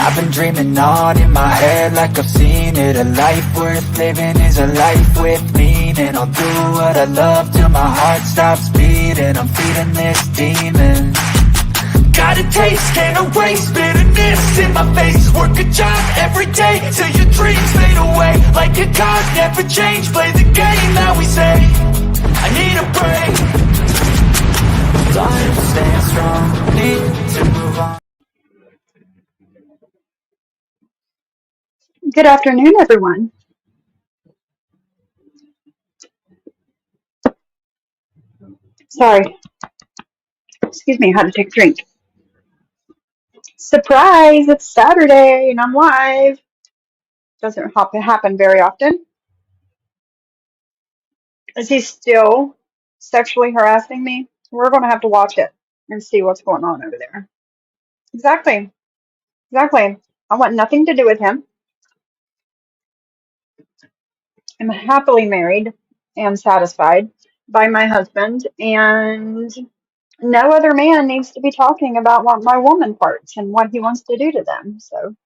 I've been dreaming on in my head like I've seen it. A life worth living is a life with meaning. I'll do what I love till my heart stops beating. I'm feeding this demon. Got a taste, can't erase bitterness in my face. Work a job every day till your dreams fade away. Like a card, never change, play the game that we say. I need a break. Time to stay strong, need to move on. Good afternoon, everyone. Sorry, excuse me, I had to take a drink. Surprise, it's Saturday and I'm live. Doesn't happen very often. Is he still sexually harassing me? We're going to have to watch it and see what's going on over there. Exactly, exactly. I want nothing to do with him. I'm happily married and satisfied by my husband, and no other man needs to be talking about what my woman parts and what he wants to do to them. So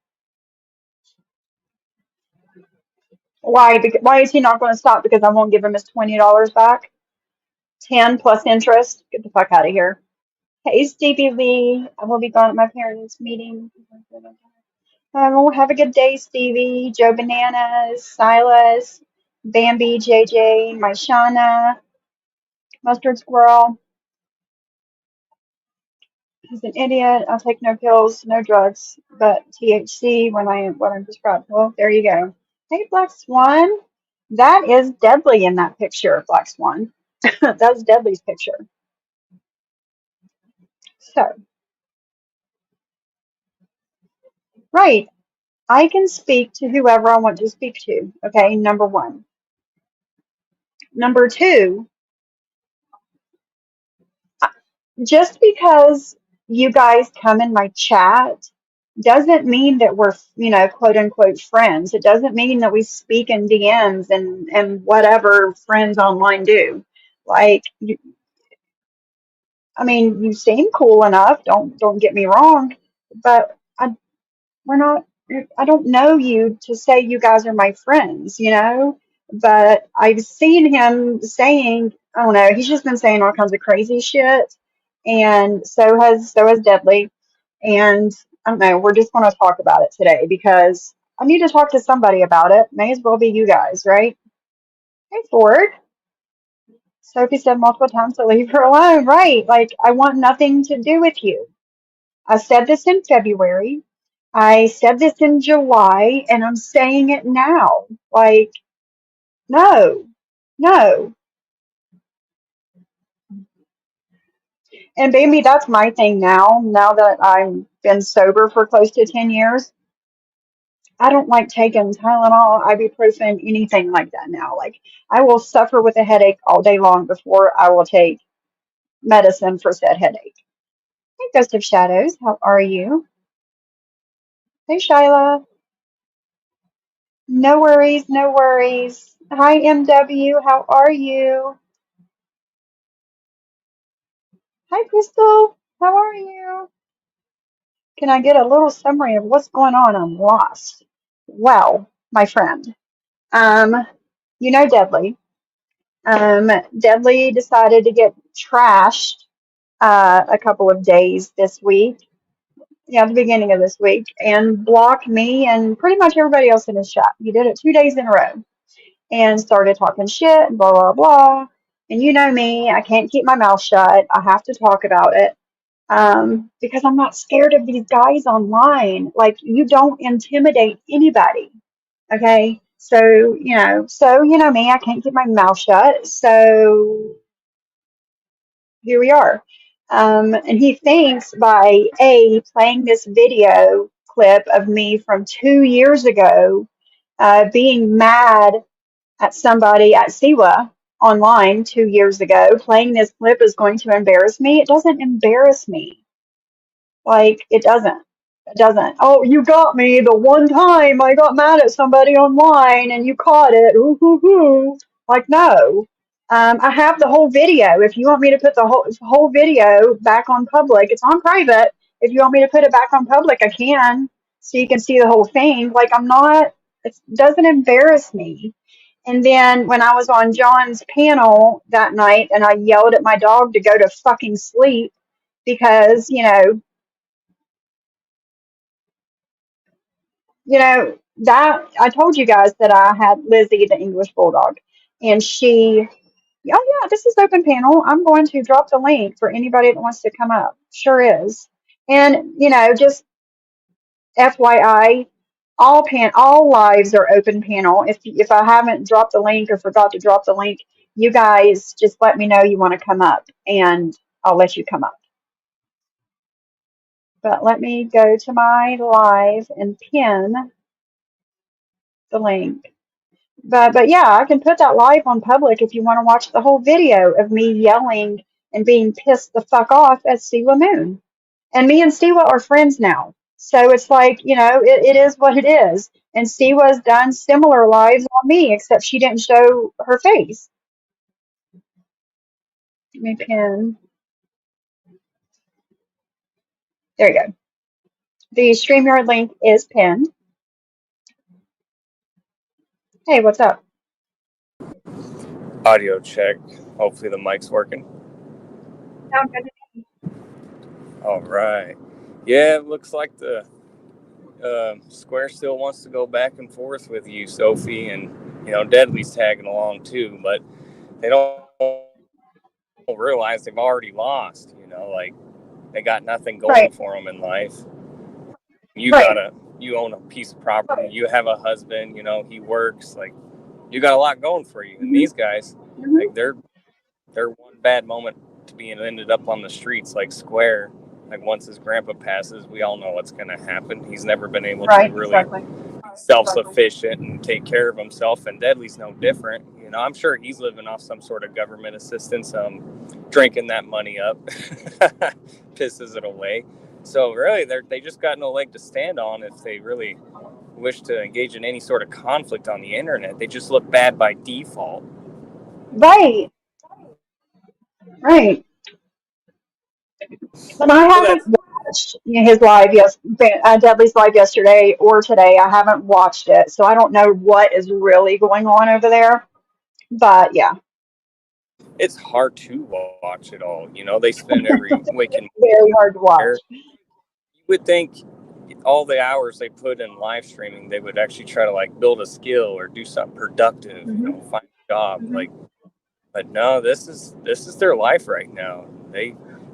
why is he not going to stop? Because I won't give him his $20 back? 10 plus interest? Get the fuck out of here. Hey, Stevie Lee. I will be gone at my parents' meeting. Have a good day, Stevie. Joe Bananas, Silas, Bambi, JJ, my Shauna, Mustard Squirrel. He's an idiot. I'll take no pills, no drugs, but THC when I'm prescribed. Well, there you go. Hey, Black Swan. That is Deadly in that picture, Black Swan. That's Deadly's picture. So, right. I can speak to whoever I want to speak to. Okay, number one. Number two, just because you guys come in my chat doesn't mean that we're, quote unquote friends. It doesn't mean that we speak in DMs and whatever friends online do. Like, you seem cool enough. Don't get me wrong, but we're not. I don't know you to say you guys are my friends. But I've seen him saying, I don't know, he's just been saying all kinds of crazy shit, and so has Deadly, and I don't know. We're just going to talk about it today because I need to talk to somebody about it. May as well be you guys, right? Hey, Ford. Sophie said multiple times to leave her alone. Right? Like I want nothing to do with you. I said this in February. I said this in July, and I'm saying it now. Like, no, no. And baby, that's my thing now. Now that I've been sober for close to 10 years, I don't like taking Tylenol, ibuprofen, anything like that now. Like, I will suffer with a headache all day long before I will take medicine for said headache. Hey, Ghost of Shadows, how are you? Hey, Shyla. No worries, no worries. Hi, MW. How are you? Hi, Crystal. How are you? Can I get a little summary of what's going on? I'm lost. Well, my friend, um, Deadly. Deadly decided to get trashed a couple of days this week. Yeah, the beginning of this week, and block me and pretty much everybody else in his chat. He did it 2 days in a row. And started talking shit, blah, blah, blah. And you know me, I can't keep my mouth shut. I have to talk about it because I'm not scared of these guys online. Like, you don't intimidate anybody, okay? So me, I can't keep my mouth shut. So here we are. And he thinks by playing this video clip of me from 2 years ago, being mad at somebody at Siwa online 2 years ago, playing this clip is going to embarrass me. It doesn't embarrass me. Like, it doesn't. It doesn't. Oh, you got me the one time I got mad at somebody online and you caught it. Ooh, hoo, hoo. Like, no. I have the whole video. If you want me to put the whole video back on public, it's on private. If you want me to put it back on public, I can. so you can see the whole thing. Like, I'm not, it doesn't embarrass me. And then when I was on John's panel that night and I yelled at my dog to go to fucking sleep because, that I told you guys that I had Lizzie, the English Bulldog, and she, oh yeah, this is open panel. I'm going to drop the link for anybody that wants to come up. Sure is. And, just FYI, all lives are open panel. If I haven't dropped the link or forgot to drop the link, you guys just let me know you want to come up and I'll let you come up. But let me go to my live and pin the link. But yeah, I can put that live on public if you want to watch the whole video of me yelling and being pissed the fuck off at Siwa Moon. And me and Siwa are friends now. So it's like, it is what it is. And Siwa's done similar lives on me, except she didn't show her face. Let me pin. There you go. The StreamYard link is pinned. Hey, what's up? Audio check. Hopefully the mic's working. Sound good? All right. Yeah, it looks like the Square still wants to go back and forth with you, Sophie, and Deadly's tagging along too, but they don't realize they've already lost. Like they got nothing going Right. for them in life. Right. You own a piece of property. You have a husband. He works. Like you got a lot going for you. And these guys, like they're one bad moment to being ended up on the streets like Square. Like once his grandpa passes, we all know what's going to happen. He's never been able to really Exactly. be self-sufficient and take care of himself, and Deadly's no different. I'm sure he's living off some sort of government assistance, drinking that money up, pisses it away. So really, they just got no leg to stand on if they really wish to engage in any sort of conflict on the internet. They just look bad by default. Right. Right. But I Well, haven't that's watched his live, Dudley's live yesterday or today. I haven't watched it, so I don't know what is really going on over there. But yeah, it's hard to watch it all. They spend every waking very hard to there. watch. You would think all the hours they put in live streaming, they would actually try to like build a skill or do something productive. Find a job. Hmm. Like, but no, this is their life right now.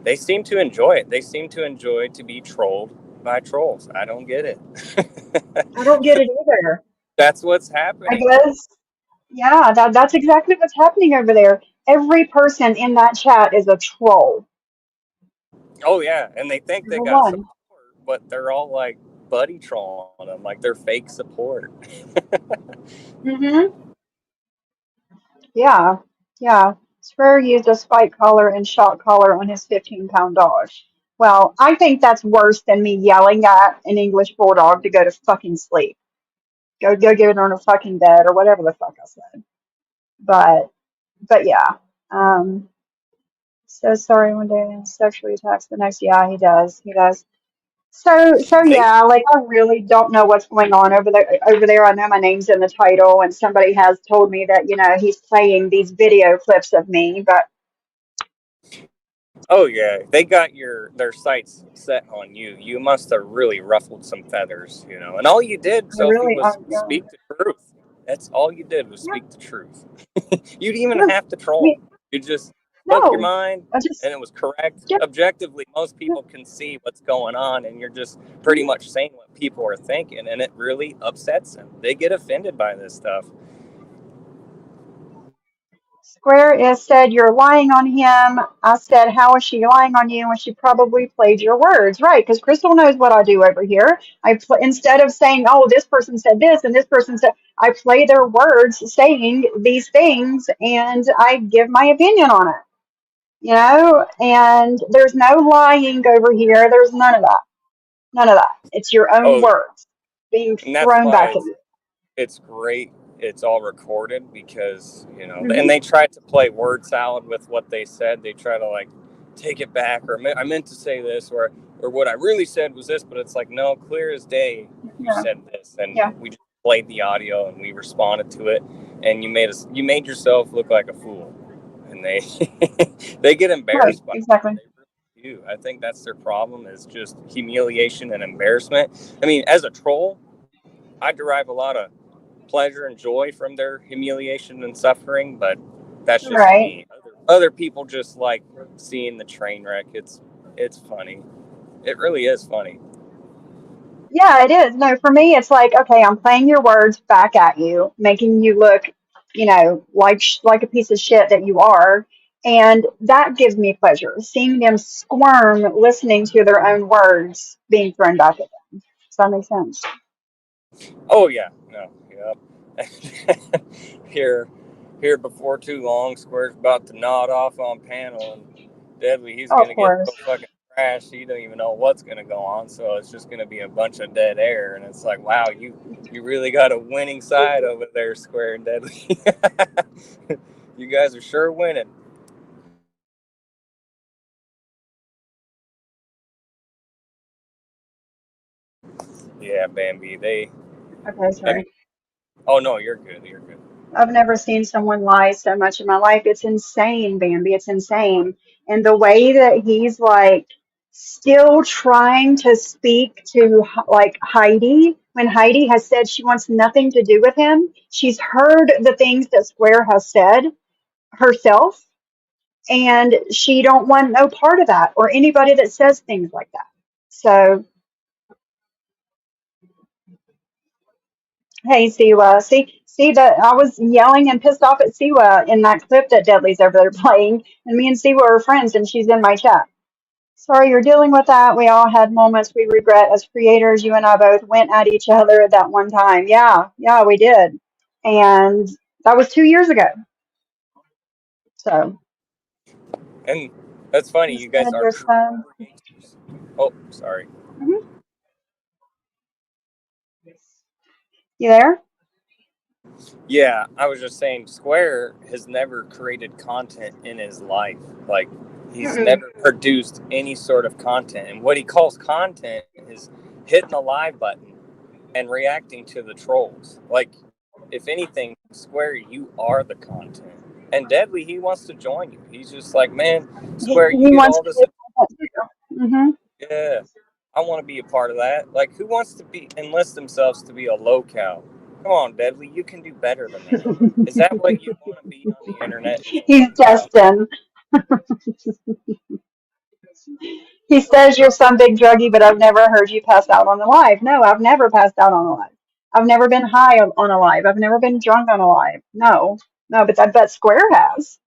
They seem to enjoy it. They seem to enjoy to be trolled by trolls. I don't get it. I don't get it either. That's what's I happening. guess, yeah, that's exactly what's happening over there. Every person in that chat is a troll. Oh yeah, and they think they Number got one. support, but they're all like buddy trolling them, like they're fake support. Hmm. Yeah, yeah. Spur used a spike collar and shock collar on his 15-pound dog. Well, I think that's worse than me yelling at an English bulldog to go to fucking sleep. Go get it on a fucking bed or whatever the fuck I said. But but yeah. Um so sorry one day and sexually attacks the next. Yeah, he does. He does. So They yeah, like I really don't know what's going on over there. Over there, I know my name's in the title, and somebody has told me that he's playing these video clips of me. But Oh yeah, they got their sights set on you. You must have really ruffled some feathers, And all you did, I Sophie, really, was yeah, speak the truth. That's all you did was yeah, speak the truth. You didn't even yeah. have to I mean, troll. You just spoke your no, mind, I just, and it was correct. yeah, Objectively, most yeah. people can see what's going on, and you're just pretty Mhm. much saying what people are thinking, and it really upsets them. They get offended by this stuff. Square is said you're lying on him. I said, how is she lying on you when she probably played your words? Right, because Crystal knows what I do over here. Instead of saying, oh, this person said this and this person said, I play their words saying these things and I give my opinion on it. And there's no lying over here. There's none of that. None of that. It's your own Oh, words being and that's thrown why back at you. it's great it's all recorded because and Hmm. they try to play word salad with what they said. They try to like take it back, or I meant to say this, or or what I really said was this, but it's like, no, clear as day, you Yeah. said this, and Yeah. we just played the audio and we responded to it, and you made yourself look like a fool, and they they get Right. embarrassed by it. Exactly. They really do. I think that's their problem, is just humiliation and embarrassment. I mean, as a troll, I derive a lot of pleasure and joy from their humiliation and suffering, but that's just Right. me. Other people just like seeing the train wreck. It's funny. It really is funny. Yeah, it is. No, for me, it's like, okay, I'm playing your words back at you, making you look, like a piece of shit that you are, and that gives me pleasure. Seeing them squirm, listening to their own words being thrown back at them. Does that make sense? Oh yeah, no, yep. here, here before too long, Square's about to nod off on panel, and Deadly, he's Oh, of gonna get course. so fucking crashed, he don't even know what's gonna go on. So it's just gonna be a bunch of dead air, and it's like, wow, you really got a winning side over there, Square and Deadly. You guys are sure winning. Yeah, Bambi. Okay, Have you? sorry. Oh no, you're good. You're good. I've never seen someone lie so much in my life. It's insane, Bambi. It's insane. And the way that he's like still trying to speak to like Heidi when Heidi has said she wants nothing to do with him. She's heard the things that Square has said herself, and she don't want no part of that or anybody that says things like that. So, hey, Siwa, see that I was yelling and pissed off at Siwa in that clip that Deadly's over there playing, and me and Siwa are friends, and she's in my chat. Sorry you're dealing with that. We all had moments we regret as creators. You and I both went at each other at that one time. Yeah, we did, and that was 2 years ago. So And that's funny. you You guys said are your true son. gangsters. Oh, sorry. Mhm. You there? Yeah, I was just saying, Square has never created content in his life. Like, he's Mm-mm. never produced any sort of content. And what he calls content is hitting the live button and reacting to the trolls. Like, if anything, Square, you are the content. And Deadly, he wants to join you. He's just like, man, Square, you He get wants all to this. be a too. Hmm. Yeah, I want to be a part of that. Like, who wants to be enlist themselves to be a locale? Come on, Deadly, you can do better than that. Is that what you want to be on the internet? Is a He's locale? Justin. He says you're some big druggie, but I've never heard you pass out on a live. No, I've never passed out on a live. I've never been high on a live. I've never been drunk on a live. No, no, but I bet Square has.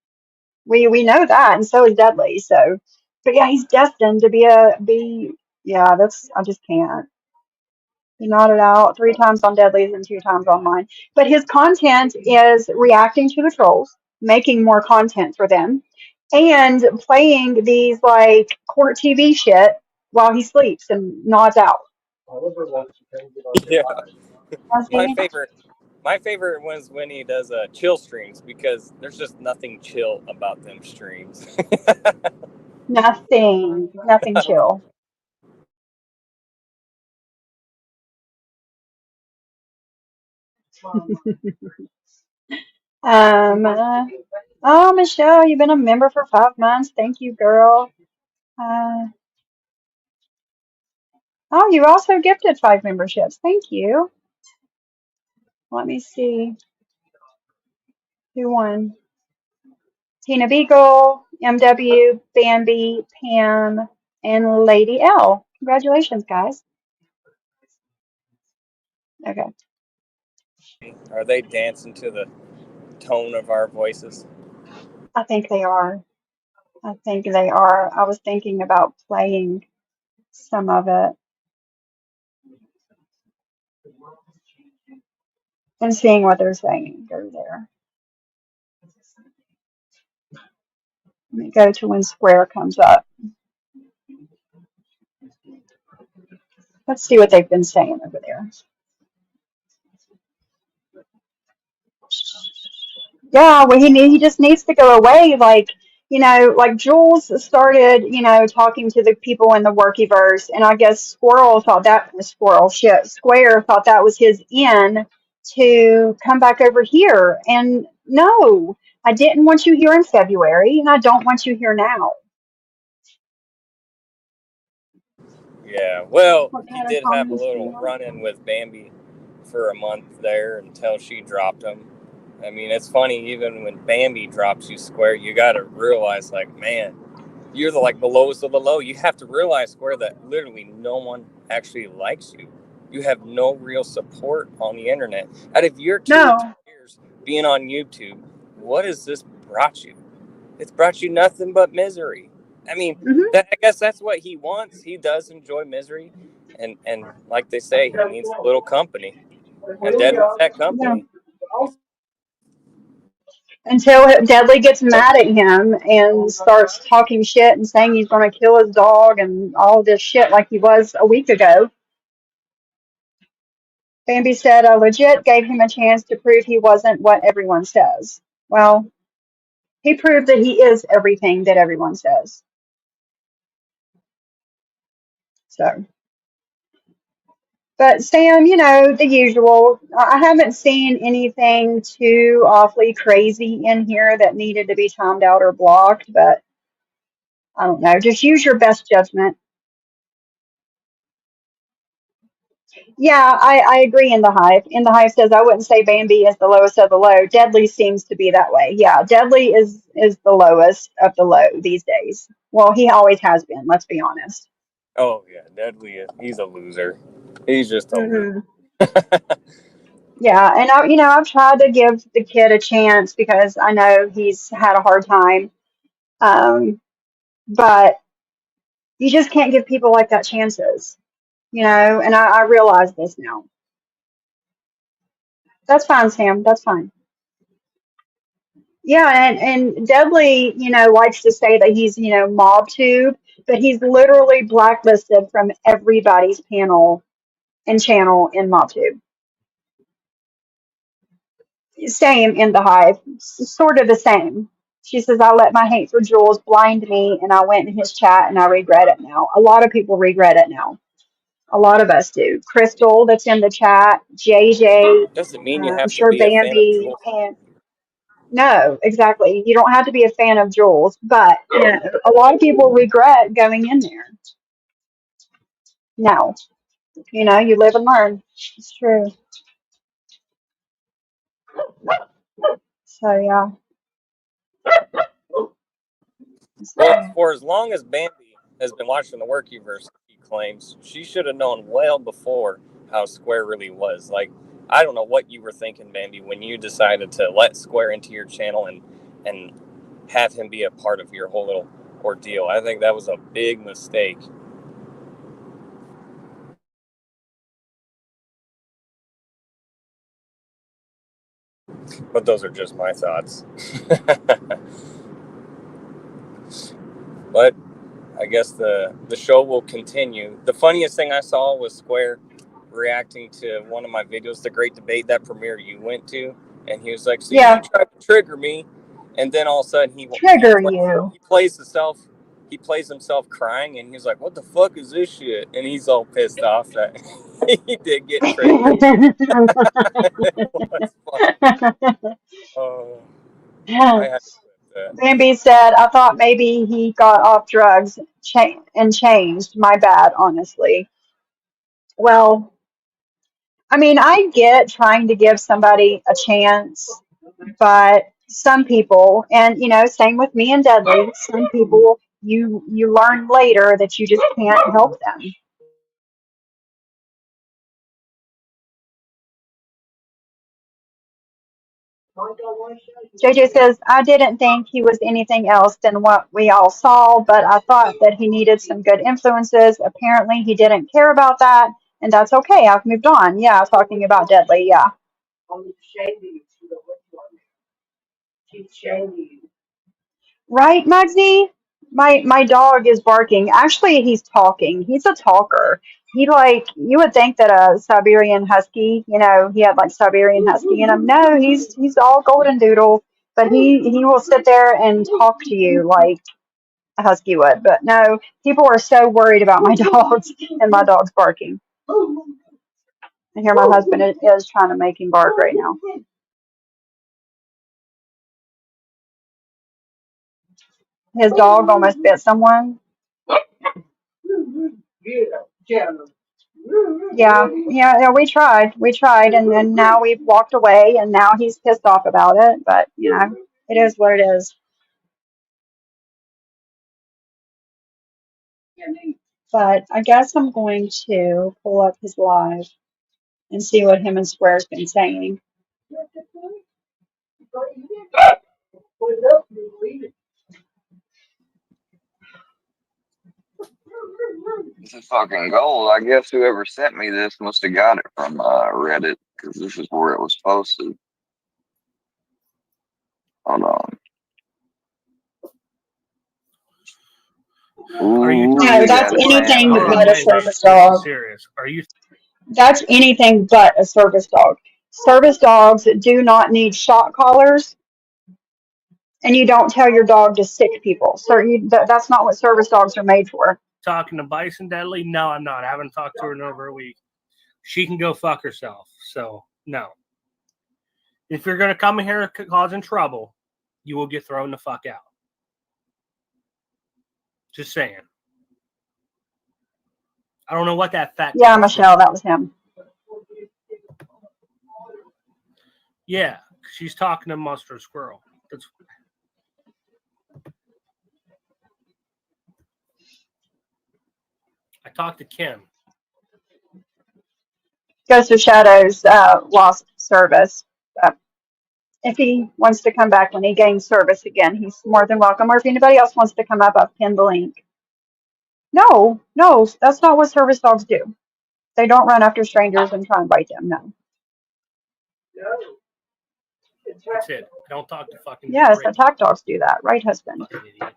We know that, and so is Dudley. So, but yeah, he's destined to be. Yeah, that's I just can't. He nodded out 3 times on Deadly's and 2 times on mine. But his content is reacting to the trolls, making more content for them, and playing these like court TV shit while he sleeps and nods out. Yeah, I my see. favorite. My favorite was when he does chill streams, because there's just nothing chill about them streams. Nothing chill. Um, uh, oh, Michelle, you've been a member for 5 months. Thank you, girl. Uh, oh, you also gifted 5 memberships. Thank you. Let me see who won. Tina Beagle, MW, Bambi, Pam, and Lady L. Congratulations, guys. Okay. Are they dancing to the tone of our voices? I think they are. I think they are. I was thinking about playing some of it and seeing what they're saying. Go there. Let me go to when Square comes up. Let's see what they've been saying over there. Yeah, well, he just needs to go away. Like like Jules started, talking to the people in the Workyverse, and I guess Square thought that was his in to come back over here. And no, I didn't want you here in February, and I don't want you here now. Yeah, well, What he kind of did have a comments do you little want? run-in with Bambi for a month there until she dropped him. I mean, it's funny, even when Bambi drops you, Square, you got to realize, like, man, you're the lowest of the low. You have to realize, Square, that literally no one actually likes you. You have no real support on the internet. Out of your 2 or 3 No. years being on YouTube, what has this brought you? It's brought you nothing but misery. I mean, Hmm. I guess that's what he wants. He does enjoy misery, and like they say, he needs a little company, and Deadly's that Yeah. company. Until Deadly gets mad at him and starts talking shit and saying he's going to kill his dog and all this shit like he was a week ago. Bambi said I legit gave him a chance to prove he wasn't what everyone says. Well, he proved that he is everything that everyone says. So, but Sam, the usual. I haven't seen anything too awfully crazy in here that needed to be timed out or blocked, but I don't know. Just use your best judgment. Yeah, I agree in the Hive. In the Hive says I wouldn't say Bambi is the lowest of the low. Deadly seems to be that way. Yeah, Deadly is the lowest of the low these days. Well, he always has been, let's be honest. Oh yeah, Deadly is. He's a loser. He's just a loser. Hmm. Yeah, and I've tried to give the kid a chance because I know he's had a hard time. Um, but you just can't give people like that chances, and I realize this now. That's fine, Sam. That's fine. Yeah, and Deadly, likes to say that he's, mob tube, but he's literally blacklisted from everybody's panel and channel in mob tube. Same in the Hive, sort of the same. She says, I let my hate for Jules blind me, and I went in his chat, and I regret it now. A lot of people regret it now. A lot of us do. Crystal, that's in the chat, JJ, Doesn't mean you I'm have to sure be a fan of Bambi, Jules. and no, exactly. You don't have to be a fan of Jules, but a lot of people regret going in there. No, you live and learn. It's true. So yeah. Well, So, for as long as Bambi has been watching the Workyverse, he claims she should have known well before how Square really was. Like, I don't know what you were thinking, Bambi, when you decided to let Square into your channel and have him be a part of your whole little ordeal. I think that was a big mistake. But those are just my thoughts. But I guess the show will continue. The funniest thing I saw was Square reacting to one of my videos, the Great Debate, that premiere you went to, and he was like, "See, you yeah, tried to trigger me," and then all of a sudden trigger you. he plays himself crying, and he's like, "What the fuck is this shit?" And he's all pissed off that he did get triggered. It was funny. Oh, I had to clip Bambi said, I thought maybe he got off drugs and changed. My bad, honestly. Well, I mean, I get trying to give somebody a chance, but some people, and same with me and Dudley, some people you learn later that you just can't help them. JJ says, I didn't think he was anything else than what we all saw, but I thought that he needed some good influences. Apparently, he didn't care about that, and that's okay. I've moved on. Yeah, talking about Deadly. Yeah. Right, Mugsy? My dog is barking. Actually, he's talking. He's a talker. He like you would think that a Siberian Husky, he had like Siberian Husky in him. No, he's all golden doodle. But he will sit there and talk to you like a husky would. But no, people are so worried about my dogs and my dog's barking. And here my husband is trying to make him bark right now. His dog almost bit someone. Yeah, we tried, and then now we've walked away, and now he's pissed off about it. But it is what it is. But I guess I'm going to pull up his live and see what him and Square's been saying. This is fucking gold. I guess whoever sent me this must have got it from Reddit, because this is where it was posted. Hold on. No, that's anything but a service dog. Serious? Are you? That's anything but a service dog. Service dogs do not need shot collars, and you don't tell your dog to stick people. So that's not what service dogs are made for. Talking to Bison Deadly? No, I'm not. I haven't talked to her in over a week. She can go fuck herself. So, no. If you're going to come in here causing trouble, you will get thrown the fuck out. Just saying. I don't know what that fat. Yeah, Michelle, that was him. Yeah, she's talking to Mustard Squirrel. I talked to Kim. Ghost of Shadows lost service. If he wants to come back when he gains service again, he's more than welcome. Or if anybody else wants to come up, I've pinned the link. No, that's not what service dogs do. They don't run after strangers and try and bite them. No. That's it. Don't talk to fucking. Yes, attack dogs do that, right, husband? Fucking idiot.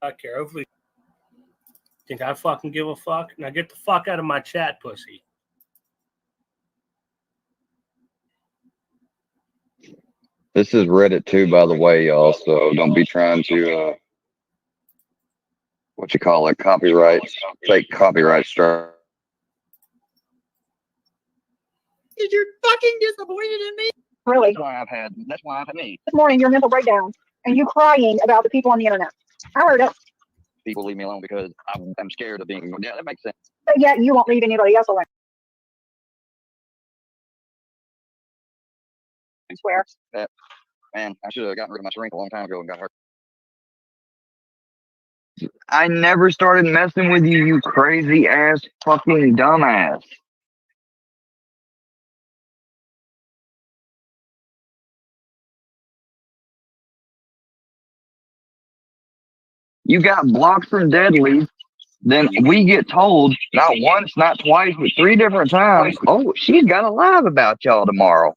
I care. Hopefully, think I fucking give a fuck? Now get the fuck out of my chat, pussy. This is Reddit too, by the way, y'all. So don't be trying to what you call it, fake copyright strike. Is you're fucking disappointed in me? Really? That's why I've had me. This morning, your mental breakdown, and you crying about the people on the internet. I heard it. People leave me alone because I'm scared of being. Yeah, that makes sense. But yet, you won't leave anybody else alone. I swear. Man, I should have gotten rid of my shrink a long time ago and got hurt. I never started messing with you, you crazy ass fucking dumbass. You got blocked from Deadly, then we get told not once, not twice, but 3 different times, oh, she's got a live about y'all tomorrow.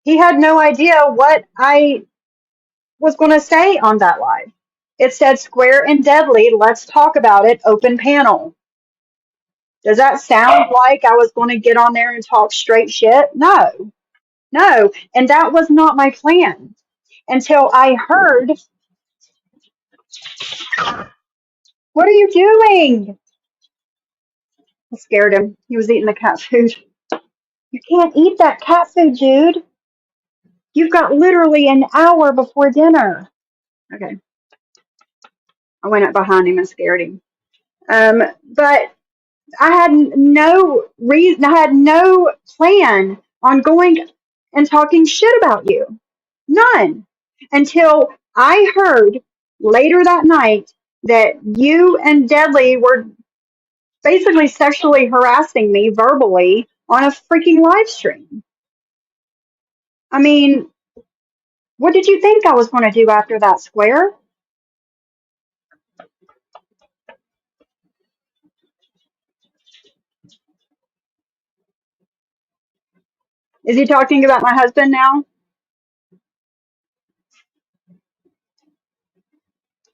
He had no idea what I was going to say on that live. It said Square and Deadly, let's talk about it, open panel. Does that sound like I was going to get on there and talk straight shit? No. And that was not my plan until I heard. What are you doing? I scared him. He was eating the cat food. You can't eat that cat food, dude. You've got literally an hour before dinner. Okay. I went up behind him and scared him. But I had no reason, I had no plan on going and talking shit about you. None. Until I heard later that night that you and Deadly were basically sexually harassing me verbally on a freaking live stream. I mean, what did you think I was going to do after that, Square? Is he talking about my husband now?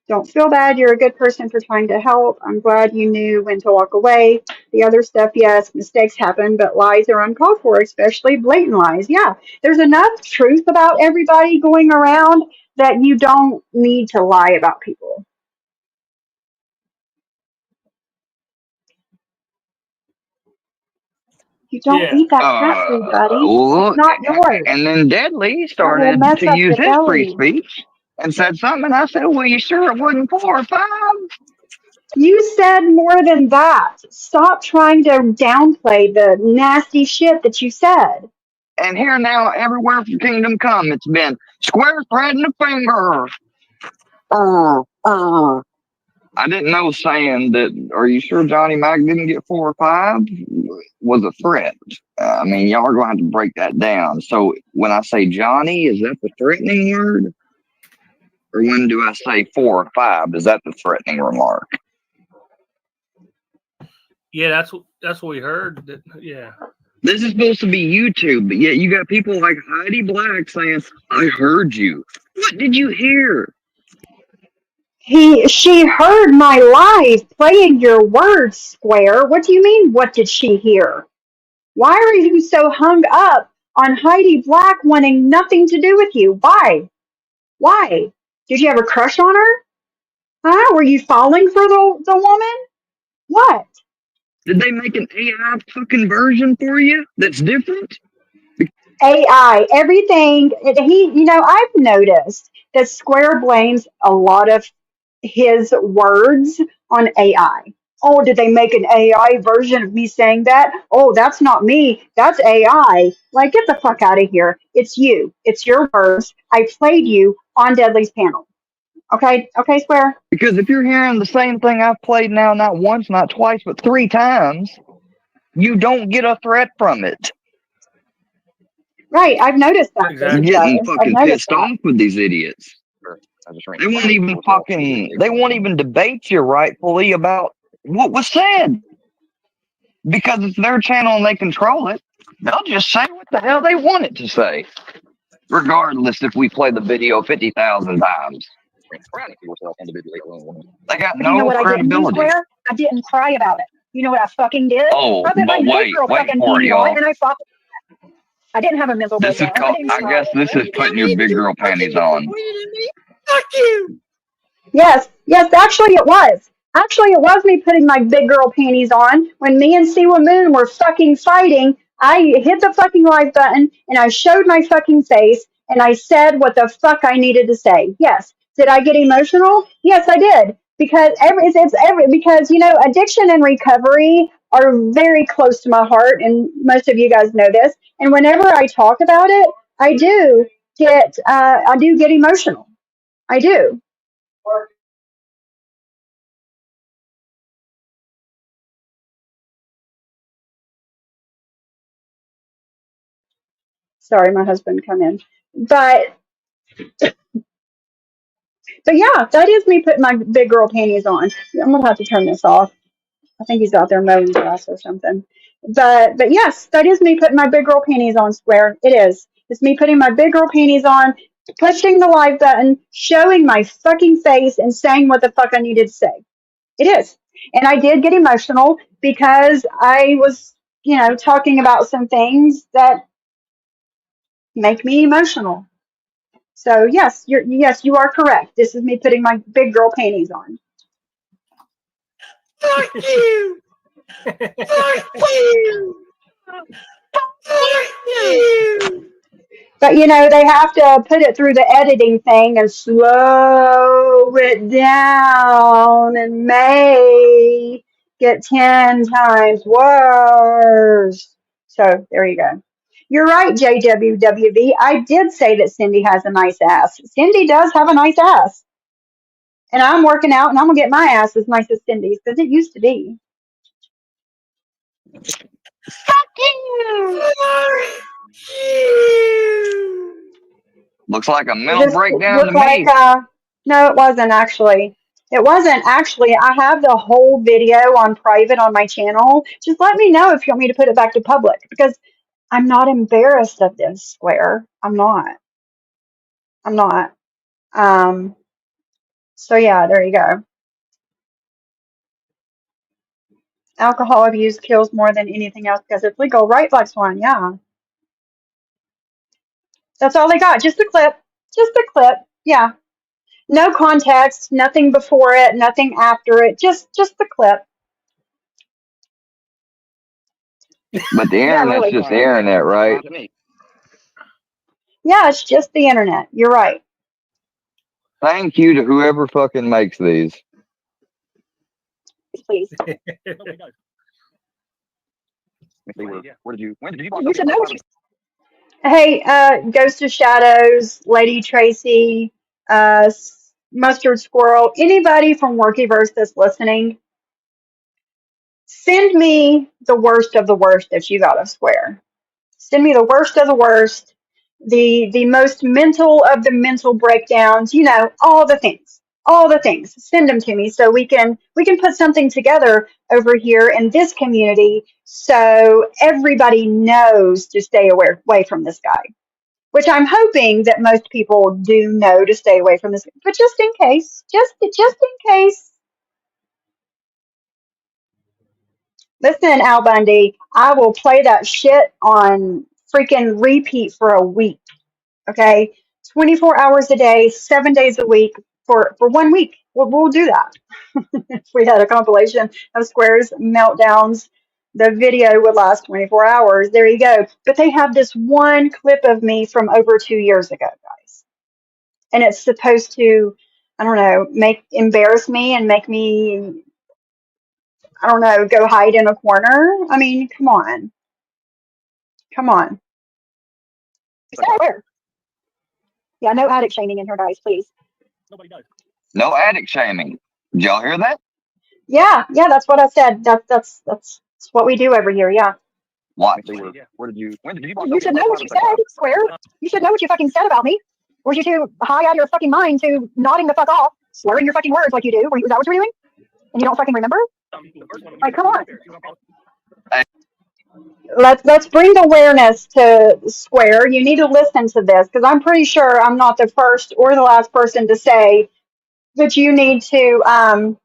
Don't feel bad. You're a good person for trying to help. I'm glad you knew when to walk away. The other stuff, yes, mistakes happen, but lies are uncalled for, especially blatant lies. Yeah, there's enough truth about everybody going around that you don't need to lie about people. You don't Yeah. eat that cat food, buddy. It's Well, not yours. and then Deadly That will started mess to up use the his free belly. speech and said something. And I said, "Well, you sure it wasn't 4 or 5?" You said more than that. Stop trying to downplay the nasty shit that you said. And here now, everywhere from Kingdom Come, it's been square thread and a finger. I didn't know saying that. Are you sure Johnny Mac didn't get 4 or 5? Was a threat. I mean, y'all are going to have to break that down. So when I say Johnny, is that the threatening word? Or when do I say 4 or 5? Is that the threatening remark? Yeah, that's what we heard. Yeah. This is supposed to be YouTube, but yet you got people like Heidi Black saying, "I heard you." What did you hear? She heard my live playing your words, Square. What do you mean, what did she hear? Why are you so hung up on Heidi Black wanting nothing to do with you? Why? Why? Did you have a crush on her? Huh? Were you falling for the woman? What? Did they make an AI fucking version for you that's different? AI, everything. I've noticed that Square blames a lot of his words on AI. Oh, did they make an AI version of me saying that? Oh, that's not me. That's AI. Like, get the fuck out of here. It's you. It's your words. I played you on Deadly's panel. Okay? Okay, Square? Because if you're hearing the same thing I've played now, not once, not twice, but 3 times, you don't get a threat from it. Right. I've noticed that, I'm Exactly. getting Justice. I've fucking noticed pissed that. off with these idiots. They won't even they won't even debate you rightfully about what was said. Because it's their channel and they control it, they'll just say what the hell they want it to say. Regardless if we play the video 50,000 times. They got But you know no what I didn't do, credibility. Square? I didn't cry about it. You know what I fucking did? Oh, I put my but big wait girl fucking for it, panties on y'all. and I fought. I didn't have a miserable This is one. I called, didn't I cry guess this over is it. putting your big girl panties on. Fuck you! Yes, yes, actually it was. Actually, it was me putting my big girl panties on when me and Siwa Moon were fucking fighting. I hit the fucking live button and I showed my fucking face and I said what the fuck I needed to say. Yes. Did I get emotional? Yes, I did. Because addiction and recovery are very close to my heart, and most of you guys know this. And whenever I talk about it, I do get emotional. I do. Sorry, my husband come in. But yeah, that is me putting my big girl panties on. I'm gonna have to turn this off. I think he's out there mowing grass or something. But yes, that is me putting my big girl panties on, Square. It is. It's me putting my big girl panties on, pushing the live button, showing my fucking face, and saying what the fuck I needed to say. It is. And I did get emotional because I was, talking about some things that make me emotional. So yes, you are correct. This is me putting my big girl panties on. Fuck you! Fuck you! Fuck you! But they have to put it through the editing thing and slow it down and may get 10 times worse. So there you go. You're right, JWWV. I did say that Cindy has a nice ass. Cindy does have a nice ass. And I'm working out and I'm going to get my ass as nice as Cindy's because it used to be. Looks like a It mental just breakdown to looked like, me. no, it wasn't actually. It wasn't actually. I have the whole video on private on my channel. Just let me know if you want me to put it back to public because I'm not embarrassed of this, Square. I'm not. I'm not. Um, So yeah, there you go. Alcohol abuse kills more than anything else because it's legal, right, Black Swan? Yeah. That's all they got. Just a clip. Just a clip. Yeah. No context, nothing before it, nothing after it. Just the clip. But the Yeah, internet's really. just the internet, right? Yeah, it's just the internet. You're right. Thank you to whoever fucking makes these. Please. You should know what you Hey, Ghost of Shadows, Lady Tracy, Mustard Squirrel, anybody from Workyverse that's listening, send me the worst of the worst that you got of Square. Send me the worst of the worst, the most mental of the mental breakdowns, all the things. All the things. Send them to me so we can put something together over here in this community so everybody knows to stay away from this guy. Which I'm hoping that most people do know to stay away from this. But just in case, just in case. Listen, Al Bundy, I will play that shit on freaking repeat for a week. Okay, 24 hours a day, 7 days a week for 1 week. We'll do that. If we had a compilation of Square's meltdowns, the video would last 24 hours. There you go. But they have this one clip of me from over 2 years ago, guys. And it's supposed to, I don't know, embarrass me and make me, I don't know, go hide in a corner. I mean, come on. Come on. stay aware. Yeah, no addict shaming in here, guys, please. No addict shaming. Did y'all hear that? Yeah, that's what I said. That's what we do over here. Yeah. What? You should know what you said, Square. You should know what you fucking said about me. Were you too high out of your fucking mind to nodding the fuck off, slurring your fucking words like you do? Is that what you're doing? And you don't fucking remember? Like, come on. Let's bring awareness to Square. You need to listen to this because I'm pretty sure I'm not the first or the last person to say that you need to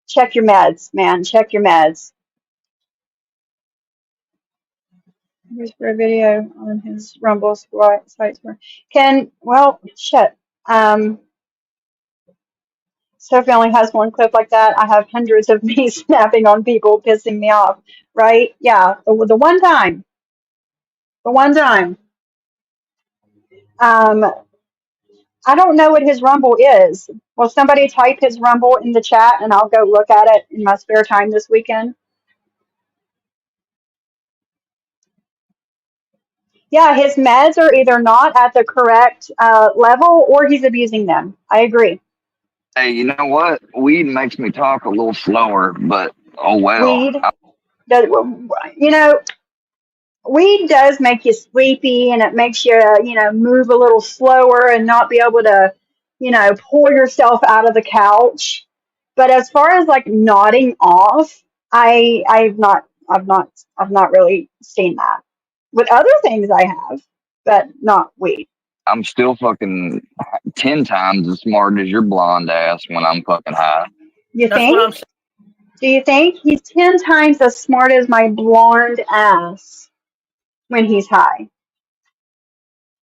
check your meds, man. Check your meds. Here's for a video on his Rumble site. Shit. Sophie only has one clip like that. I have hundreds of me snapping on people, pissing me off. Right? Yeah. The one time. The one time. Um, I don't know what his Rumble is. Will somebody type his Rumble in the chat and I'll go look at it in my spare time this weekend? Yeah, his meds are either not at the correct level or he's abusing them. I agree. Hey, you know what? Weed makes me talk a little slower, but oh well. Weed, does, you know, weed does make you sleepy and it makes you, move a little slower and not be able to, pull yourself out of the couch. But as far as like nodding off, I've not really seen that. With other things I have, but not weed. I'm still fucking 10 times as smart as your blonde ass when I'm fucking high. You That's what I'm think? saying. Do you think he's 10 times as smart as my blonde ass when he's high?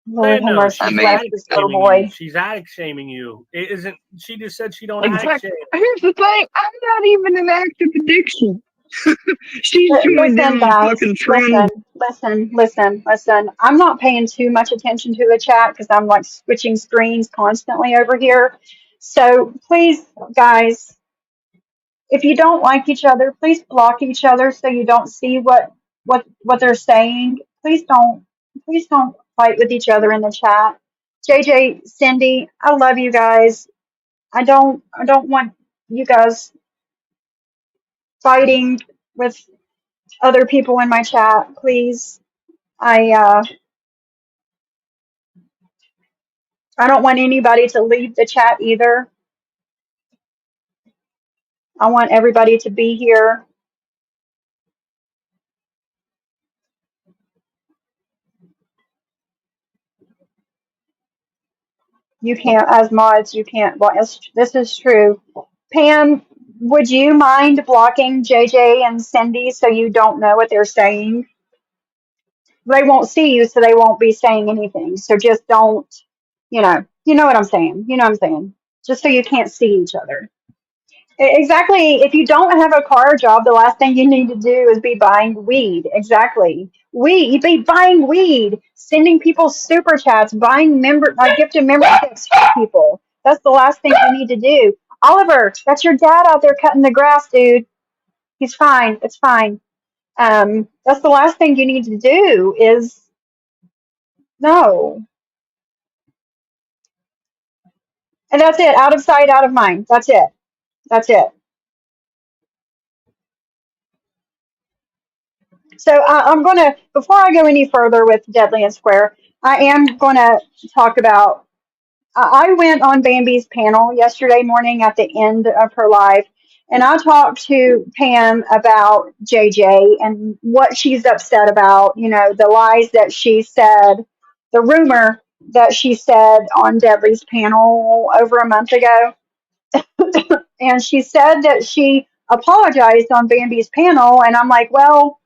Lord have No, mercy, she's I mean, bless addict this little shaming you. boy. She's addict shaming you. It isn't. She just said she don't addict exactly. shame. Here's the thing. I'm not even in active addiction. She's joined in Listen, on the guys, fucking trend. listen. I'm not paying too much attention to the chat because I'm like switching screens constantly over here. So please, guys, if you don't like each other, please block each other so you don't see what they're saying. Please don't fight with each other in the chat. JJ, Cindy, I love you guys. I don't want you guys fighting with other people in my chat, please. I don't want anybody to leave the chat either. I want everybody to be here. You can't, as mods, you can't block. This is true. Pam, would you mind blocking JJ and Cindy so you don't know what they're saying? They won't see you, so they won't be saying anything. So just don't, you know what I'm saying. You know what I'm saying. Just so you can't see each other. Exactly. If you don't have a car job, the last thing you need to do is be buying weed. Exactly. You be buying weed, sending people super chats, buying gifted memberships for people. That's the last thing you need to do. Oliver, that's your dad out there cutting the grass, dude. He's fine. It's fine. That's the last thing you need to do is no. And that's it. Out of sight, out of mind. That's it. That's it. So I'm going to, before I go any further with Deadly and Square, I am going to talk about, I went on Bambi's panel yesterday morning at the end of her live, and I talked to Pam about JJ and what she's upset about, the lies that she said, the rumor that she said on Deadly's panel over a month ago. And she said that she apologized on Bambi's panel, and I'm like, well,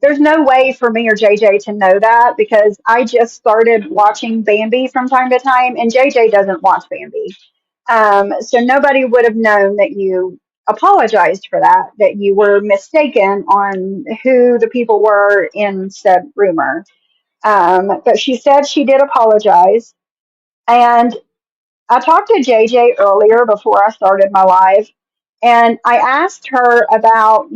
there's no way for me or JJ to know that because I just started watching Bambi from time to time, and JJ doesn't watch Bambi. So nobody would have known that you apologized for that you were mistaken on who the people were in said rumor. But she said she did apologize. And I talked to JJ earlier before I started my live, and I asked her about,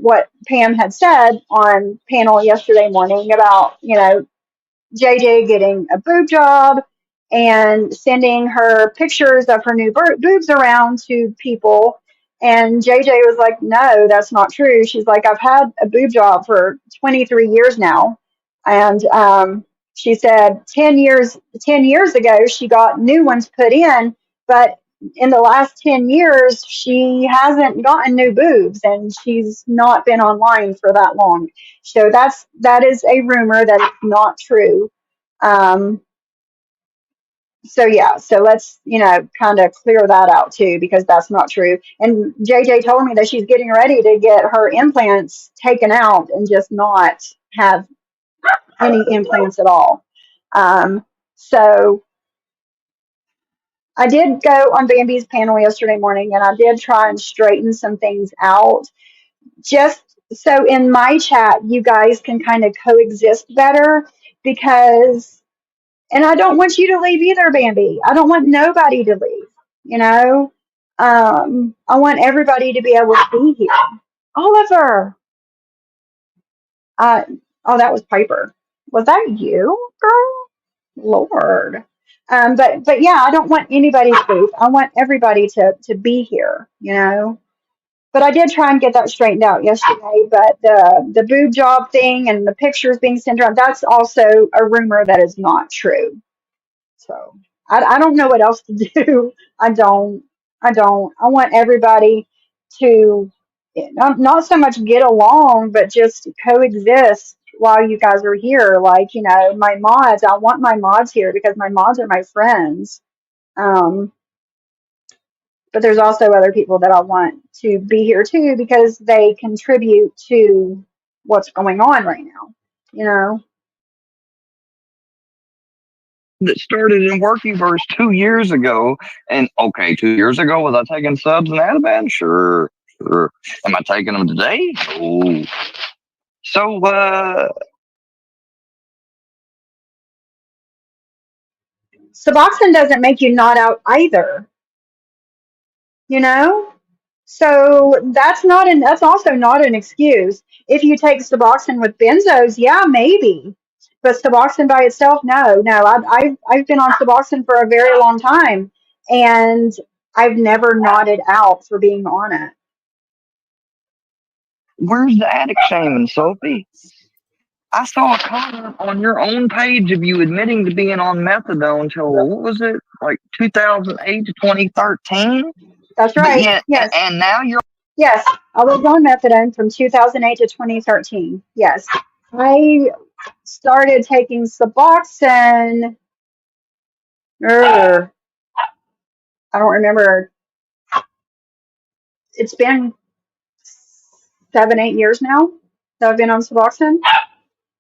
what Pam had said on panel yesterday morning about, JJ getting a boob job and sending her pictures of her new boobs around to people. And JJ was like, no, that's not true. She's like, I've had a boob job for 23 years now. And she said 10 years ago, she got new ones put in, but in the last 10 years, she hasn't gotten new boobs and she's not been online for that long. So that is a rumor that is not true. Um, so yeah, so let's, kind of clear that out too, because that's not true. And JJ told me that she's getting ready to get her implants taken out and just not have any implants at all. So I did go on Bambi's panel yesterday morning and I did try and straighten some things out just so in my chat, you guys can kind of coexist better because, and I don't want you to leave either, Bambi. I don't want nobody to leave, you know? I want everybody to be able to be here. Oliver. Oh, that was Piper. Was that you, girl? Lord. But yeah, I don't want anybody to leave. I want everybody to be here, But I did try and get that straightened out yesterday. But the boob job thing and the pictures being sent around, that's also a rumor that is not true. So I don't know what else to do. I don't. I want everybody to not so much get along, but just coexist while you guys are here. Like, my mods, I want my mods here because my mods are my friends. But there's also other people that I want to be here too because they contribute to what's going on right now, That started in Workyverse 2 years ago. And okay, 2 years ago, was I taking subs and Adaban? Sure. Am I taking them today? Oh. So, Suboxone doesn't make you not out either, So that's also not an excuse. If you take Suboxone with benzos, yeah, maybe. But Suboxone by itself, no. I've been on Suboxone for a very long time, and I've never nodded out for being on it. where's the addict shaming, Sophie? I saw a comment on your own page of you admitting to being on methadone until, what was it, like 2008 to 2013? That's right. Yeah, yes. And now you're... Yes, I was on methadone from 2008 to 2013. Yes. I started taking Suboxone I don't remember. It's been 7, 8 years now that I've been on Suboxone.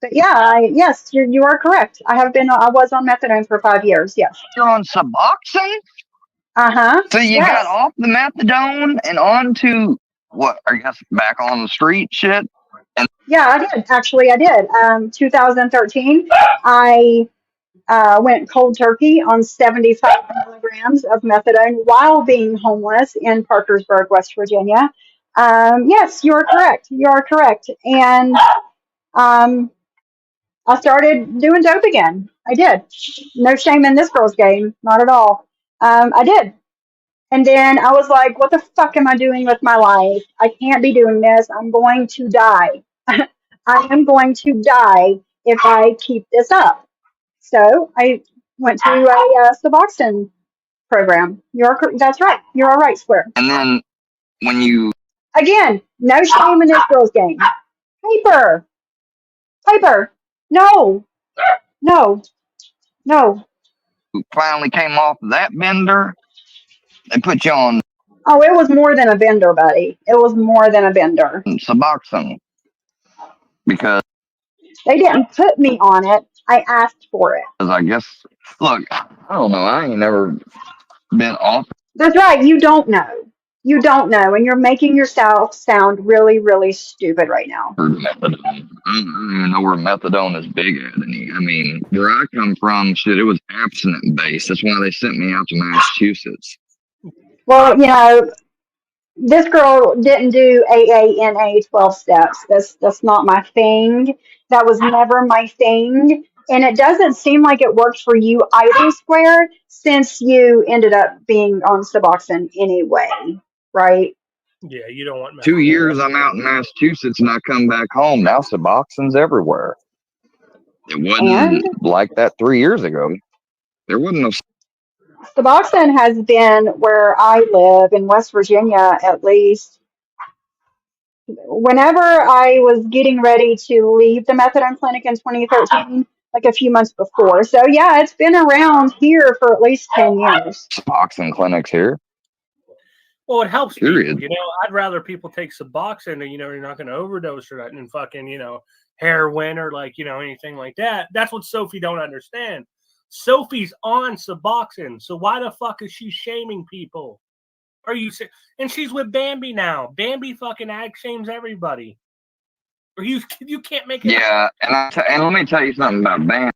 But yeah, yes, you are correct. I was on methadone for 5 years. Yes. You're on Suboxone? Uh-huh. So you got Yes. off the methadone and onto what? I guess back on the street shit. And Yeah, I did. Actually, I did. 2013, I went cold turkey on 75 milligrams of methadone while being homeless in Parkersburg, West Virginia. Yes, you are correct. You are correct. And um, I started doing dope again. I did. No shame in this girl's game. Not at all. I did. And then I was like, what the fuck am I doing with my life? I can't be doing this. I'm going to die. I am going to die if I keep this up. So I went to a Suboxone program. That's right. You're all right, Square. and then when you Again, no shame in this girl's game. Paper. Paper. No. No. No. finally came off that bender, they put you on Oh, it was more than a bender, buddy. It was more than a bender. Suboxone because They didn't put me on it. I asked for it. I guess, look, I don't know. I ain't never been off That's right. You don't know. You don't know. And you're making yourself sound really, really stupid right now. for methadone. I don't even know where methadone is big at. I mean, where I come from, shit, it was abstinent based. That's why they sent me out to Massachusetts. Well, this girl didn't do AANA 12 steps. That's not my thing. That was never my thing. And it doesn't seem like it worked for you either, Square, since you ended up being on Suboxone anyway, right? Yeah, you don't want 2 years I'm out in Massachusetts and I come back home. Now Suboxone's everywhere. It wasn't like that 3 years ago. There wasn't no. Suboxone has been where I live in West Virginia, at least. Whenever I was getting ready to leave the methadone clinic in 2013, like a few months before. So yeah, it's been around here for at least 10 years. Suboxone clinics here. Well, it helps Period. people. I'd rather people take Suboxone and, you're not going to overdose or that and fucking, heroin or anything like that. That's what Sophie don't understand. Sophie's on Suboxone. So why the fuck is she shaming people? Are you and she's with Bambi now. Bambi fucking shames everybody. Or you can't make it. Yeah, and let me tell you something about Bambi.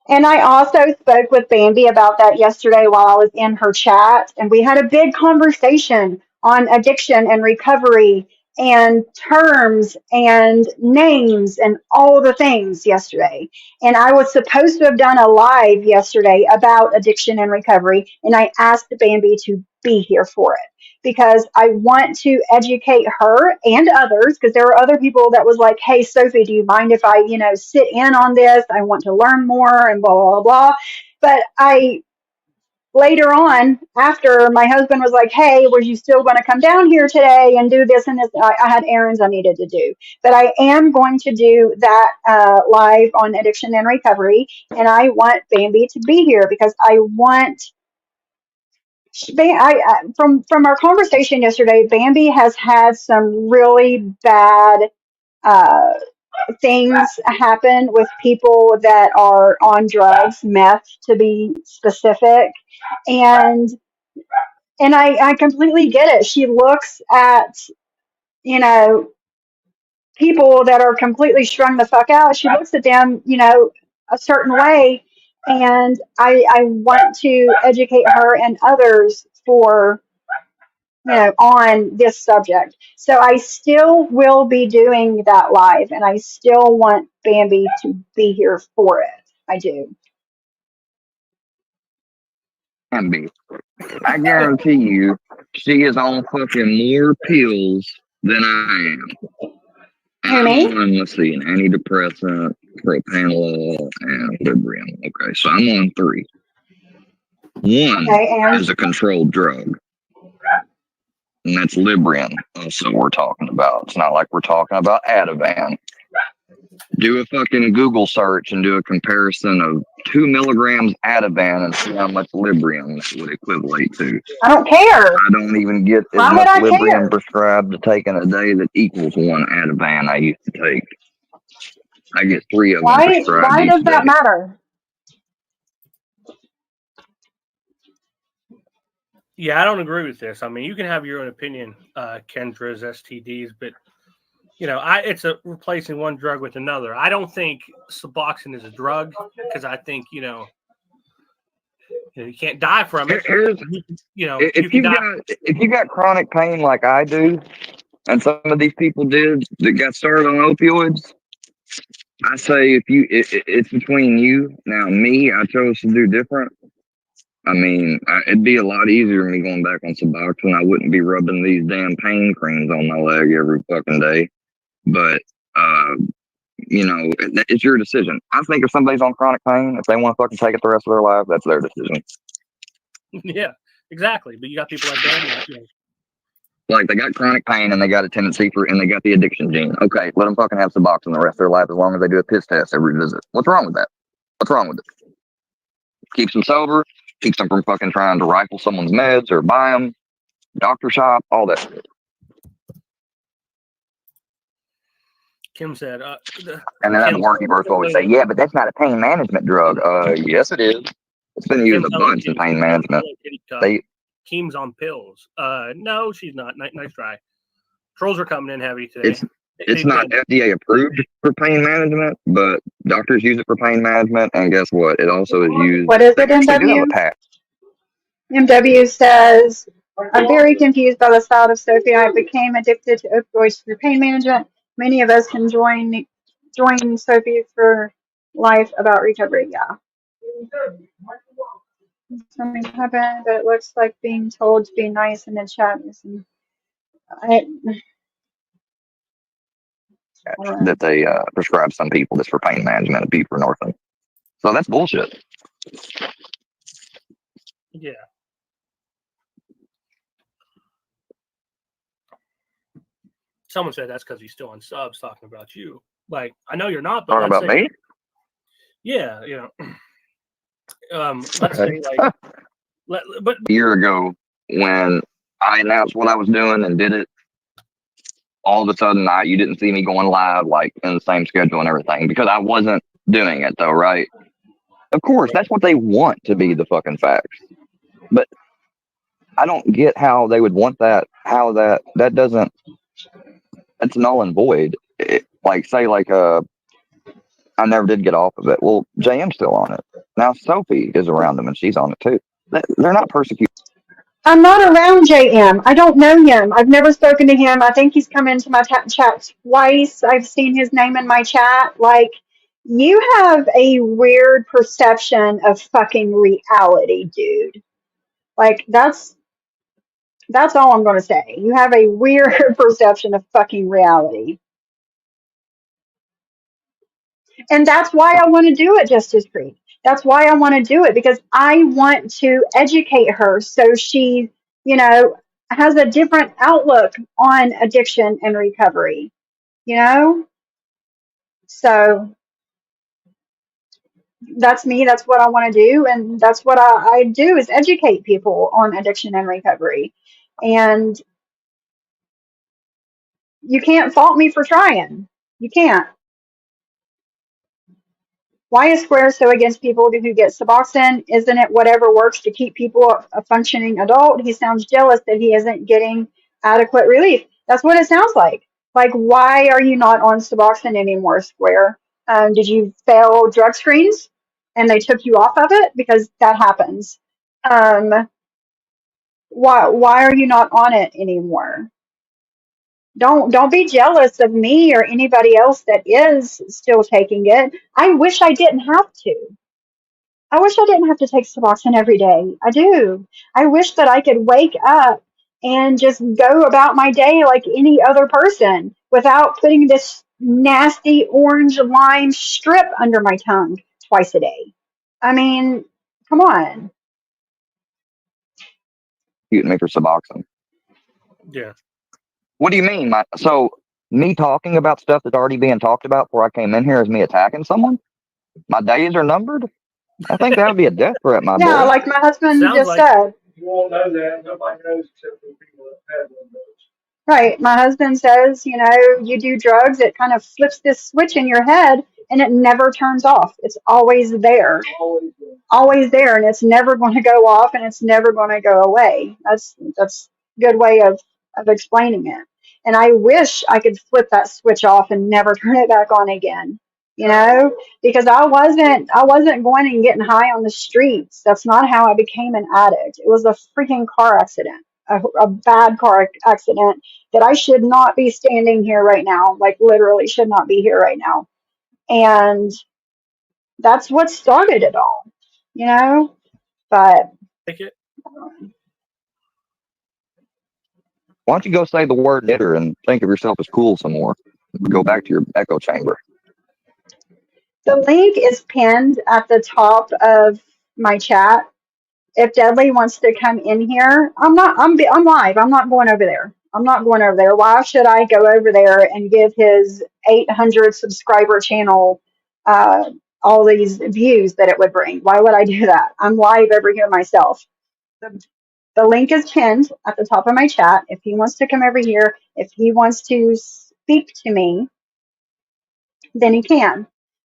And I also spoke with Bambi about that yesterday while I was in her chat, and we had a big conversation on addiction and recovery and terms and names and all the things yesterday. And I was supposed to have done a live yesterday about addiction and recovery, and I asked Bambi to be here for it because I want to educate her and others, because there were other people that was like, hey, Sophie, do you mind if I, sit in on this? I want to learn more and blah, blah, blah. But later on, after my husband was like, hey, were you still going to come down here today and do this and this? I had errands I needed to do. But I am going to do that live on addiction and recovery. And I want Bambi to be here because I want... From our conversation yesterday, Bambi has had some really bad things happen with people that are on drugs, meth to be specific, and I completely get it. She looks at people that are completely strung the fuck out. She looks at them a certain way, and I want to educate her and others for on this subject. So I still will be doing that live, and I still want Bambi to be here for it. I do. Bambi. I guarantee you, she is on fucking more pills than I am. Hear me? I'm on, let's see, an antidepressant, propranolol, and Librium. Okay, so I'm on 3. One is a controlled drug, and that's Librium. Also, we're talking about. It's not like we're talking about Ativan. Do a fucking Google search and do a comparison of 2 milligrams Ativan and see how much Librium that would equivalent to. I don't care. I don't even get as Why would much I Librium care? prescribed to take in a day that equals 1 Ativan I used to take. I get 3 of them prescribed Why each does that day. matter? Yeah, I don't agree with this. I mean, you can have your own opinion, Kendra's STDs, but it's replacing one drug with another. I don't think Suboxone is a drug because I think you can't die from it. If you got chronic pain like I do, and some of these people did that got started on opioids, I say it's between you. Now, me, I chose to do different. I mean, it'd be a lot easier me going back on Suboxone. I wouldn't be rubbing these damn pain creams on my leg every fucking day. But, it's your decision. I think if somebody's on chronic pain, if they want to fucking take it the rest of their life, that's their decision. Yeah, exactly. But you got people like that. Like, they got chronic pain and they got a tendency and they got the addiction gene. Okay, let them fucking have Suboxone the rest of their life as long as they do a piss test every visit. What's wrong with that? What's wrong with it? Keeps them sober, keeps them from fucking trying to rifle someone's meds or buy them, doctor shop, all that shit. Kim said, and then at the work, you first always say, yeah, but that's not a pain management drug. Yes, it is. It's been used a bunch in pain management. Kim's on pills. No, she's not. Nice try. Trolls are coming in heavy today. It's not FDA approved for pain management, but doctors use it for pain management. And guess what? It also is used. What is it, MW? MW says, I'm very confused by the thought of Sophie. I became addicted to opioids through pain management. Many of us can join Sophie for life about recovery. Yeah. Something happened, but it looks like being told to be nice in the chat. That they prescribe some people this for pain management and buprenorphine. So that's bullshit. Yeah. Someone said that's because he's still on subs talking about you. Like, I know you're not, but talking about me? Yeah, let's say like, but a year ago when I announced what I was doing and did it, all of a sudden you didn't see me going live like in the same schedule and everything because I wasn't doing it though, right? Of course, that's what they want to be the fucking facts, but I don't get how they would want that. How that doesn't. That's null and void. I never did get off of it. Well, JM's still on it. Now Sophie is around them and she's on it too. They're not persecuted. I'm not around JM. I don't know him. I've never spoken to him. I think he's come into my chat twice. I've seen his name in my chat. Like, you have a weird perception of fucking reality, dude. Like, that's all I'm going to say. You have a weird perception of fucking reality. And that's why I want to do it, Justice Creek. That's why I want to do it, because I want to educate her so she, has a different outlook on addiction and recovery, So that's me. That's what I want to do. And that's what I do is educate people on addiction and recovery. And you can't fault me for trying. You can't. Why is Square so against people who get Suboxone? Isn't it whatever works to keep people a functioning adult? He sounds jealous that he isn't getting adequate relief. That's what it sounds like. Like, why are you not on Suboxone anymore, Square? Did you fail drug screens and they took you off of it? Because that happens. Why are you not on it anymore? Don't be jealous of me or anybody else that is still taking it. I wish I didn't have to. I wish I didn't have to take Suboxone every day. I do. I wish that I could wake up and just go about my day like any other person without putting this nasty orange lime strip under my tongue twice a day. I mean, come on. You me for Suboxone. Yeah. What do you mean? So me talking about stuff that's already being talked about before I came in here is me attacking someone? My days are numbered? I think that would be a death threat, my Yeah, boy. like my husband Sounds just like said. You won't know that. Nobody knows except for the people that have one of those. Right. My husband says, you do drugs, it kind of flips this switch in your head and it never turns off. It's always there. Always do. Always there, and it's never going to go off and it's never going to go away. That's a good way of explaining it. And I wish I could flip that switch off and never turn it back on again. Because I wasn't going and getting high on the streets. That's not how I became an addict. It was a freaking car accident. A bad car accident that I should not be standing here right now, like literally should not be here right now. And that's what started it all, you know? But take it. Why don't you go say the word knitter and think of yourself as cool some more? Go back to your echo chamber. the link is pinned at the top of my chat. If Deadly wants to come in here, I'm live. I'm not going over there. I'm not going over there. Why should I go over there and give his 800 subscriber channel all these views that it would bring? Why would I do that? I'm live over here myself. The, the link is pinned at the top of my chat. If he wants to come over here, if he wants to speak to me, then he can.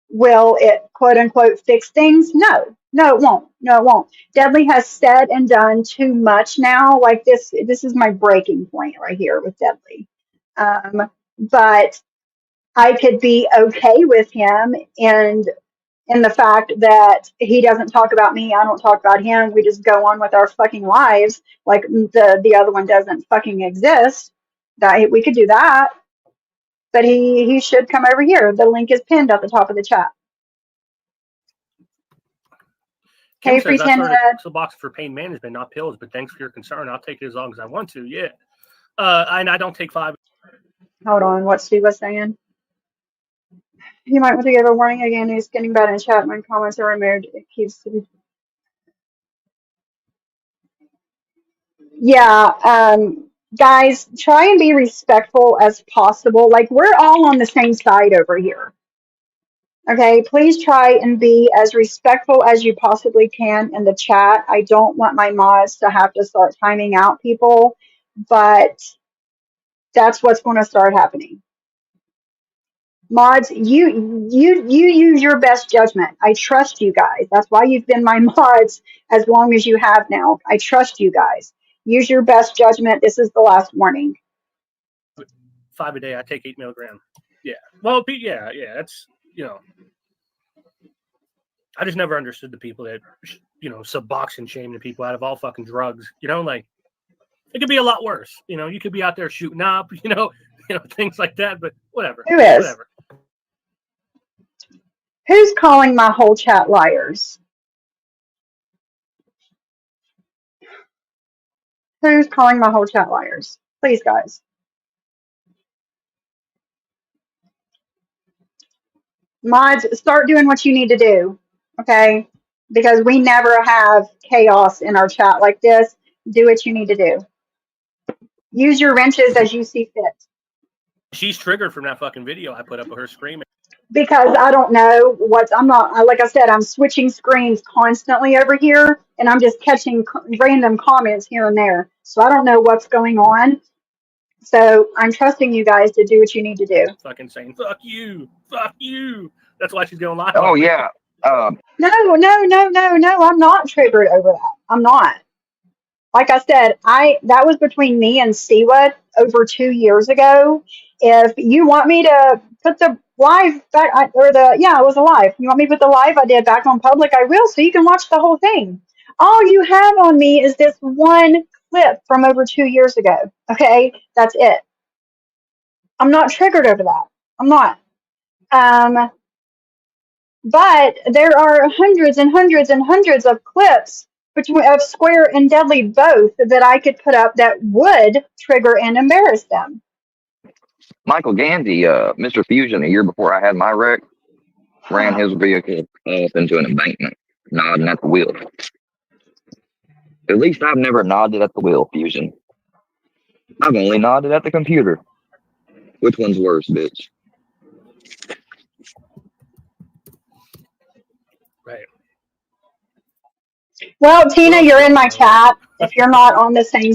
Will it quote unquote fix things? No. No, it won't. No, it won't. Deadly has said and done too much now. Like this is my breaking point right here with Deadly. But I could be okay with him and in the fact that he doesn't talk about me, I don't talk about him. We just go on with our fucking lives like the other one doesn't fucking exist. That we could do that, but he should come over here. The link is pinned at the top of the chat. Kim Hey, says, I Freakin' started Head. Suboxone for pain management, not pills, but thanks for your concern. I'll take it as long as I want to. Yeah. And I don't take 5. Hold on, what Steve was saying. You might want to give a warning again. He's getting bad in chat when comments are removed. It keeps. Yeah, guys, try and be respectful as possible. Like, we're all on the same side over here. Okay, please try and be as respectful as you possibly can in the chat. I don't want my mods to have to start timing out people, but that's what's going to start happening. Mods, you use your best judgment. I trust you guys. That's why you've been my mods as long as you have now. I trust you guys. Use your best judgment. This is the last warning. 5 a day. I take 8 milligrams. Yeah. Well, yeah. That's, I just never understood the people that, Suboxone shame the people out of all fucking drugs. Like, it could be a lot worse. You could be out there shooting up, things like that, but whatever. Who is? Whatever. Who's calling my whole chat liars? Who's calling my whole chat liars? Please, guys. Mods, start doing what you need to do, okay? Because we never have chaos in our chat like this. Do what you need to do. Use your wrenches as you see fit. She's triggered from that fucking video I put up of her screaming. Because I don't know I'm not, like I said, I'm switching screens constantly over here and I'm just catching random comments here and there. So I don't know what's going on. So I'm trusting you guys to do what you need to do. Fucking saying, fuck you. That's why she's going live. Oh, yeah. No, I'm not triggered over that. I'm not. Like I said, that was between me and Siwa over 2 years ago. If you want me to put the live back, it was a live. You want me to put the live I did back on public, I will, so you can watch the whole thing. All you have on me is this one clip from over 2 years ago. Okay, that's it. I'm not triggered over that. I'm not. But there are hundreds and hundreds and hundreds of clips of Square and Deadly both that I could put up that would trigger and embarrass them. Michael Gandy, Mr. Fusion, a year before I had my wreck, ran his vehicle off into an embankment, nodding at the wheel. At least I've never nodded at the wheel, Fusion. I've only nodded at the computer. Which one's worse, bitch? Right. Well, Tina, you're in my Oh, chat. If you're not on the same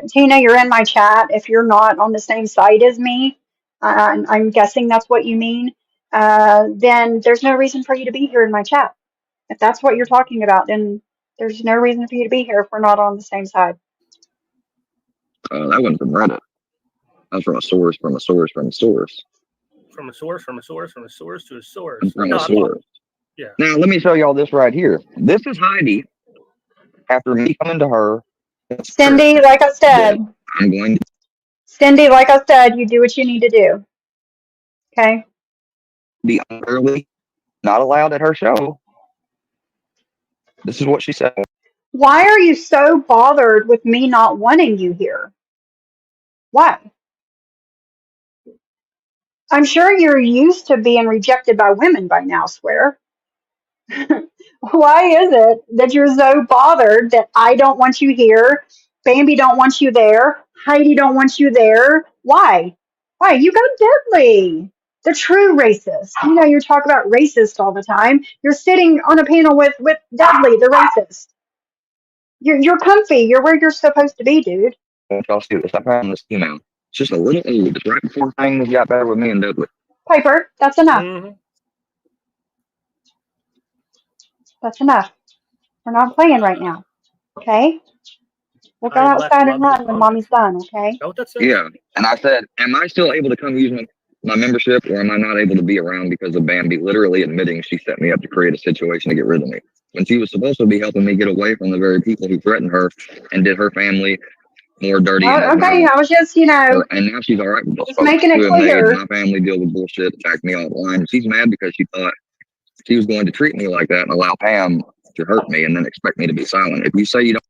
Tina, you're in my chat. If you're not on the same site as me, I'm guessing that's what you mean. Then there's no reason for you to be here in my chat. If that's what you're talking about, then there's no reason for you to be here if we're not on the same side. That wasn't from Reddit. That's from a source, from a source, from a source. From a source, from a source, from a source to a source. And from No, a source. yeah. Now, let me show y'all this right here. This is Heidi after me coming to her. Cindy, like I said, I'm going to Cindy, like I said, you do what you need to do. Okay? be unfairly not allowed at her show. This is what she said. Why are you so bothered with me not wanting you here? Why? I'm sure you're used to being rejected by women by now, Swear. Why is it that you're so bothered that I don't want you here, Bambi don't want you there, Heidi don't want you there? Why? Why? You got Deadly, the true racist. You know, you talk about racist all the time. You're sitting on a panel with Deadly, the racist. You're comfy. You're where you're supposed to be, dude. Y'all see this. I found this email. It's just a little old. It's right before things got better with me and Dudley. Piper, that's enough. Mm-hmm. That's enough. We're not playing right now. Okay? We'll go I left outside and love run the when comment. mommy's done, okay? Is that what that says? Yeah. And I said, am I still able to come use my membership, or am I not able to be around because of Bambi literally admitting she set me up to create a situation to get rid of me? When she was supposed to be helping me get away from the very people who threatened her and did her family more dirty. Okay, I was just, you know, And now she's all right with those just folks making it who have made clear. my family deal with bullshit, attack me online. She's mad because she thought she was going to treat me like that and allow Pam to hurt me and then expect me to be silent. If you say you don't.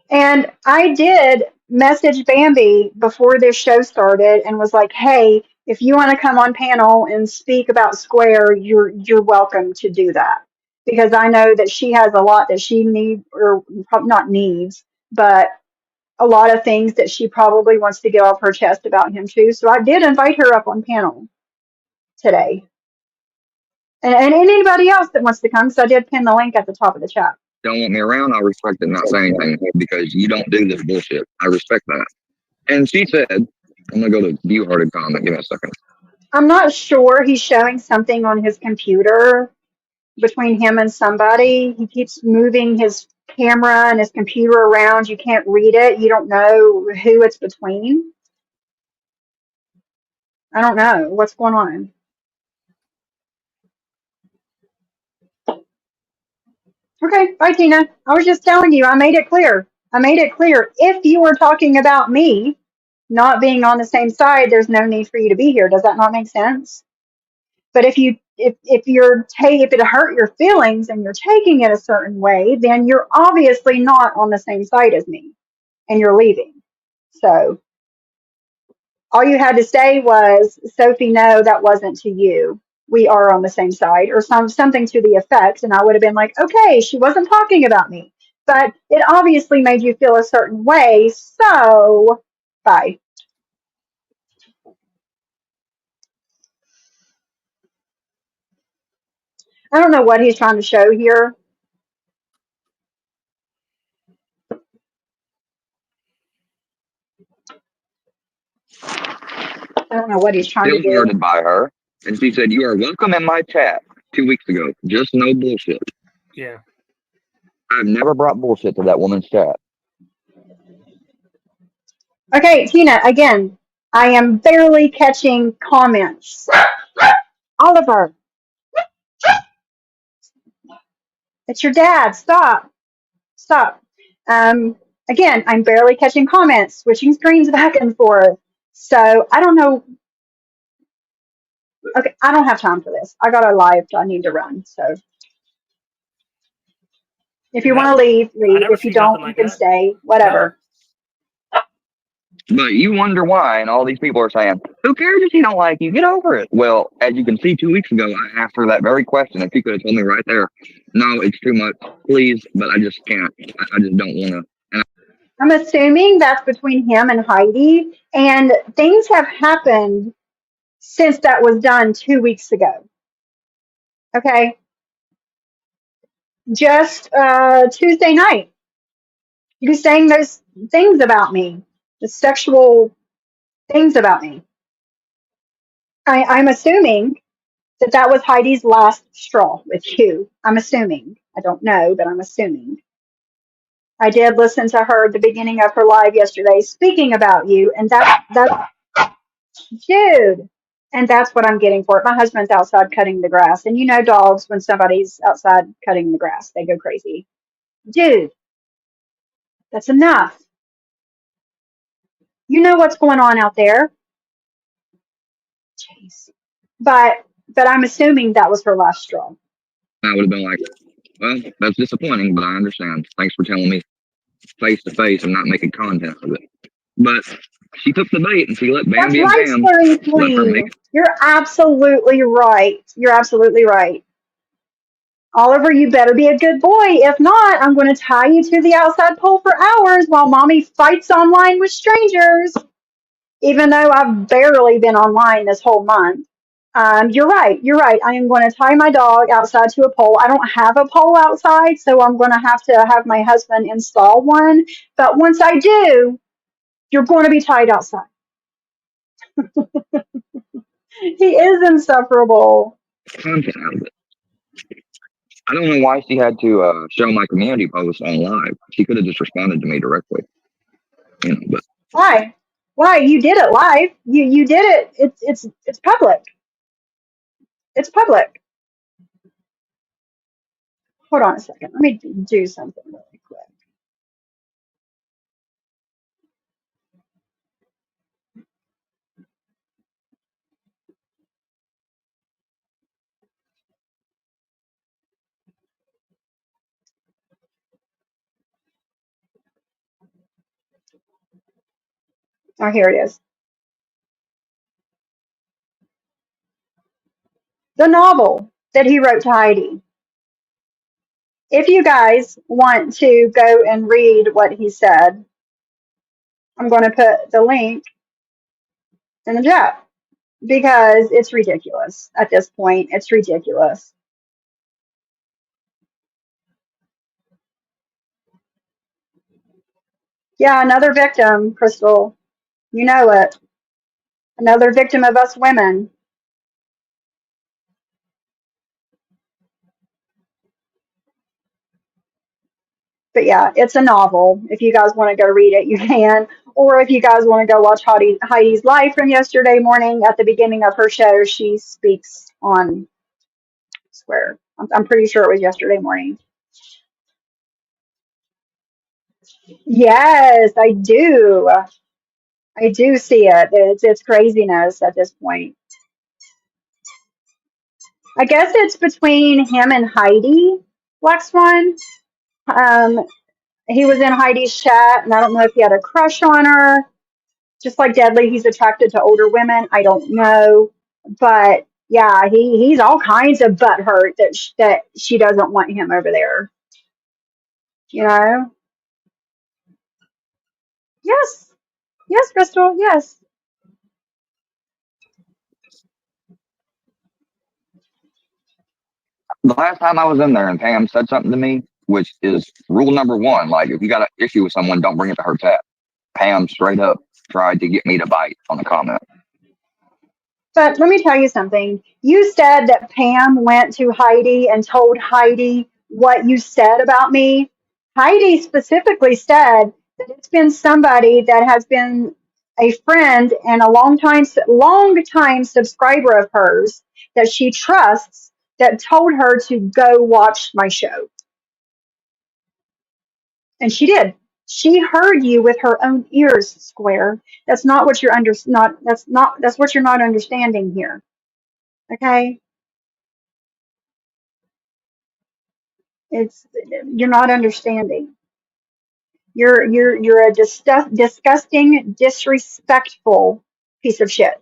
And I did message Bambi before this show started and was like, hey, if you want to come on panel and speak about Square, you're welcome to do that. Because I know that she has a lot that she needs, or not needs, but a lot of things that she probably wants to get off her chest about him too. So I did invite her up on panel today. And anybody else that wants to come, so I did pin the link at the top of the chat. Don't want me around, I'll respect it, not say anything because you don't do this bullshit. I respect that. And she said, I'm gonna go to view hearted comment. Give me a second. I'm not sure he's showing something on his computer between him and somebody. He keeps moving his camera and his computer around. You can't read it. You don't know who it's between. I don't know what's going on. Okay, bye, Tina. I was just telling you, I made it clear. I made it clear. If you were talking about me not being on the same side, there's no need for you to be here. Does that not make sense? But if it hurt your feelings and you're taking it a certain way, then you're obviously not on the same side as me and you're leaving. So all you had to say was, Sophie, no, that wasn't to you. We are on the same side, or something to the effect. And I would have been like, okay, she wasn't talking about me. But it obviously made you feel a certain way. So bye. I don't know what he's trying to show here. I don't know what he's trying to Still do. flirted by her. And she said, you are welcome in my chat 2 weeks ago. Just no bullshit. Yeah. I've never brought bullshit to that woman's chat. Okay, Tina, again, I am barely catching comments. Oliver, it's your dad. Stop. Stop. Again, I'm barely catching comments, switching screens back and forth. So I don't know. Okay, I don't have time for this. I got a live I need to run. So if you want to leave, I leave. never If you seen nothing don't, you like can that. stay. Whatever. But you wonder why, and all these people are saying, who cares if she don't like you? Get over it. Well, as you can see, 2 weeks ago, I asked her that very question, and she could have told me right there, no, it's too much, please, but I just can't. I just don't want to. I'm assuming that's between him and Heidi, and things have happened since that was done 2 weeks ago. Okay. just Tuesday night. He was saying those things about me, the sexual things about me. I'm assuming that that was Heidi's last straw with you. I'm assuming. I don't know, but I'm assuming. I did listen to her at the beginning of her live yesterday speaking about you, and that's dude. And that's what I'm getting for it. My husband's outside cutting the grass, and you know dogs when somebody's outside cutting the grass, they go crazy. Dude, that's enough. You know what's going on out there. Jeez. But I'm assuming that was her last straw. I would have been like, well, that's disappointing, but I understand. Thanks for telling me face to face and not making content of it. But she took the bait and she let That's Bambi and right, Pam Swearing let her make Queen. it. You're absolutely right. You're absolutely right. Oliver, you better be a good boy. If not, I'm going to tie you to the outside pole for hours while mommy fights online with strangers. Even though I've barely been online this whole month. You're right. You're right. I am going to tie my dog outside to a pole. I don't have a pole outside, so I'm going to have my husband install one. But once I do, you're going to be tied outside. He is insufferable. Content out of it. I don't know why she had to show my community post on live. She could have just responded to me directly. You know, but Why? Why? You did it live. You did it. It's public. It's public. Hold on a second. Let me do something really quick. Oh, here it is. The novel that he wrote to Heidi. If you guys want to go and read what he said, I'm going to put the link in the chat because it's ridiculous at this point. It's ridiculous. Yeah, another victim, Crystal. You know it. Another victim of us women. But yeah, it's a novel. If you guys want to go read it, you can. Or if you guys want to go watch Heidi's live from yesterday morning at the beginning of her show, she speaks on Square. I'm pretty sure it was yesterday morning. Yes, I do. I do see it. It's craziness at this point. I guess it's between him and Heidi, Black Swan. Um, he was in Heidi's chat, and I don't know if he had a crush on her. Just like Deadly, he's attracted to older women. I don't know, but yeah, he's all kinds of butthurt that she doesn't want him over there. You know? Yes, yes, Crystal. Yes. the last time I was in there and Pam said something to me, which is rule number one, like if you got an issue with someone, don't bring it to her chat. Pam straight up tried to get me to bite on a comment. But let me tell you something. You said that Pam went to Heidi and told Heidi what you said about me. Heidi specifically said that it's been somebody that has been a friend and a long time subscriber of hers that she trusts that told her to go watch my show. And she did. She heard you with her own ears, Square. That's not what you're that's what you're not understanding here. Okay? It's you're not understanding. You're a disgusting, disrespectful piece of shit.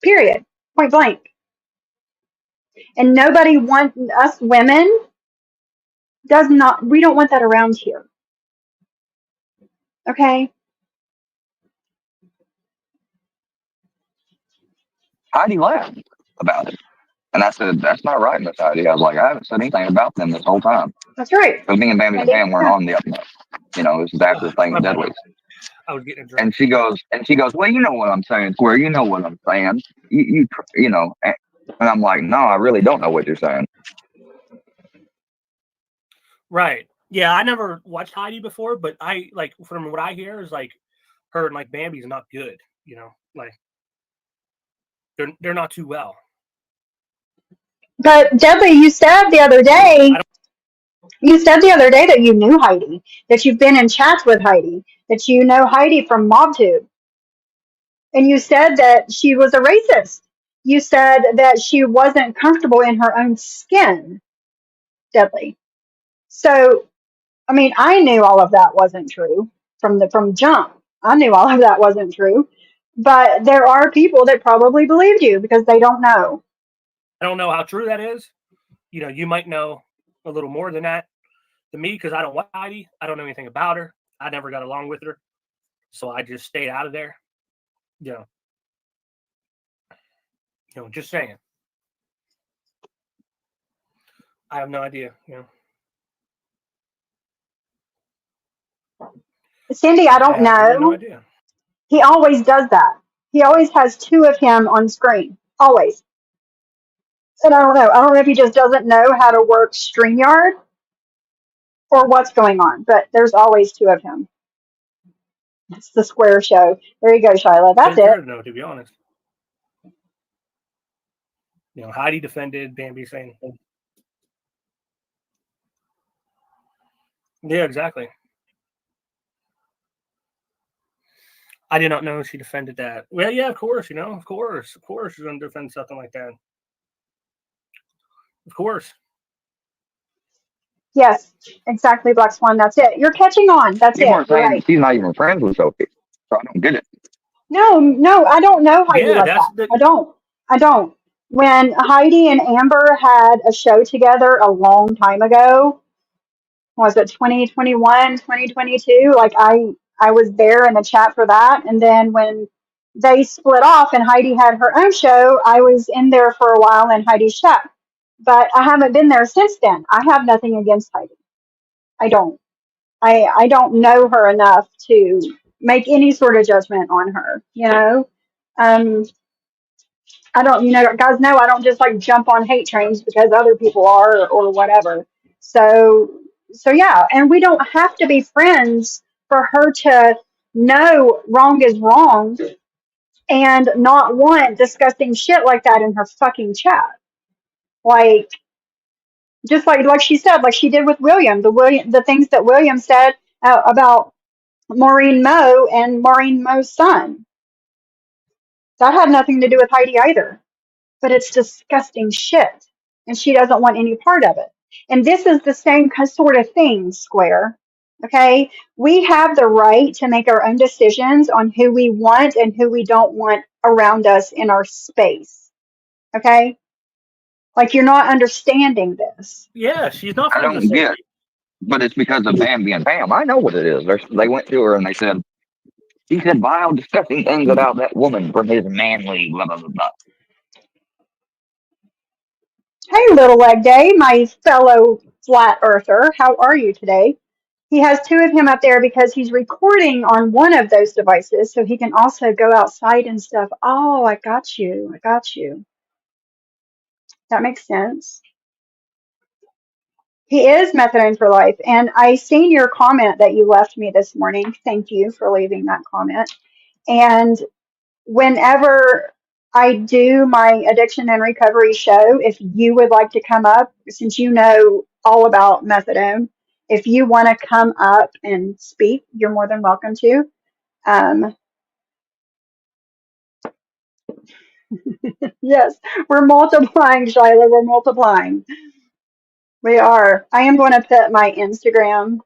Period. Point blank. And nobody wants us women does not. We don't want that around here. Okay. Heidi laughed about it. And I said, that's not right, Miss Heidi. I was like, I haven't said anything about them this whole time. That's right. Because me and Bambi and Pam weren't on the up and up. You know, this is after the thing with Deadly. I was getting a drink. And she goes, well, you know what I'm saying, Square. You know what I'm saying. You know. And I'm like, no, I really don't know what you're saying. Right. Yeah, I never watched Heidi before, but I like from what I hear is like her and like Bambi's not good. You know, like they're not too well. But Deadly, you said the other day that you knew Heidi, that you've been in chats with Heidi, that you know Heidi from MobTube. And you said that she was a racist. You said that she wasn't comfortable in her own skin, Deadly. So, I mean, I knew all of that wasn't true from jump. I knew all of that wasn't true. But there are people that probably believed you because they don't know. I don't know how true that is. You know, you might know a little more than that than me because I don't watch Heidi. I don't know anything about her. I never got along with her. So I just stayed out of there. You know, just saying. I have no idea, you know. Cindy, I don't know. Really no idea. He always does that. He always has two of him on screen. Always. And I don't know. I don't know if he just doesn't know how to work StreamYard or what's going on, but there's always two of him. It's the Square Show. There you go, Shyla. That's it. No, to be honest. You know, Heidi defended Bambi saying, yeah, exactly. I did not know she defended that. Well, yeah, of course, you know, of course she's going to defend something like that. Of course. Yes, exactly, Black Swan. That's it. You're catching on. That's You weren't it. You're saying right. she's not even friends with Sophie. So I don't get it. No, I don't know Heidi Yeah, like that's that. I don't. When Heidi and Amber had a show together a long time ago, was it 2021, 2022? Like I was there in the chat for that. And then when they split off and Heidi had her own show, I was in there for a while in Heidi's chat. But I haven't been there since then. I have nothing against Heidi. I don't. I don't know her enough to make any sort of judgment on her, you know. I don't, you know, guys know I don't just like jump on hate trains because other people are or whatever. So yeah, and we don't have to be friends for her to know wrong is wrong and not want disgusting shit like that in her fucking chat. Like just like she said, like she did with the things that William said about Maureen Moe and Maureen Moe's son. That had nothing to do with Heidi either. But it's disgusting shit. And she doesn't want any part of it. And this is the same sort of thing, Square. Okay? We have the right to make our own decisions on who we want and who we don't want around us in our space. Okay? Like you're not understanding this. Yeah, she's not I from the don't get city. it. But it's because of Bambi and Pam. I know what it is. They went to her and they said, he said vile, disgusting things about that woman from his manly blah, blah, blah, blah. Hey, Little Leg Day, my fellow flat earther. How are you today? He has two of him up there because he's recording on one of those devices so he can also go outside and stuff. Oh, I got you. I got you. That makes sense. He is methadone for life. And I seen your comment that you left me this morning. Thank you for leaving that comment. And whenever I do my addiction and recovery show, if you would like to come up, since you know all about methadone, if you want to come up and speak, you're more than welcome to. Yes, we're multiplying, Shyla. We're multiplying. We are. I am going to put my Instagram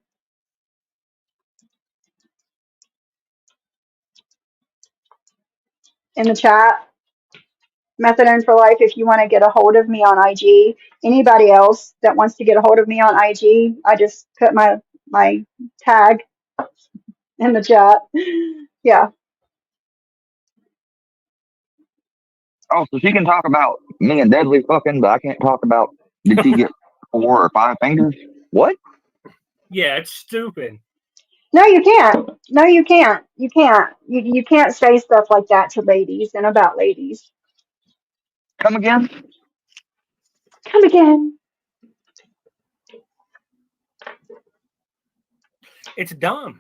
in the chat. Methadone for life. If you want to get a hold of me on IG, anybody else that wants to get a hold of me on IG, I just put my tag in the chat. Yeah. Oh, so she can talk about me and Deadly fucking, but I can't talk about did she get 4 or 5 fingers? What? Yeah, it's stupid. No, you can't. No, you can't. You can't. You can't say stuff like that to ladies and about ladies. Come again? Come again. It's dumb.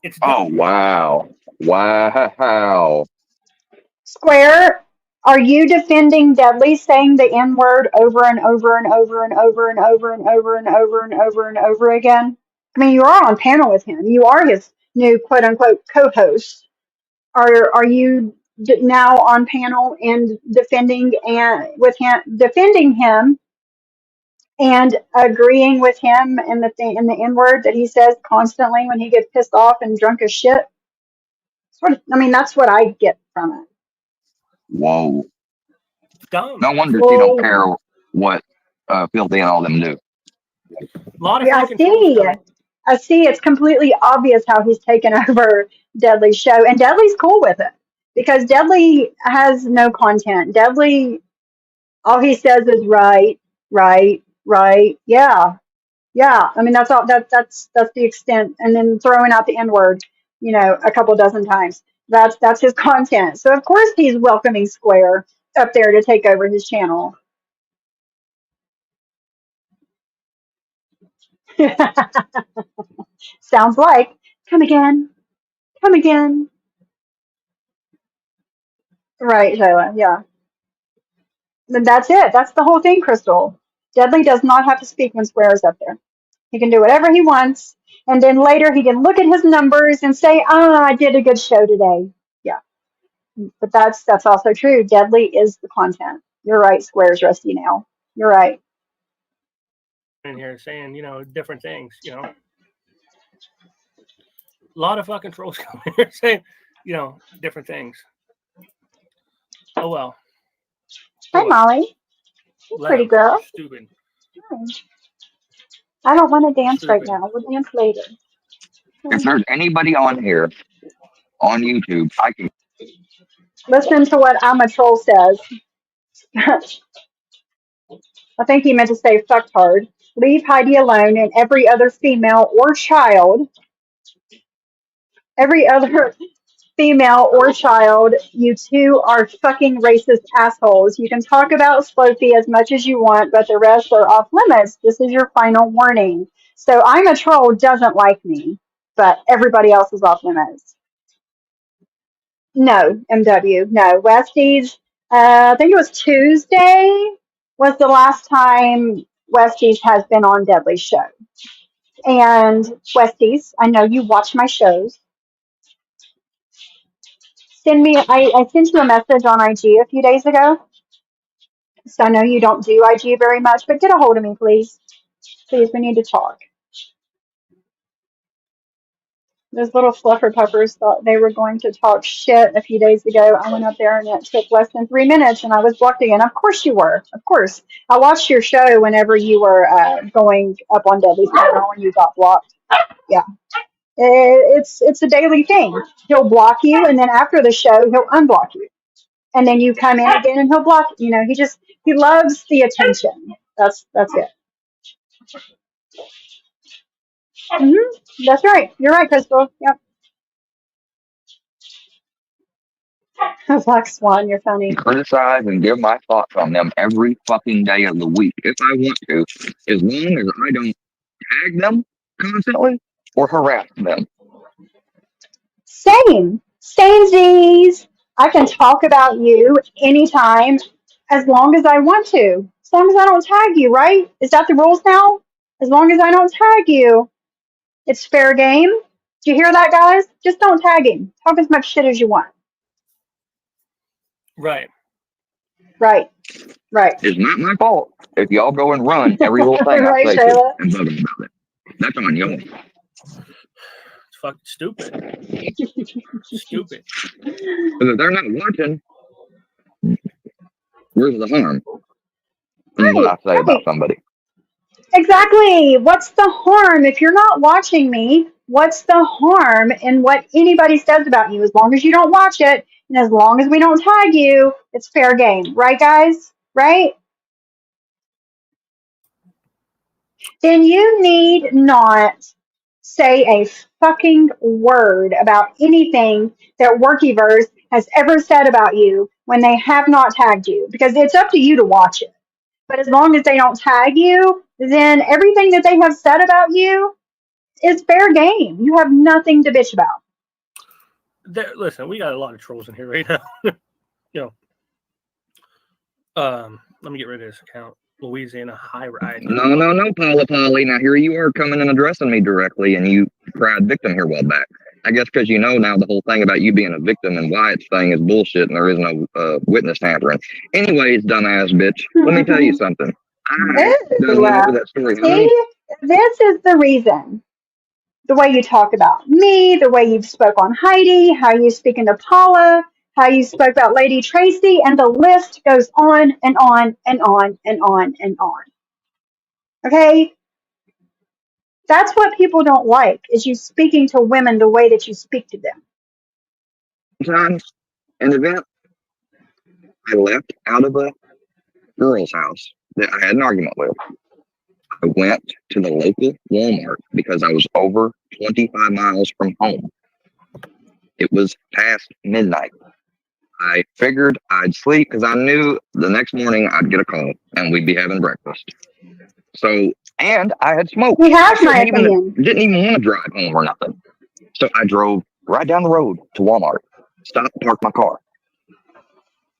It's dumb. Oh, wow. Wow. Square, are you defending Deadly saying the N word over and over and over and over and over and over and over and over and over again? I mean, you are on panel with him. You are his new quote unquote co-host. Are you now on panel and defending him and agreeing with him in the N word that he says constantly when he gets pissed off and drunk as shit? I mean, that's what I get from it. Whoa. It's dumb. No wonder she don't care what Filthy and all them do. A lot of Yeah, fucking trolls coming. I see. It's completely obvious how he's taken over Deadly's show, and Deadly's cool with it because Deadly has no content. Deadly, all he says is right, right, right. Yeah, yeah. I mean, that's all. That's the extent, and then throwing out the N word, a couple dozen times. That's his content. So of course he's welcoming Square up there to take over his channel. Sounds like come again. Come again. Right, Shayla. Yeah. Then that's it. That's the whole thing, Crystal. Deadly does not have to speak when Square is up there. He can do whatever he wants. And then later he can look at his numbers and say, I did a good show today. Yeah. But that's also true. Deadly is the content. You're right, Square's rusty now. You're right. In here saying, different things, A lot of fucking trolls coming in here saying, different things. Oh well. Hi, Molly. Pretty girl. Stupid. I don't want to dance right now. We'll dance later. If there's anybody on here on YouTube, I can listen to what I'm a Troll says. I think he meant to say fucked hard. Leave Heidi alone and every other female or child. Every other female or child, you two are fucking racist assholes. You can talk about Sloopy as much as you want, but the rest are off limits. This is your final warning. So I'm a Troll doesn't like me, but everybody else is off limits. No, MW, no. Westies, I think it was Tuesday was the last time Westies has been on Deadly's show. And Westies, I know you watch my shows. I sent you a message on IG a few days ago. So I know you don't do IG very much, but get a hold of me, please. Please, we need to talk. Those little fluffer puffers thought they were going to talk shit a few days ago. I went up there and it took less than 3 minutes and I was blocked again. Of course you were. Of course. I watched your show whenever you were going up on Deadly's channel and you got blocked. Yeah. It's a daily thing. He'll block you and then after the show he'll unblock you. And then you come in again and he'll block you. He loves the attention. That's it. That's right. You're right, Crystal. Yep. Black Swan, you're funny. criticize and give my thoughts on them every fucking day of the week if I want to, as long as I don't tag them constantly or harass them. Samesies. I can talk about you anytime as long as I want to. As long as I don't tag you, right? Is that the rules now? As long as I don't tag you, it's fair game. Do you hear that, guys? Just don't tag him. Talk as much shit as you want. Right. It's not my fault if y'all go and run every little thing right, I say Shayla. and bug them about it. That's on y'all. It's fucking stupid. Stupid. Because if they're not watching, where's the harm in what I say about somebody? Exactly. What's the harm? If you're not watching me, What's the harm in what anybody says about you? As long as you don't watch it, and as long as we don't tag you, it's fair game. Right, guys? Right? Then you need not say a fucking word about anything that Workiverse has ever said about you when they have not tagged you, because it's up to you to watch it. But as long as they don't tag you, then everything that they have said about you is fair game. You have nothing to bitch about. Listen, we got a lot of trolls in here right now. Let me get rid of this account. Louisiana High Ride. No, Polly. Now here you are coming and addressing me directly, and you cried victim here a while back. I guess because you know now the whole thing about you being a victim and Wyatt's thing is bullshit, and there is no witness tampering. Anyways, dumbass bitch, let me tell you something. I done went over that story. See, this is the reason. The way you talk about me, the way you spoke on Heidi, how you speak into Paula, how you spoke about Lady Tracy, and the list goes on and on and on and on and on. Okay? That's what people don't like, is you speaking to women the way that you speak to them. Times an event, I left out of a girl's house that I had an argument with. I went to the local Walmart because I was over 25 miles from home. It was past midnight. I figured I'd sleep because I knew the next morning I'd get a call and we'd be having breakfast. So, and I had smoked. We have my opinion. Didn't even want to drive home or nothing. So I drove right down the road to Walmart, stopped, parked my car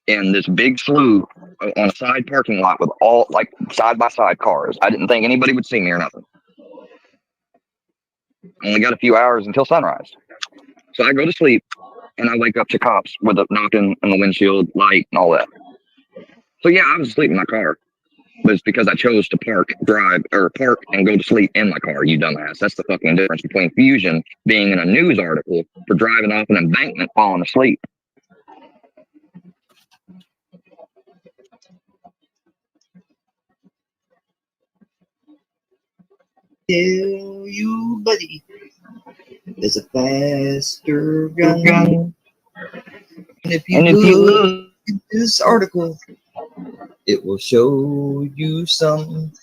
in this big slew on a side parking lot with all like side by side cars. I didn't think anybody would see me or nothing. Only got a few hours until sunrise. So I go to sleep and I wake up to cops with a knocking on the windshield light and all that. So yeah, I was asleep in my car. But it's because I chose to park and go to sleep in my car, you dumbass. That's the fucking difference between Fusion being in a news article for driving off an embankment falling asleep. Tell you, buddy, there's a faster gun. And if you look at this article, it will show you something.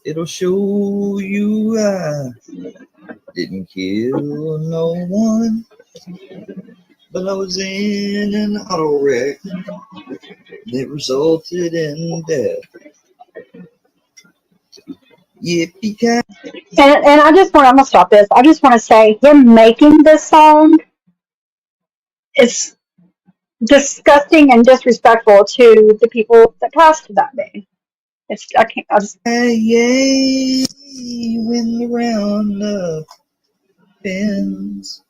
It'll show you I didn't kill no one, but I was in an auto wreck that resulted in death. Yippee-ki. And I'm going to stop this. I just want to say, him making this song is disgusting and disrespectful to the people that passed that day. I just. Yay, when the roundup ends.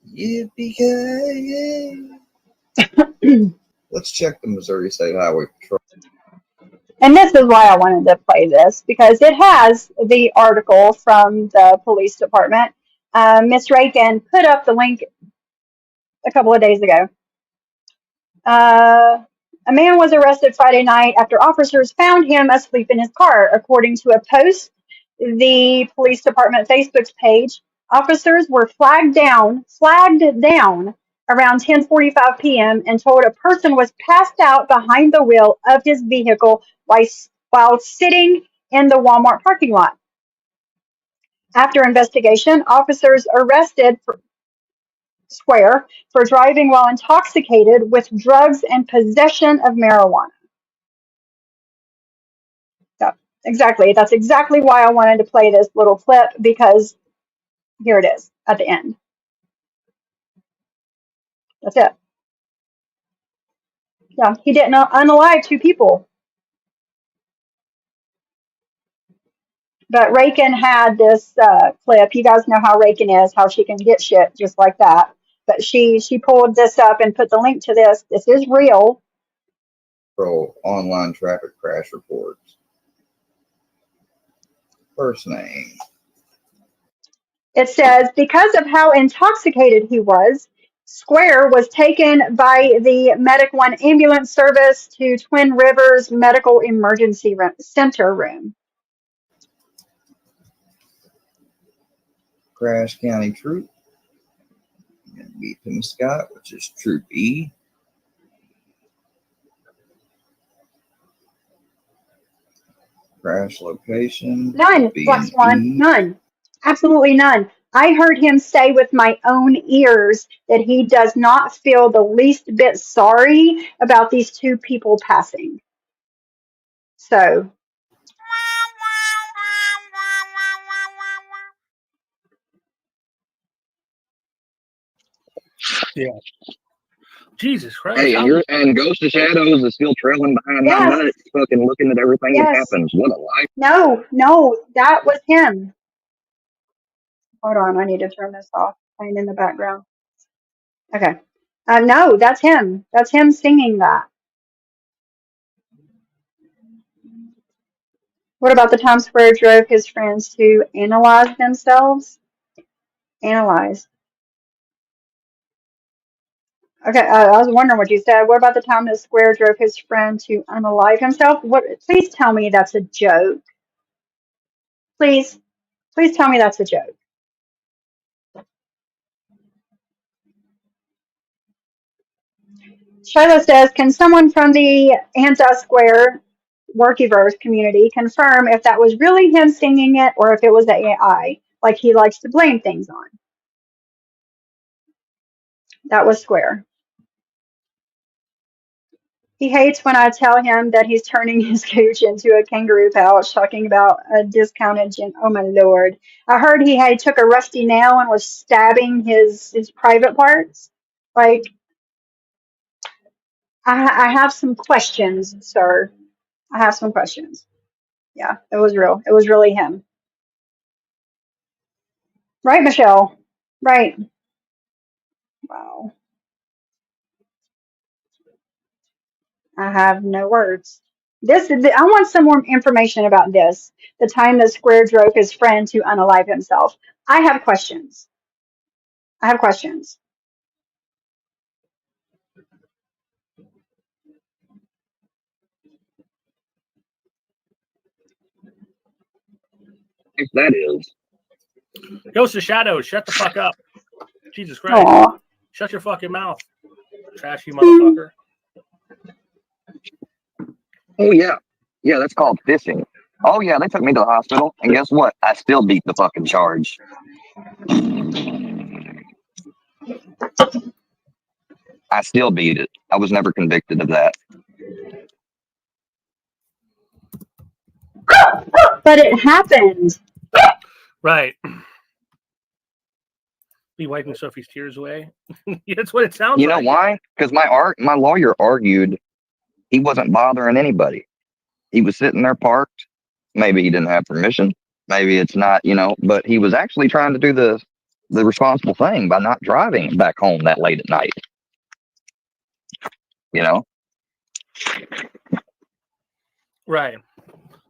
Yippee-ki-yay. Let's check the Missouri State Highway Patrol. And this is why I wanted to play this, because it has the article from the police department. Miss Rakin put up the link a couple of days ago. A man was arrested Friday night after officers found him asleep in his car, according to a post the police department Facebook page. Officers were flagged down around 10:45 p.m. and told a person was passed out behind the wheel of his vehicle while sitting in the Walmart parking lot. After investigation, officers arrested Square for driving while intoxicated with drugs and possession of marijuana. Yeah, exactly. That's exactly why I wanted to play this little clip, because here it is at the end. That's it. Yeah, he didn't unalive 2 people. But Rakin had this clip. You guys know how Rakin is, how she can get shit just like that. But she pulled this up and put the link to this. This is real. Online traffic crash reports. First name. It says, because of how intoxicated he was, Square was taken by the Medic 1 ambulance service to Twin Rivers Medical Emergency Center room. Crash County Troop. Beat Tim Scott, which is Troop E. Crash location. None, Black Swan. None. Absolutely none. I heard him say with my own ears that he does not feel the least bit sorry about these two people passing. So, Yeah. Jesus Christ. Hey, and Ghost of Shadows is still trailing behind my yes, nuts, fucking looking at everything that yes. happens. What a life. No, that was him. Hold on, I need to turn this off. Playing in the background. Okay. No, that's him. That's him singing that. What about the time Square drove his friends to analyze themselves? Analyze. Okay, I was wondering what you said. What about the time that Square drove his friend to unalive himself? What? Please tell me that's a joke. Please, please tell me that's a joke. Shiloh says, can someone from the anti-Square Workiverse community confirm if that was really him singing it or if it was the AI, like he likes to blame things on? That was Square. He hates when I tell him that he's turning his cooch into a kangaroo pouch, talking about a discounted gin. Oh my lord! I heard he had took a rusty nail and was stabbing his private parts. Like, I have some questions, sir. I have some questions. Yeah, it was real. It was really him. Right, Michelle? Right. Wow. I have no words. I want some more information about this. The time that Square drove his friend to unalive himself. I have questions. I have questions. If that is. Ghost of Shadows, shut the fuck up. Jesus Christ. Aw. Shut your fucking mouth. Trashy motherfucker. Oh, yeah. Yeah, that's called fishing. Oh, yeah, they took me to the hospital, and guess what? I still beat the fucking charge. I still beat it. I was never convicted of that. But it happened. Right. Be wiping Sophie's tears away. That's what it sounds like. You know why? Because my lawyer argued he wasn't bothering anybody. He was sitting there parked. Maybe he didn't have permission. Maybe it's not, but he was actually trying to do the responsible thing by not driving back home that late at night. Right.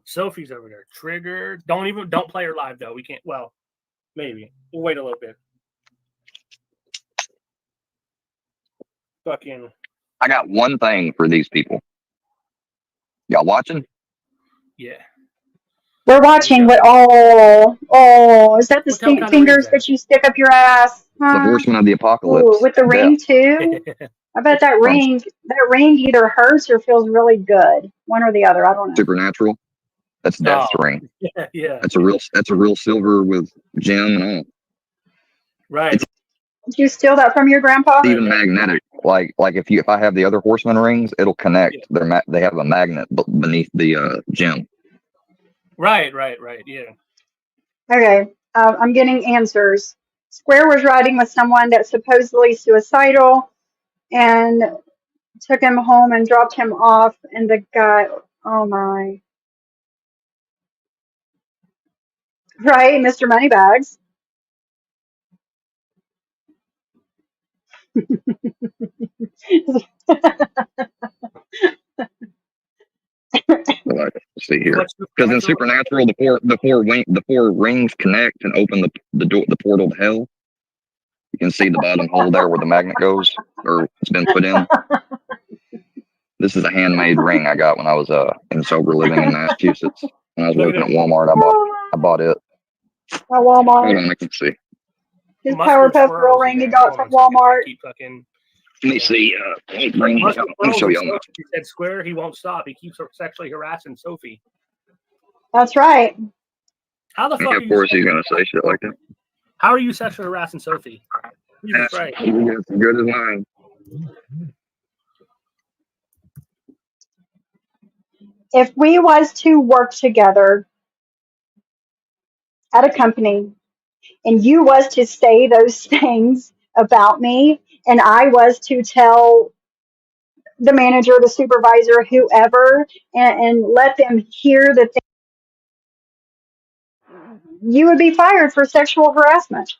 Sophie's over there. Triggered. Don't play her live though. We can't. Well, maybe. We'll wait a little bit. Fucking. I got one thing for these people. Y'all watching? Yeah. We're watching what? Is that the fingers that you stick up your ass? Huh? The Horseman of the Apocalypse. Ooh, with the ring too. I bet that ring either hurts or feels really good. One or the other. I don't know. Supernatural. That's Death's ring. Yeah. That's a real silver with gem and all. Right. Did you steal that from your grandpa? It's even magnetic. Like if I have the other Horseman rings, it'll connect. Yeah. They have a magnet beneath the gem. Right. Yeah. Okay. I'm getting answers. Square was riding with someone that's supposedly suicidal and took him home and dropped him off. And the guy, oh my. Right, Mr. Moneybags. Let's see here, because in Supernatural, the four rings connect and open the portal to hell. You can see the bottom hole there where the magnet goes, or it's been put in. This is a handmade ring I got when I was in sober living in Massachusetts. When I was working at Walmart, I bought it. At Walmart. Hold on, I can see. His Muscular Powerpuff Girl Squirrel's ring he there. got Hold from on a second. I Walmart. keep fucking. Let me see. Let me bring it Muscular up. Let me Squirrel's show in y'all. Sophie. He said square, he won't stop. He keeps sexually harassing Sophie. That's right. How the fuck Yeah, are of you? course he's gonna say shit like that. How are you sexually harassing Sophie? Jesus That's Christ. as good as mine. If we was to work together at a company and you was to say those things about me and I was to tell the manager, the supervisor, whoever, and let them hear that you would be fired for sexual harassment.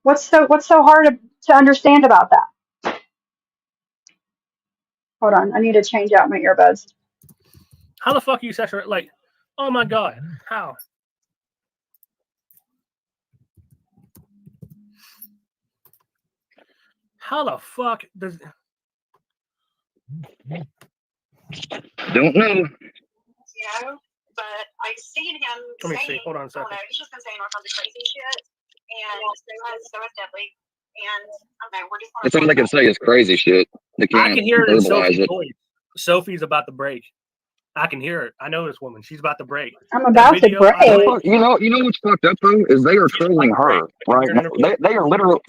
What's so hard to understand about that? Hold on, I need to change out my earbuds. How the fuck are you sexually like? Oh my god, how? How the fuck does? Don't know. But I've seen him. Let me see. Hold on a second. He's just been saying all kinds of crazy shit, and so has Deadly. And I don't know, we're just. That's all they can say is crazy shit. They I can't can hear it in verbalize Sophie's it. voice. Sophie's about to break. I can hear it. I know this woman. She's about to break. I'm about to break. You know what's fucked up though is they are trolling her right now. They are literally.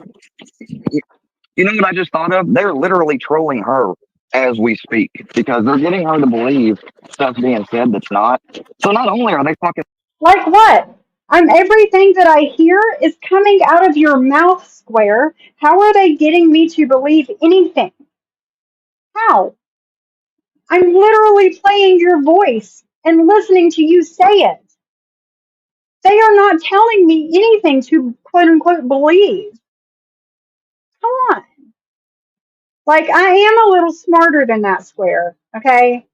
You know what I just thought of? They're literally trolling her as we speak because they're getting her to believe stuff being said that's not. So not only are they fucking Like what? Everything that I hear is coming out of your mouth, Square. How are they getting me to believe anything? How? I'm literally playing your voice and listening to you say it. They are not telling me anything to quote unquote believe. Come on. Like, I am a little smarter than that, Square. Okay?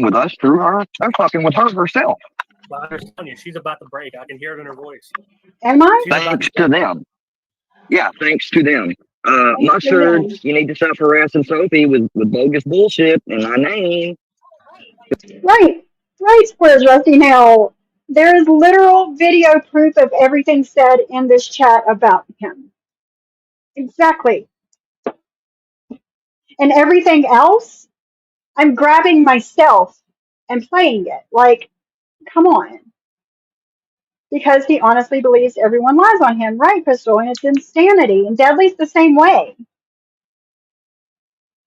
with us through her. They're fucking with her herself. Well, I'm just telling you, she's about to break. I can hear it in her voice. Am I? Thanks to them. Yeah, thanks to them. Thanks to Mustard, them. you need to stop harassing Sophie with bogus bullshit in my name. Right. Right, Square's Rusty. Now, there is literal video proof of everything said in this chat about him. Exactly. And everything else, I'm grabbing myself and playing it. Like, come on. Because he honestly believes everyone lies on him, right, Crystal? And it's insanity. And Deadly's the same way.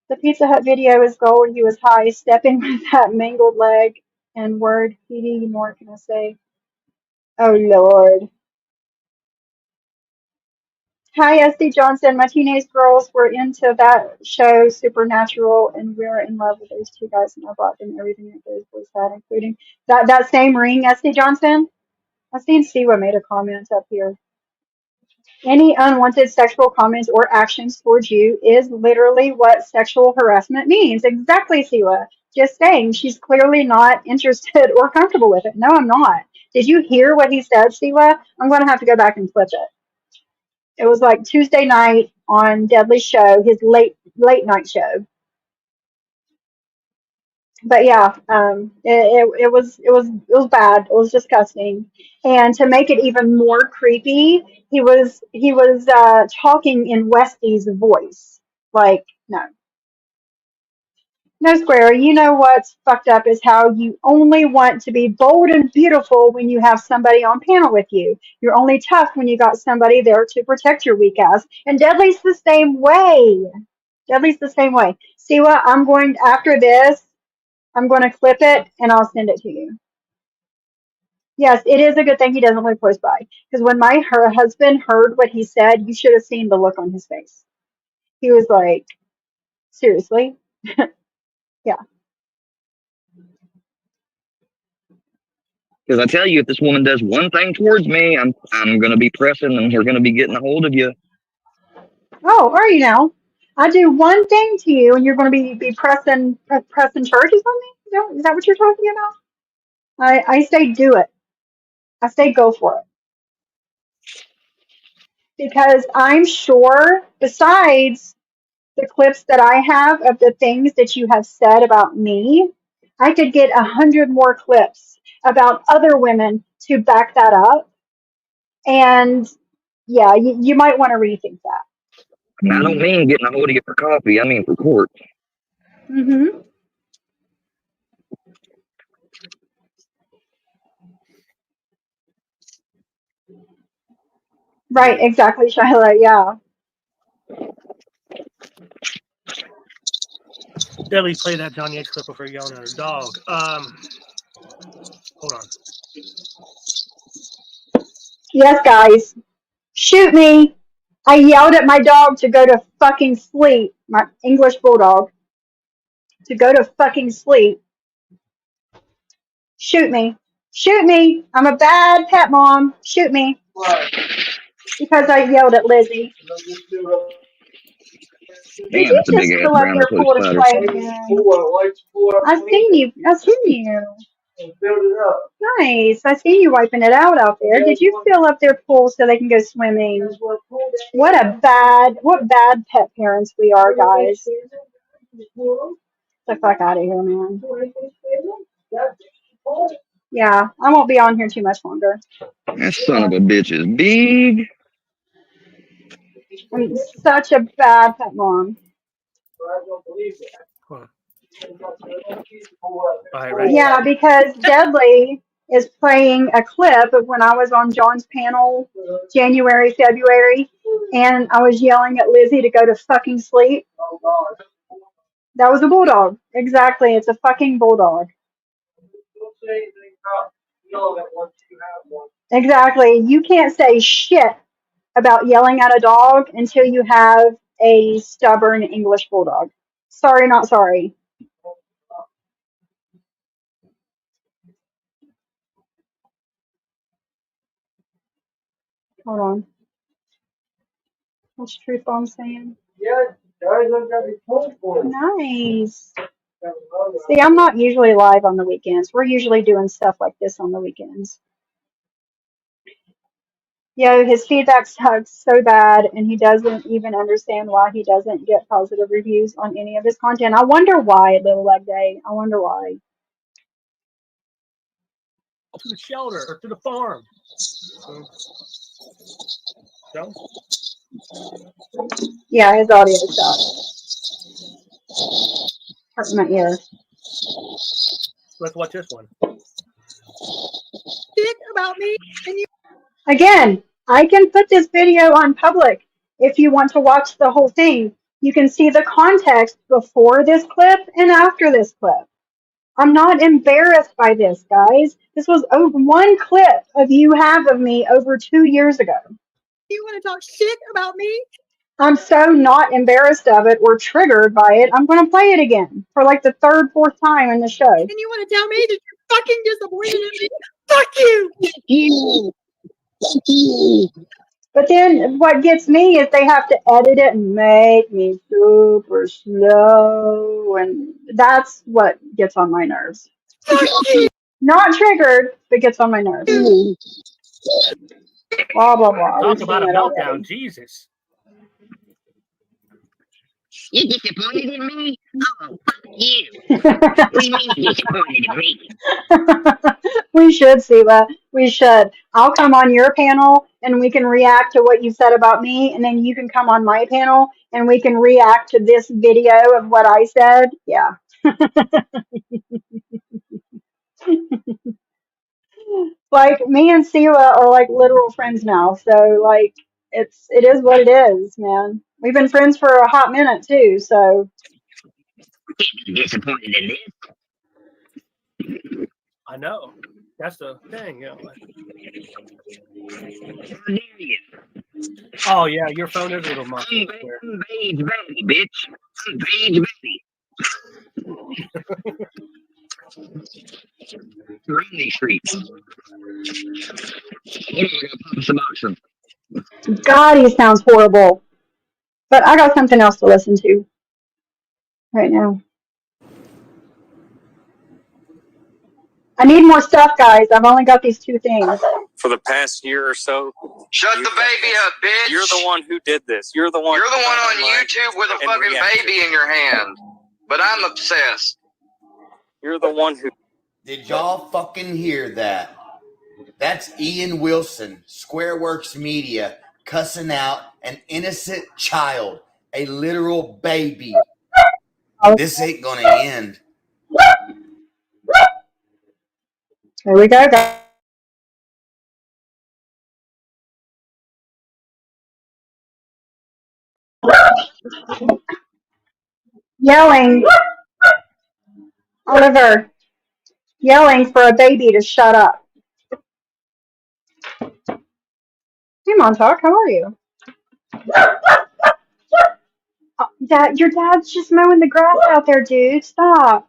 The Pizza Hut video is gold. He was high, stepping with that mangled leg. And word, PD, more can I say? Oh, Lord. Hi, SD Johnson. My teenage girls were into that show, Supernatural, and we're in love with those two guys, and I bought them everything that those boys had, including that same ring, SD Johnson. I've seen Siwa made a comment up here. Any unwanted sexual comments or actions towards you is literally what sexual harassment means. Exactly, Siwa. Just saying, she's clearly not interested or comfortable with it. No, I'm not. Did you hear what he said, Siwa? I'm going to have to go back and clip it. It was like Tuesday night on Deadly Show, his late night show. But yeah, it was bad. It was disgusting. And to make it even more creepy, he was talking in Westy's voice. Like, no, Square. You know what's fucked up is how you only want to be bold and beautiful when you have somebody on panel with you. You're only tough when you got somebody there to protect your weak ass. And Deadly's the same way. Deadly's the same way. See what? After this, I'm going to clip it and I'll send it to you. Yes, it is a good thing he doesn't live close by. Because when her husband heard what he said, you should have seen the look on his face. He was like, seriously? Yeah. Because I tell you, if this woman does one thing towards me, I'm gonna be pressing, and we're gonna be getting a hold of you. Oh, are you now? I do one thing to you, and you're going to be pressing charges on me. Is that what you're talking about? I say do it. I say go for it because I'm sure. Besides the clips that I have of the things that you have said about me, I could get 100 more clips about other women to back that up. And yeah, you might want to rethink that. I don't mean getting a hold of you for coffee. I mean for court. Mm-hmm. Right, exactly, Shyla. Yeah. Debbie, play that Johnny H clip of her yelling at her dog. Hold on. Yes, guys. Shoot me. I yelled at my dog to go to fucking sleep. My English bulldog. To go to fucking sleep. Shoot me. Shoot me. I'm a bad pet mom. Shoot me. Because I yelled at Lizzie. Did Damn, you it's a big just ass pull up brown your nosed pool to spider. play again? I've seen you. I've seen you. Nice. I seen you wiping it out there. Did you fill up their pool so they can go swimming? What bad pet parents we are, guys. Get the fuck out of here, man. Yeah, I won't be on here too much longer. That son of a bitch is big. I'm such a bad pet mom. Hold on. All right, ready? Yeah, because Deadly is playing a clip of when I was on John's panel January, February, and I was yelling at Lizzie to go to fucking sleep. That was a bulldog. Exactly. It's a fucking bulldog. Exactly. You can't say shit about yelling at a dog until you have a stubborn English bulldog. Sorry, not sorry. Hold on. What's Truth Bomb saying? Nice. See, I'm not usually live on the weekends. We're usually doing stuff like this on the weekends. Yeah, his feedback sucks so bad, and he doesn't even understand why he doesn't get positive reviews on any of his content. I wonder why, Little Leg Day. I wonder why. To the shelter or to the farm. So? Yeah, his audio sucks. Hurting my ear. Let's watch this one. Shit about me, and you Again, I can put this video on public if you want to watch the whole thing. You can see the context before this clip and after this clip. I'm not embarrassed by this, guys. This was one clip of you have of me over 2 years ago. want to talk shit about me? I'm so not embarrassed of it or triggered by it. I'm going to play it again for like the third, fourth time in the show. And you want to tell me that you're fucking disappointed in me? Fuck you! Fuck you. But then what gets me is they have to edit it and make me super slow. And that's what gets on my nerves. Fuck you! Not triggered, but gets on my nerves. Blah, blah, blah. Talk We've about a seen it meltdown. already. Jesus. You disappointed in me? Oh, fuck you. What do you mean you disappointed in me? We should, Siva. We should. I'll come on your panel and we can react to what you said about me, and then you can come on my panel and we can react to this video of what I said. Yeah. Like me and Siva are like literal friends now, so like it is what it is, man. We've been friends for a hot minute too, so Disappointed in this? I know. That's the thing. You know, like, How dare you? oh, yeah, your phone is a little muffled. I'm Beige Baby, bitch. I'm Beige Baby. We're in these streets. Hold on, I gotta pop some oxygen. God, he sounds horrible. But I got something else to listen to right now. I need more stuff, guys. I've only got these 2 things. For the past year or so, Shut the baby up, bitch. you're the one who did this. You're the one. You're the one on YouTube with a fucking baby in your hand. But I'm obsessed. You're the one who. Did y'all fucking hear that? That's Ian Wilson, Squareworks Media, cussing out an innocent child, a literal baby. This ain't gonna end. Here we go, guys. Yelling, Oliver, yelling for a baby to shut up. Hey, Montauk, how are you? Dad, your dad's just mowing the grass out there, dude. Stop.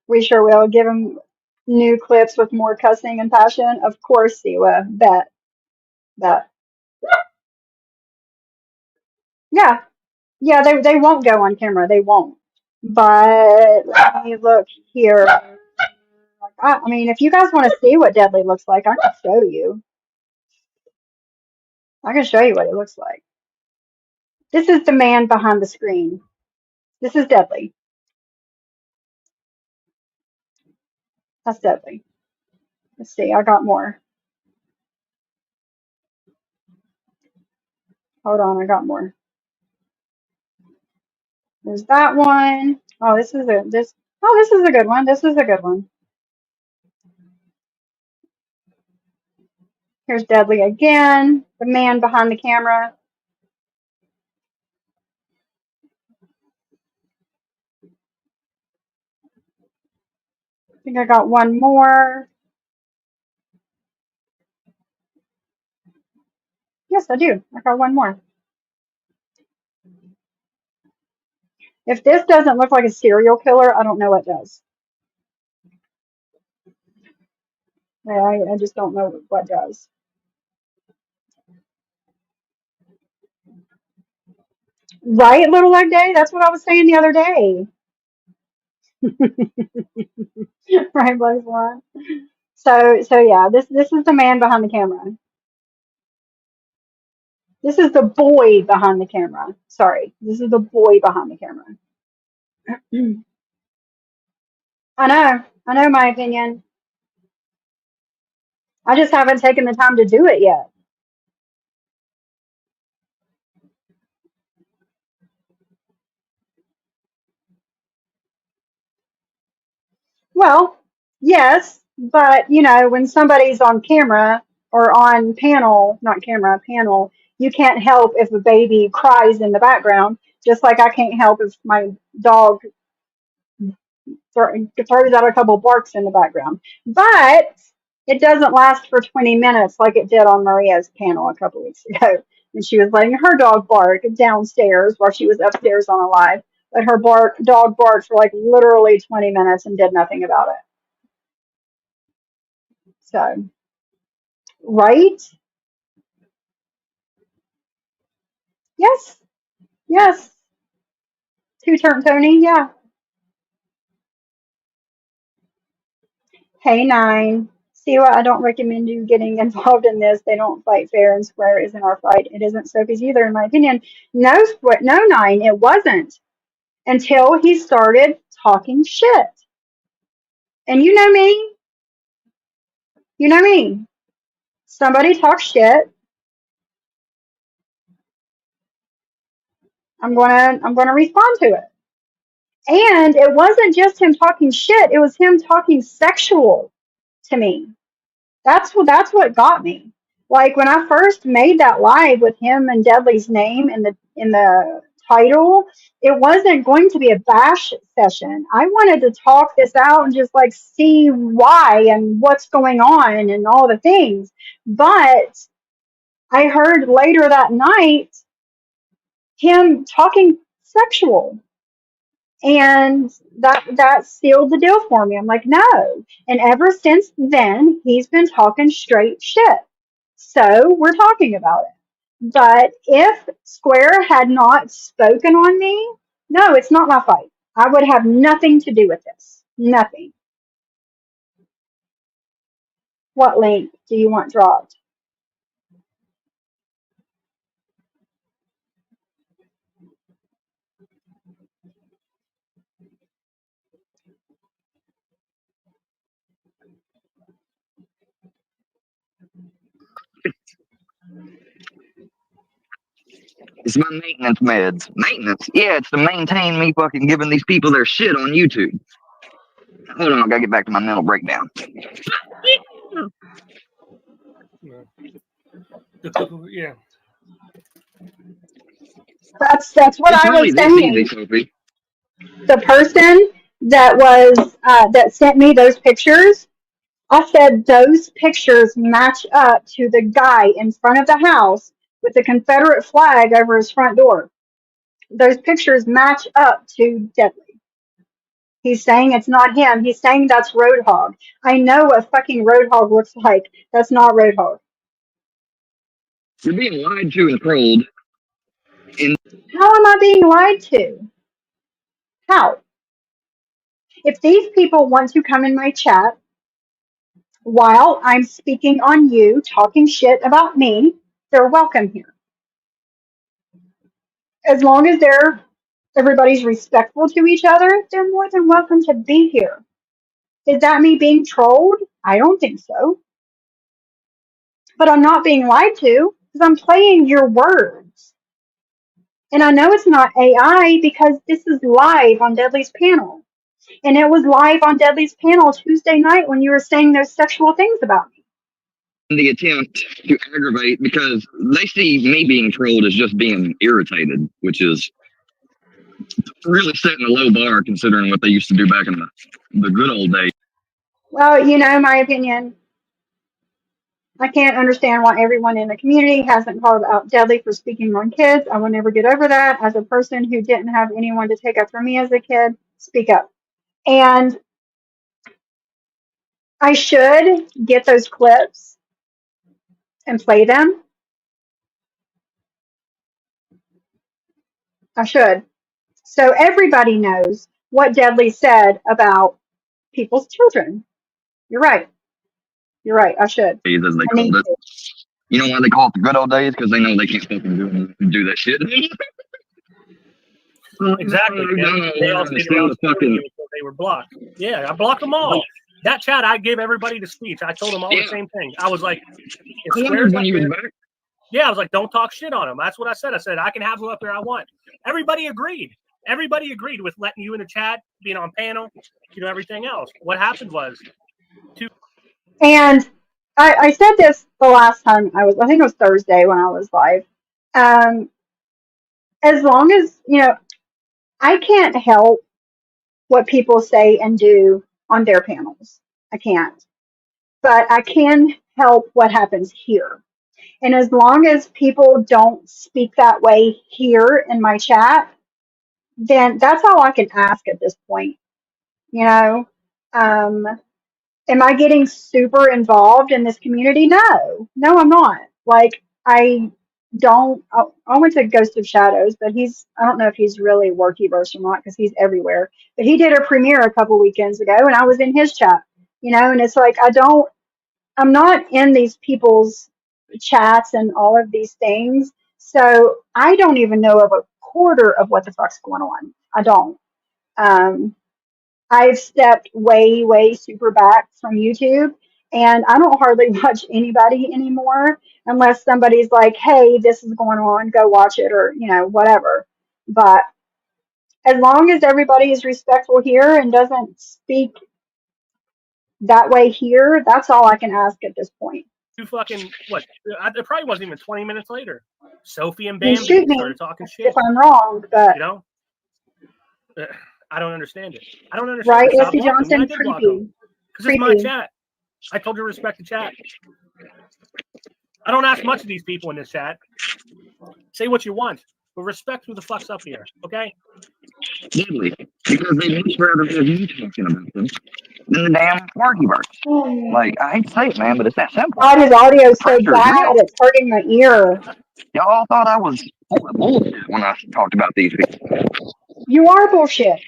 We sure will. Give him new clips with more cussing and passion. Of course, Siwa. Bet. Bet. Yeah. Yeah, they won't go on camera. They won't. But let me look here. I mean, if you guys want to see what Deadly looks like, I can show you. I can show you what it looks like. This is the man behind the screen. This is Deadly. That's Deadly. Let's see. I got more. Hold on. I got more. There's that one. Oh, this is this. Oh, this is a good one. This is a good one. Here's Deadly again, the man behind the camera. I think I got one more. Yes, I do. I got one more. If this doesn't look like a serial killer, I don't know what does. I just don't know what does. Right, Little Leg Day? That's what I was saying the other day. Right, Blaze One. So yeah, this is the man behind the camera. This is the boy behind the camera. Sorry, this is the boy behind the camera. I know my opinion. I just haven't taken the time to do it yet. Well, yes, but you know, when somebody's on camera or on panel, not camera, panel, you can't help if a baby cries in the background, just like I can't help if my dog throws out a couple barks in the background. But it doesn't last for 20 minutes like it did on Maria's panel a couple weeks ago. And she was letting her dog bark downstairs while she was upstairs on a live. But her dog barked for like literally 20 minutes and did nothing about it. So, right? Yes, yes. Two-turn Tony, yeah. Hey, Nine. See what? I don't recommend you getting involved in this. They don't fight fair and square isn't our fight. It isn't Sophie's either, in my opinion. No, no, Nine, it wasn't until he started talking shit. And you know me. You know me. Somebody talks shit. I'm gonna respond to it. And it wasn't just him talking shit. It was him talking sexual to me. That's what got me. Like when I first made that live with him and Deadly's name in the title, it wasn't going to be a bash session. I wanted to talk this out and just like see why and what's going on and all the things. But I heard later that night him talking sexual. And that sealed the deal for me. I'm like, no. And ever since then, he's been talking straight shit. So we're talking about it. But if Square had not spoken on me, no, it's not my fight. I would have nothing to do with this. Nothing. What link do you want dropped? It's my maintenance meds. Maintenance? Yeah, it's to maintain me fucking giving these people their shit on YouTube. Hold on, I gotta get back to my mental breakdown. Yeah. That's what It's I really was this easy, saying. Sophie. The person that was that sent me those pictures, I said those pictures match up to the guy in front of the house with the Confederate flag over his front door. Those pictures match up to Deadly. He's saying it's not him. He's saying that's Roadhog. I know what fucking Roadhog looks like. That's not Roadhog. You're being lied to and trolled. How am I being lied to? How? If these people want to come in my chat while I'm speaking on you, talking shit about me, they're welcome here. As long as everybody's respectful to each other, they're more than welcome to be here. Is that me being trolled? I don't think so. But I'm not being lied to because I'm playing your words. And I know it's not AI because this is live on Deadly's panel. And it was live on Deadly's panel Tuesday night when you were saying those sexual things about me. The attempt to aggravate because they see me being trolled as just being irritated, which is really setting a low bar considering what they used to do back in the good old days. Well, you know my opinion. I can't understand why everyone in the community hasn't called out Deadly for speaking on kids. I will never get over that. As a person who didn't have anyone to take up for me as a kid, speak up. And I should get those clips and play them. I should. So everybody knows what Deadly said about people's children. You're right. You're right. I should. As they I need called it. to. You know why they call it the good old days? Because they know they can't fucking do that shit. Exactly. They all stayed around supporting you until they were blocked. Yeah, I blocked them all. That chat, I gave everybody the speech. I told them all the same thing. I was like, if Square's up there, I was like, don't talk shit on them. That's what I said. I said, I can have them up there I want. Everybody agreed. Everybody agreed with letting you in the chat, being on panel, everything else. What happened was And I said this the last time I think it was Thursday when I was live. As long as, I can't help what people say and do on their panels. I can't. But I can help what happens here. And as long as people don't speak that way here in my chat, then that's all I can ask at this point. Am I getting super involved in this community? No, I'm not. Like, I don't. I went to Ghost of Shadows, but I don't know if he's really Workyverse or not because he's everywhere. But he did a premiere a couple weekends ago, and I was in his chat. And it's like I'm not in these people's chats and all of these things, so I don't even know of a quarter of what the fuck's going on. I don't. I've stepped way, way super back from YouTube, and I don't hardly watch anybody anymore unless somebody's like, hey, this is going on, go watch it, or, whatever. But as long as everybody is respectful here and doesn't speak that way here, that's all I can ask at this point. It probably wasn't even 20 minutes later. Sophie and You Bambi shoot me started talking shit. if I'm wrong, but I don't understand it. I don't understand. Right, Stop Essie blocking Johnson, me. I did block them because it's my chat. I told you to respect the chat. I don't ask much of these people in this chat. Say what you want, but respect who the fuck's up here, okay? Deadly. Because they much rather have you talking about them than the damn Workyverse. Like, I hate to say it, man, but it's that simple. God, his audio is so Pressure's bad, real. it's hurting my ear. Y'all thought I was full of bullshit when I talked about these people. You are bullshit.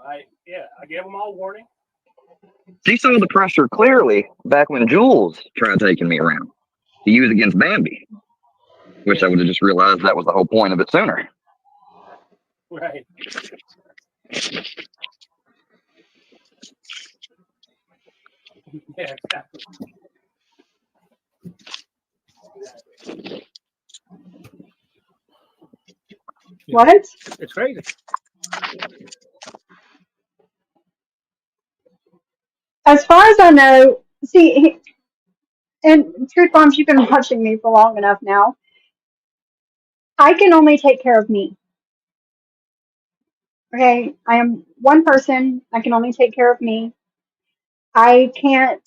I gave them all warning. She saw the pressure clearly back when Jules tried taking me around to use against Bambi, which I would have just realized that was the whole point of it sooner. Right. Yeah, exactly. What? It's crazy. As far as I know, see, and Truth Bombs, you've been watching me for long enough now. I can only take care of me. Okay, I am one person. I can only take care of me. I can't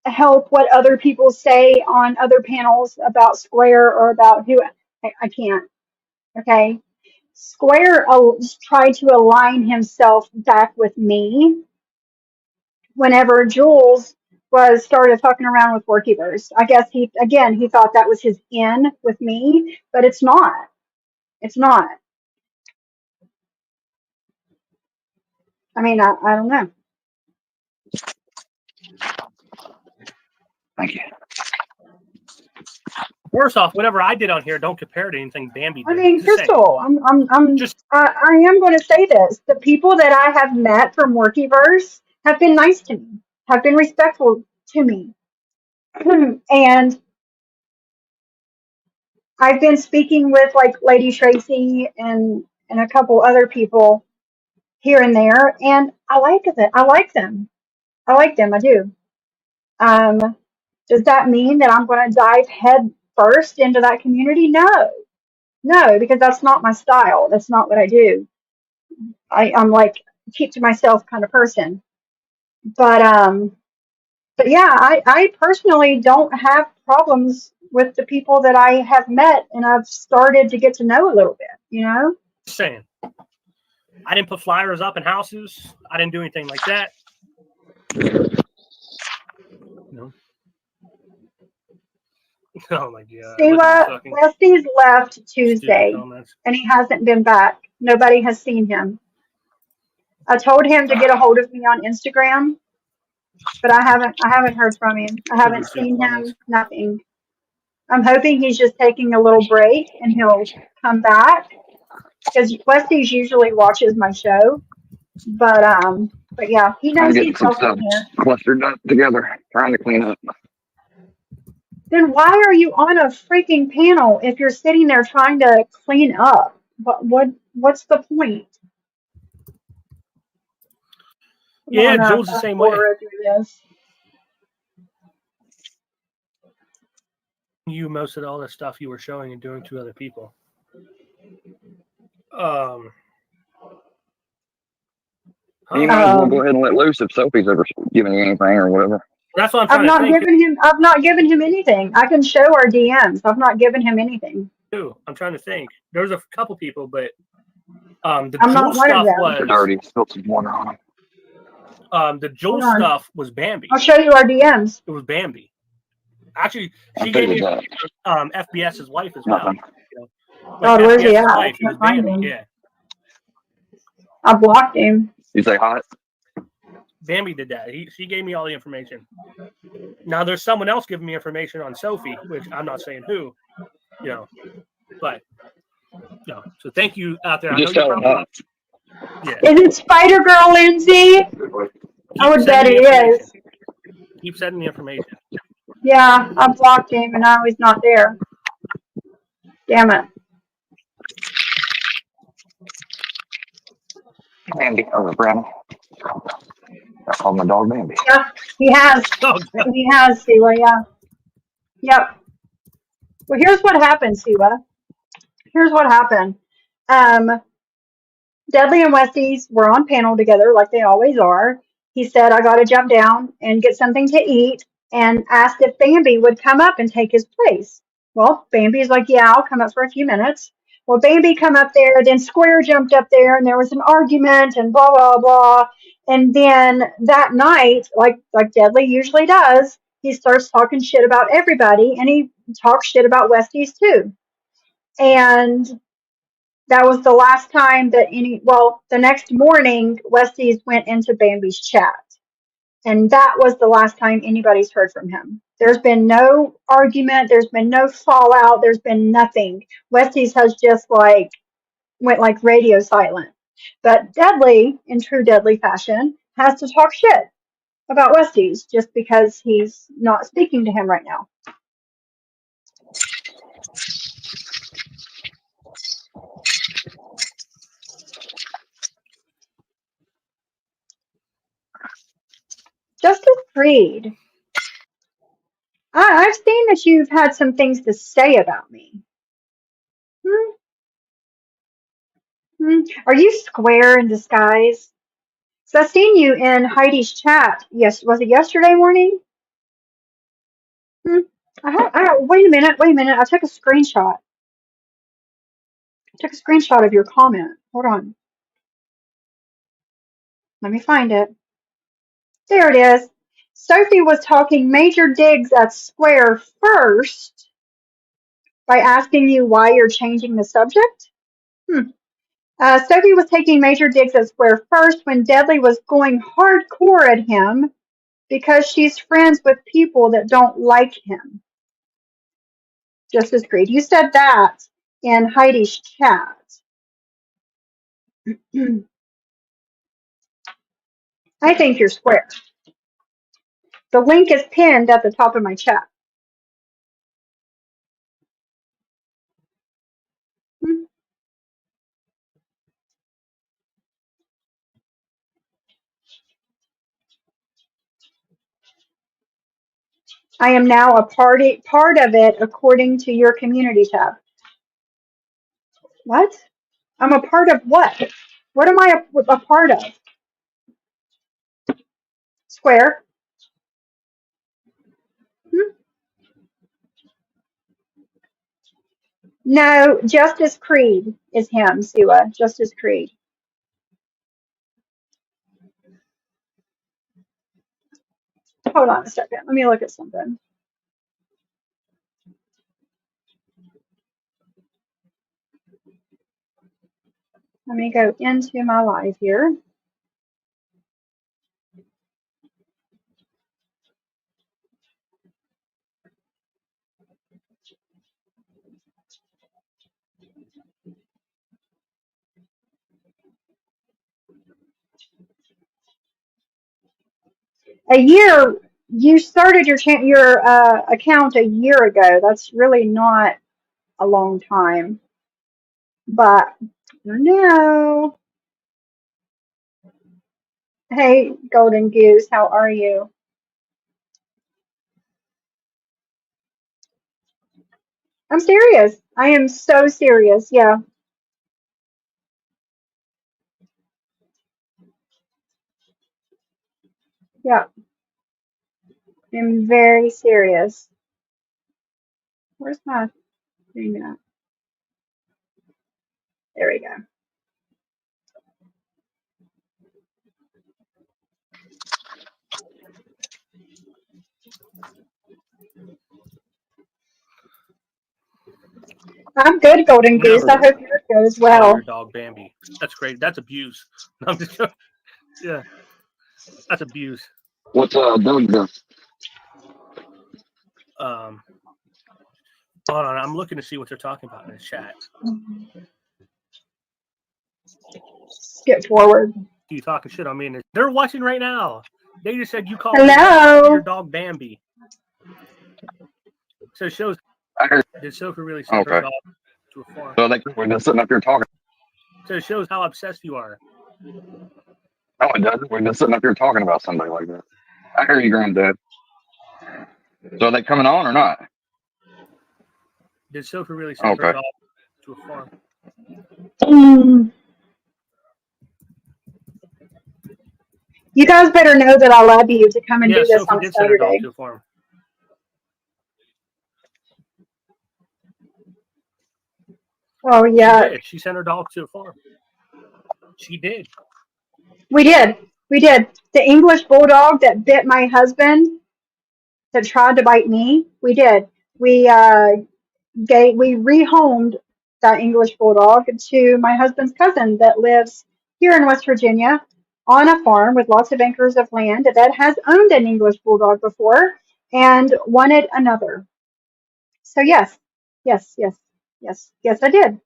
help what other people say on other panels about Square or about who. I can't. Okay. Square tried to align himself back with me whenever Jules was started fucking around with Workivers. I guess he thought that was his in with me, but it's not. It's not. I mean, I don't know. Thank you. Worse off, whatever I did on here, don't compare to anything Bambi did. I mean, Crystal, I am going to say this. The people that I have met from Workiverse have been nice to me, have been respectful to me. And I've been speaking with like Lady Tracy and a couple other people here and there, and I like it. I like them. I like them. I do. Does that mean that I'm going to dive head first into that community? No, because that's not my style. That's not what I do. I'm like keep to myself kind of person. But yeah, I personally don't have problems with the people that I have met and I've started to get to know a little bit, you know? Saying. I didn't put flyers up in houses. I didn't do anything like that. No. Oh my god. Siwa, Westy's left Tuesday and he hasn't been back. Nobody has seen him. I told him to get a hold of me on Instagram, but I haven't heard from him. I haven't seen him, nothing. I'm hoping he's just taking a little break and he'll come back because Westy's usually watches my show. But yeah, he knows he's welcome here. Clustered up together, trying to clean up. Then why are you on a freaking panel if you're sitting there trying to clean up? What's the point? Yeah, Jules the same way. You most of all the stuff you were showing and doing to other people. You might as well go ahead and let loose if Sophie's ever giving you anything or whatever. That's what I'm trying to think. I've not given him anything. I can show our DMs. I've not given him anything. I'm trying to think. There was a couple people, but the I'm Jules stuff was already spilled some water on him. The Jules stuff was Bambi. I'll show you our DMs. It was Bambi. Actually, she gave me FBS's wife as well. You know, God, where's he at? Wife, it was Bambi. Yeah. I blocked him. You say hot? Bambi did that. She gave me all the information. Now there's someone else giving me information on Sophie, which I'm not saying who, you know, but no. So thank you out there. Just tell them hot. Yeah. Is it Spider Girl Lindsay? I would bet it is. Keep sending the information. Yeah, I blocked him and now he's not there. Damn it. Bambi over Brandon. I called my dog Bambi. Yeah, he has. He has, Siwa, yeah. Yep. Well, here's what happened, Siwa. Here's what happened. Deadly and Westies were on panel together like they always are. He said, I got to jump down and get something to eat and asked if Bambi would come up and take his place. Well, Bambi's like, yeah, I'll come up for a few minutes. Well, Bambi come up there, then Square jumped up there and there was an argument and blah, blah, blah. And then that night, like Deadly usually does, he starts talking shit about everybody and he talks shit about Westies too. And that was the last time that the next morning, Westies went into Bambi's chat. And that was the last time anybody's heard from him. There's been no argument. There's been no fallout. There's been nothing. Westies has just went like radio silent. But Deadly, in true Deadly fashion, has to talk shit about Westies just because he's not speaking to him right now. Justice Creed, I've seen that you've had some things to say about me. Hmm? Hmm? Are you square in disguise? So I've seen you in Heidi's chat. Yes, was it yesterday morning? Hmm? Wait a minute. Wait a minute. I took a screenshot. I took a screenshot of your comment. Hold on. Let me find it. There it is. Sophie was talking major digs at Square first by asking you why you're changing the subject. Sophie was taking major digs at Square first when Deadly was going hardcore at him because she's friends with people that don't like him. Justice Creed, you said that in Heidi's chat. I think you're square. The link is pinned at the top of my chat. I am now a part of it according to your community tab. What? I'm a part of what? What am I a part of? Square? Hmm? No, Justice Creed is him, Siwa. Justice Creed. Hold on a second. Let me look at something. Let me go into my live here. You started your account a year ago. That's really not a long time. But no. Hey, Golden Goose, how are you? I'm serious. I am so serious. Yeah, yeah. I'm very serious. Where's my thing at? There we go. I'm good, Golden Goose. Number I hope yours goes call your well. dog Bambi. That's great. That's abuse. No, I'm just joking. Yeah, that's abuse. What's Doug doing? Hold on. I'm looking to see what they're talking about in the chat. Skip forward. You talking shit on me? And they're watching right now. They just said you called Hello. your dog Bambi. So it shows. Did Sophie really send her dog to a farm? So we're just sitting up here talking. So it shows how obsessed you are. No, it doesn't. We're just sitting up here talking about somebody like that. I hear you, Granddad. So are they coming on or not? Did Sophie really send her dog to a farm? You guys better know that I love you to come and do this Sophie on did send her dog Saturday. to a farm. Oh yeah. She did. She sent her dog to a farm. She did. We did. We did. The English bulldog that bit my husband, that tried to bite me. We did. We rehomed that English bulldog to my husband's cousin that lives here in West Virginia on a farm with lots of acres of land that has owned an English bulldog before and wanted another. So yes, yes, yes, yes, yes, I did.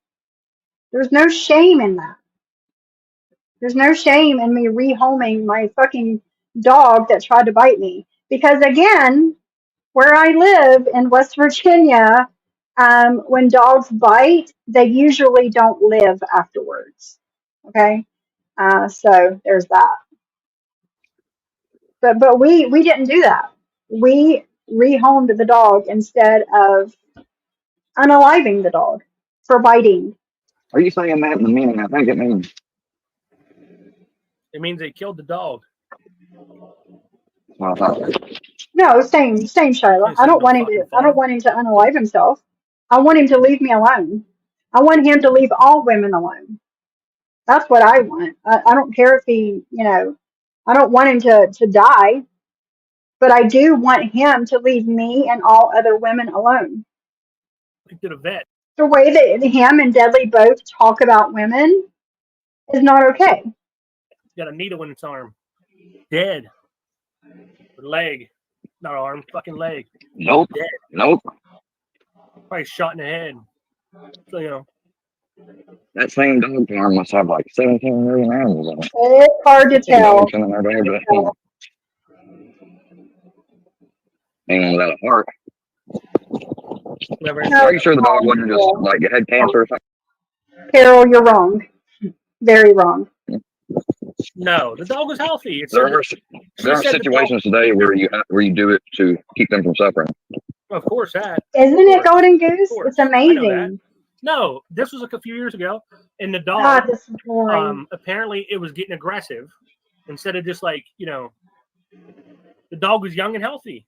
There's no shame in that. There's no shame in me rehoming my fucking dog that tried to bite me. Because again, where I live in West Virginia, when dogs bite, they usually don't live afterwards. Okay? So there's that. But we didn't do that. We rehomed the dog instead of unaliving the dog for biting. Are you saying that in the meaning? I think it means. It means they killed the dog. No, same, Shiloh. Can't say no fucking I don't farm. want him to unalive himself. I want him to leave me alone. I want him to leave all women alone. That's what I want. I don't care if he, I don't want him to die, but I do want him to leave me and all other women alone. He did a vet. The way that him and Deadly both talk about women is not okay. Got a needle in its arm. Dead. Leg. Not arm, fucking leg. Nope. Dead. Nope. Probably shot in the head. So, That same dog farm must have like 17 million animals in it. It's hard to tell. Ain't without a heart. Never. Are you sure the dog wasn't just like had cancer or something? Carol, you're wrong. Very wrong. No, the dog was healthy. There are situations today where you do it to keep them from suffering. Of course, that. Isn't it Golden Goose? It's amazing. No, this was like a few years ago, and the dog. God, this is boring. Apparently, it was getting aggressive instead of just like the dog was young and healthy.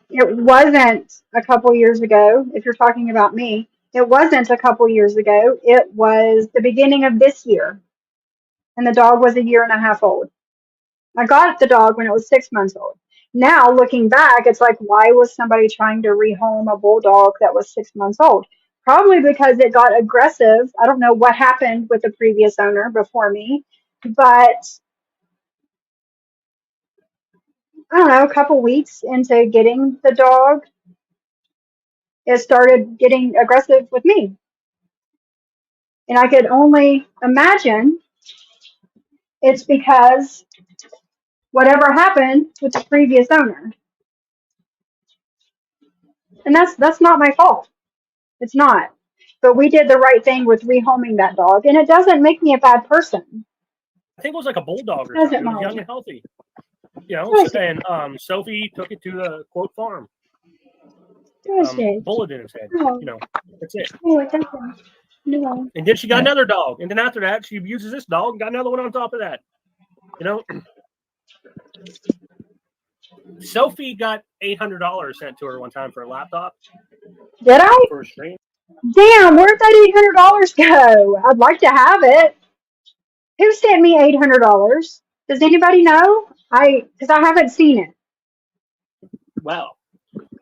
It wasn't a couple years ago. If you're talking about me, it wasn't a couple years ago. It was the beginning of this year, and the dog was 1.5 years old. I got the dog when it was 6 months old. Now, looking back, it's like, why was somebody trying to rehome a bulldog that was 6 months old? Probably because it got aggressive. I don't know what happened with the previous owner before me, but I don't know, a couple weeks into getting the dog, it started getting aggressive with me. And I could only imagine it's because whatever happened with the previous owner. And that's not my fault. It's not. But we did the right thing with rehoming that dog, and it doesn't make me a bad person. I think it was like a bulldog or something. It was young and healthy. And Sophie took it to the quote farm. Bullet in its head. That's it. Oh, it doesn't. No. And then she got another dog. And then after that, she abuses this dog and got another one on top of that. Sophie got $800 sent to her one time for a laptop. Did I? For a stream. Damn, where'd that $800 go? I'd like to have it. Who sent me $800? Does anybody know? Because I haven't seen it. Well,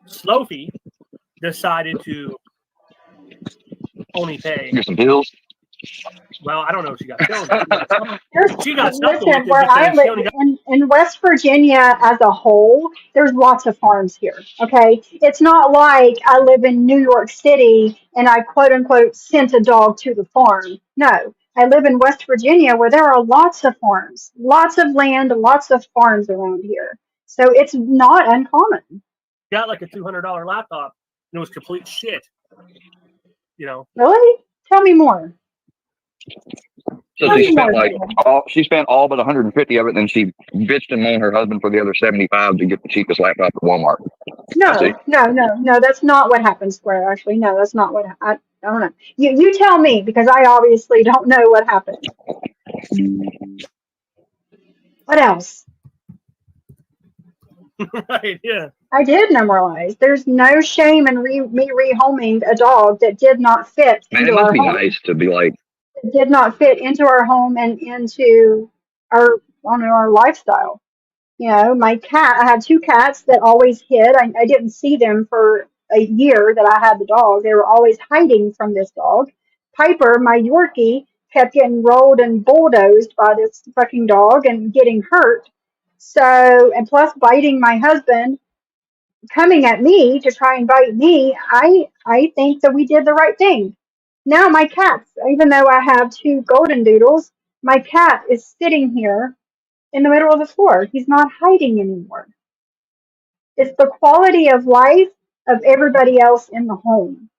Sophie decided to only pay. Get some bills. Well, I don't know if she got killed. She got stuck with it where I live in West Virginia as a whole. There's lots of farms here. Okay, it's not like I live in New York City and I quote unquote sent a dog to the farm. No, I live in West Virginia where there are lots of farms, lots of land, lots of farms around here. So it's not uncommon. Got like a $200 laptop and it was complete shit. Really? Tell me more. So she spent all but 150 of it, and she bitched and moaned her husband for the other 75 to get the cheapest laptop at Walmart. No, that's not what happened, Square. Actually, no, that's not what I don't know. You tell me, because I obviously don't know what happened. What else? Right, yeah. I did memorize. There's no shame in me rehoming a dog that did not fit into our home. It must be nice to be like. It did not fit into our home and into our lifestyle. My cat. I had 2 cats that always hid. I didn't see them for a year that I had the dog. They were always hiding from this dog. Piper, my Yorkie, kept getting rolled and bulldozed by this fucking dog and getting hurt. So, and plus biting my husband, coming at me to try and bite me, I think that we did the right thing. Now my cats, even though I have 2 golden doodles, my cat is sitting here in the middle of the floor. He's not hiding anymore. It's the quality of life of everybody else in the home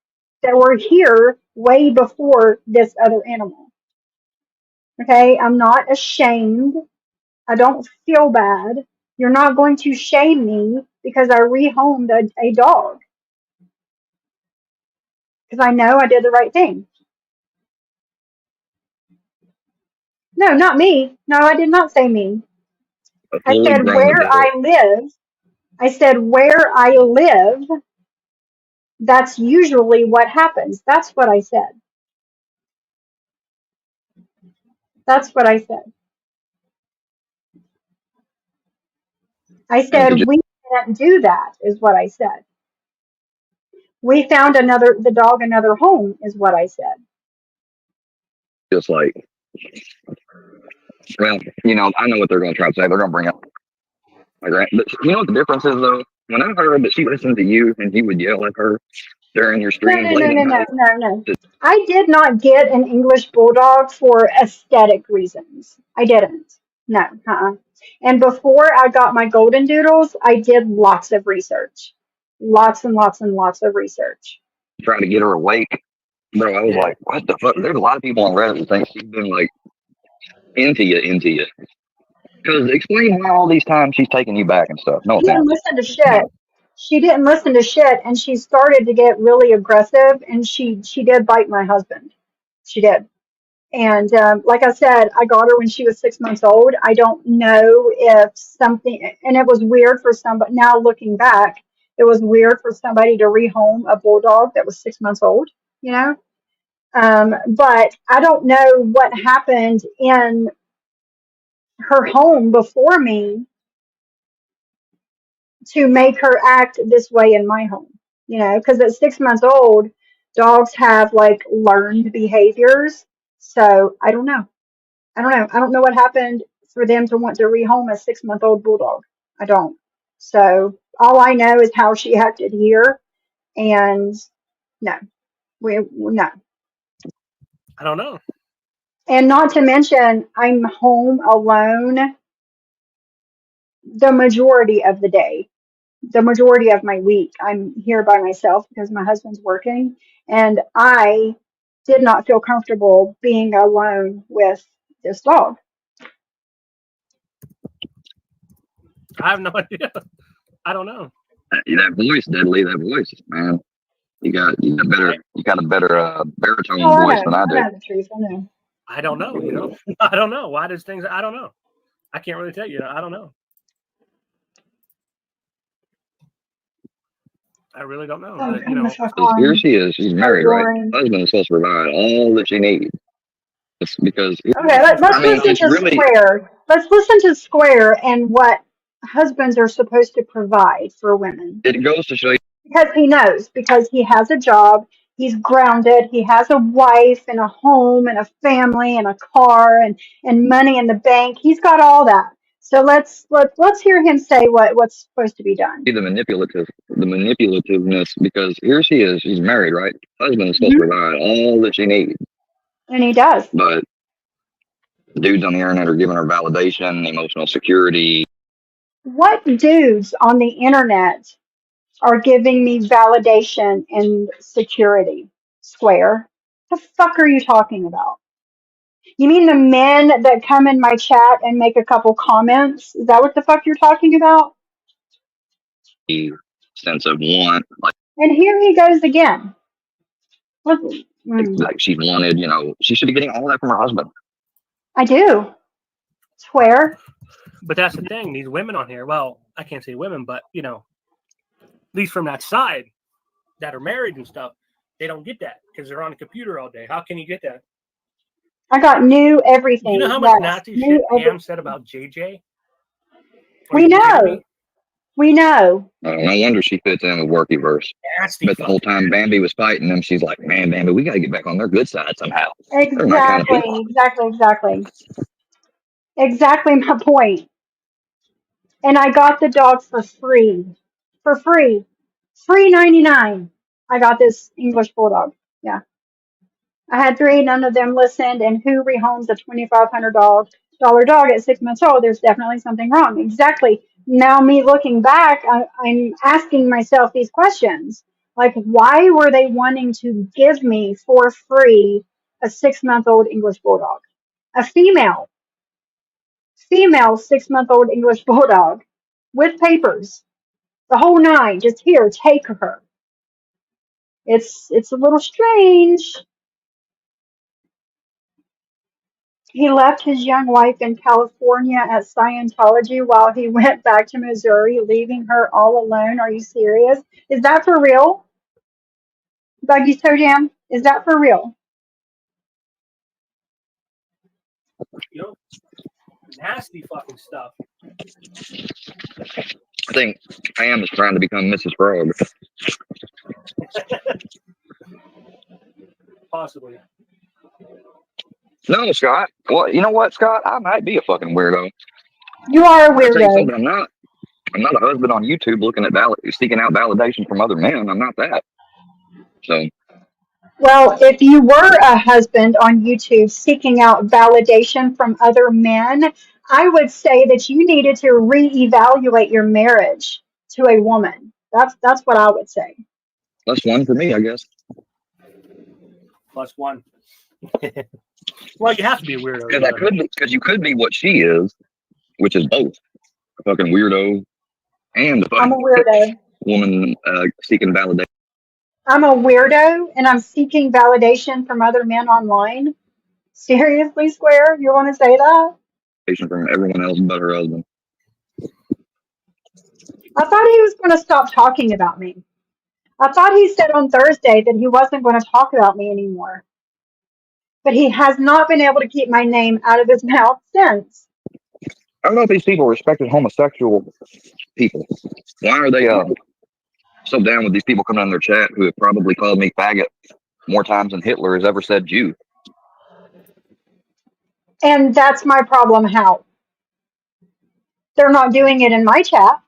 that were here way before this other animal. Okay, I'm not ashamed. I don't feel bad. You're not going to shame me because I rehomed a dog. Because I know I did the right thing. No, not me. No, I did not say me. I said where I live. I said where I live, that's usually what happens. That's what I said. That's what I said. I said we can't do that, is what I said. We found the dog another home, is what I said. Just like, well, you know, I know what they're going to try to say. They're going to bring up my grand. But you know what the difference is, though? When I heard that she listened to you and you would yell at her during your No, streams no, late no, at no, night. no, no, no. I did not get an English bulldog for aesthetic reasons. I didn't. No, And before I got my golden doodles, I did lots of research. Lots and lots and lots of research. Try to get her awake. Bro, I was like, what the fuck? There's a lot of people on Reddit that think she's been like into you. Because explain why all these times she's taking you back and stuff. No She didn't offense. listen to shit. She didn't listen to shit, and she started to get really aggressive, and she did bite my husband. She did. And like I said, I got her when she was 6 months old. I don't know if something, and it was weird for somebody, now looking back, it was weird for somebody to rehome a bulldog that was 6 months old, you know? But I don't know what happened in her home before me to make her act this way in my home, you know? Because at 6 months old, dogs have like learned behaviors. So I don't know. I don't know. I don't know what happened for them to want to rehome a 6 month old bulldog. I don't. So all I know is how she acted here, and no, no. I don't know. And not to mention, I'm home alone the majority of the day, the majority of my week. I'm here by myself because my husband's working, and I did not feel comfortable being alone with this dog. I have no idea. I don't know. That voice, Deadly, that voice, man. You got a better baritone Oh, voice than I do. I know the truth. I know. I don't know. You know, I don't know why there's things. I don't know. I can't really tell you. I don't know. I really don't know. Oh, But, you know, here she is. She's married, right? Husband is supposed to provide all that she needs. It's because Okay, let's listen to really... Square. Let's listen to Square and what husbands are supposed to provide for women. It goes to show you. Because he knows, because he has a job, he's grounded, he has a wife and a home and a family and a car and money in the bank. He's got all that. So let's hear him say what's supposed to be done. The manipulativeness, because here she is, she's married, right? Husband is supposed to provide all that she needs. And he does. But dudes on the internet are giving her validation, emotional security. What dudes on the internet are giving me validation and security? Square. The fuck are you talking about? You mean the men that come in my chat and make a couple comments? Is that what the fuck you're talking about? Sense of want. And here he goes again. Like she wanted, you know, she should be getting all that from her husband. I do. Swear. But that's the thing. These women on here, well, I can't say women, but, you know, at least from that side that are married and stuff, they don't get that because they're on a computer all day. How can you get that? I got new everything. You know how much Nazi shit Pam said about JJ? We know. We know. No wonder she fits in with Workyverse. But the whole time Bambi was fighting them, she's like, man, Bambi, we got to get back on their good side somehow. Exactly, exactly my point. And I got the dog for free. For free. Free 99. I got this English Bulldog. Yeah. I had 3, none of them listened, and who rehomes a $2,500 dog at 6 months old? There's definitely something wrong. Exactly. Now, me looking back, I'm asking myself these questions. Like, why were they wanting to give me for free a 6-month-old English Bulldog? A female 6-month-old English Bulldog. with papers, the whole nine. Just here, take her. It's a little strange. He left his young wife in California at Scientology while he went back to Missouri, leaving her all alone. Are you serious? Is that for real? Buggy Toe Jam? Is that for real? Yep. Nasty fucking stuff. I think Pam is trying to become Mrs. Frog. Possibly. No, Scott. Well, you know what, Scott? I might be a fucking weirdo. You are a I'll tell you weirdo. something. I'm not a husband on YouTube looking at seeking out validation from other men. I'm not that. So. Well, if you were a husband on YouTube seeking out validation from other men, I would say that you needed to reevaluate your marriage to a woman. That's what I would say. Plus one for me, I guess. Plus one. Well, you have to be a weirdo. Because you could be what she is, which is both a fucking weirdo and a I'm a fucking weirdo. woman seeking validation I'm a weirdo and I'm seeking validation from other men online. Seriously, Square? You want to say that? from everyone else but her husband. I thought he was going to stop talking about me. I thought he said on Thursday that he wasn't going to talk about me anymore. But he has not been able to keep my name out of his mouth since. I don't know if these people respected homosexual people. Why are they so down with these people coming on their chat who have probably called me faggot more times than Hitler has ever said Jew? And that's my problem. How? They're not doing it in my chat.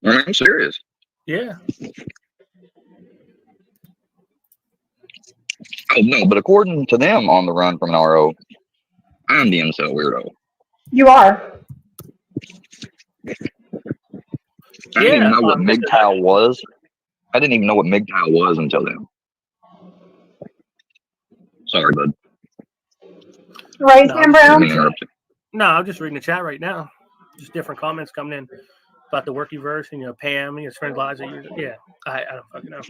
I mean, I'm serious. Yeah. Oh, no, but according to them on the run from an RO, I'm the incel weirdo. You are. I didn't even know what MGTOW was. I didn't even know what MGTOW was until then. Sorry, bud. Right, Sam Brown? No, I'm just reading the chat right now. Just different comments coming in about the worky verse and Pam and his friend Liza. Yeah, I don't fucking know.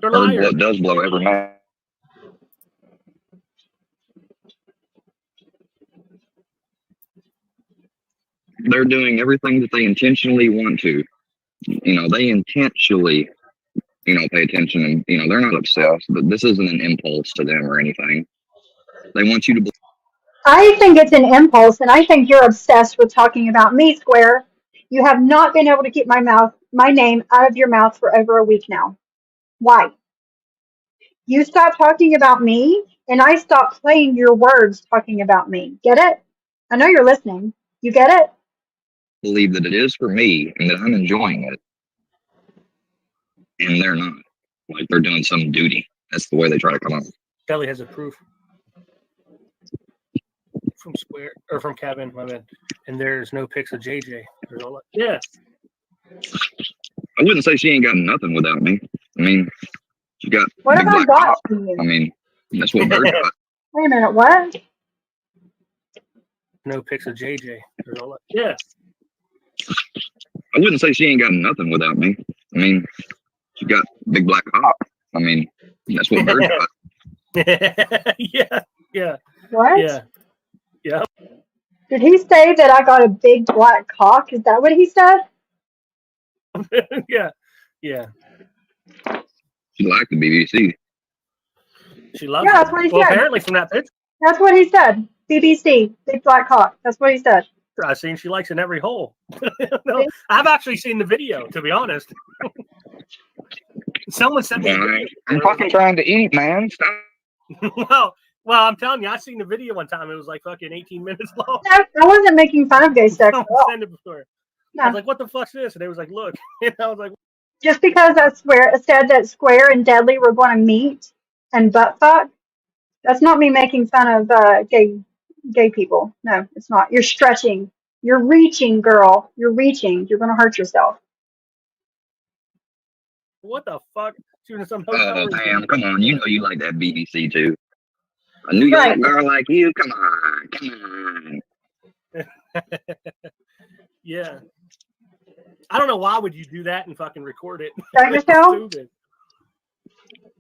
They're liars. Blood does blow every night. They're doing everything that they intentionally want to. They intentionally, pay attention and, they're not obsessed, but this isn't an impulse to them or anything. They want you to believe. I think it's an impulse, and I think you're obsessed with talking about me, Square. You have not been able to keep my name out of your mouth for over a week now. Why? You stop talking about me, and I stop playing your words talking about me. Get it? I know you're listening. You get it? Believe that it is for me and that I'm enjoying it. And they're not. Like they're doing some duty. That's the way they try to come on. Kelly has a proof from Square or from Kevin, my man. And there's no pics of JJ. There's all that. Yeah. I wouldn't say she ain't got nothing without me. I mean, she got what big have I black got cock. from you? I mean, that's what Bird got. Wait a minute, what? No pics of JJ. There's all that. Yeah. I wouldn't say she ain't got nothing without me. I mean, she got big black cock. I mean, that's what Bird got. Yeah. What? Yeah. Did he say that I got a big black cock? Is that what he said? Yeah. She liked the BBC. She loves it. That's what he said. Apparently from that picture. That's what he said. BBC, big black cock. That's what he said. I've seen she likes in every hole. No, I've actually seen the video, to be honest. Someone sent me. I'm fucking trying to eat, man. Stop. Well, I'm telling you, I seen the video one time. It was like fucking 18 minutes long. No, I wasn't making fun of gay sex. Send it before. No. I was like, "What the fuck's this?" And they was like, "Look." And I was like, just because I said that Square and Deadly were going to meet and butt fuck, that's not me making fun of gay people. No, it's not. You're stretching. You're reaching, girl. You're reaching. You're going to hurt yourself. What the fuck? Oh, Pam, come on. You know you like that BBC too. A New York Right. girl like you, come on. Yeah. I don't know why would you do that and fucking record it. Show It's yourself? stupid.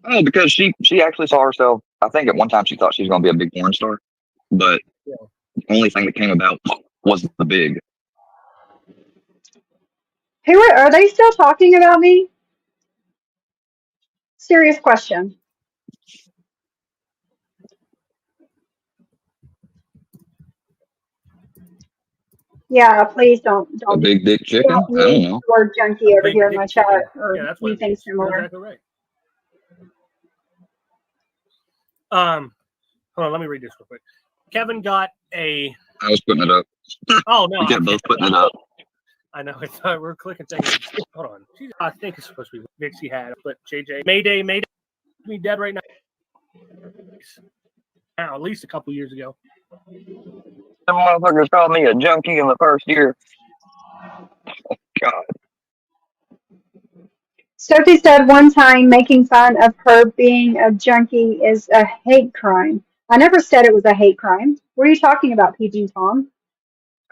Oh, because she actually saw herself. I think at one time she thought she was going to be a big porn star, but Yeah. the only thing that came about was the big. Who are they still talking about me? Serious question. Yeah, please don't A big dick chicken? I don't use know. the word junkie over Big here in dick my chicken. chat or Yeah, that's what it anything is. You're similar. exactly right. Hold on, let me read this real quick. Kevin got a. I was putting it up. Oh no, We kept both putting it up. I know. It's, we're clicking things. Hold on. I think it's supposed to be Dixie had, but JJ Mayday me dead right now. Now, at least a couple years ago. Some motherfuckers called me a junkie in the first year. Oh, God. Sophie said one time making fun of her being a junkie is a hate crime. I never said it was a hate crime. What are you talking about, PG Tom?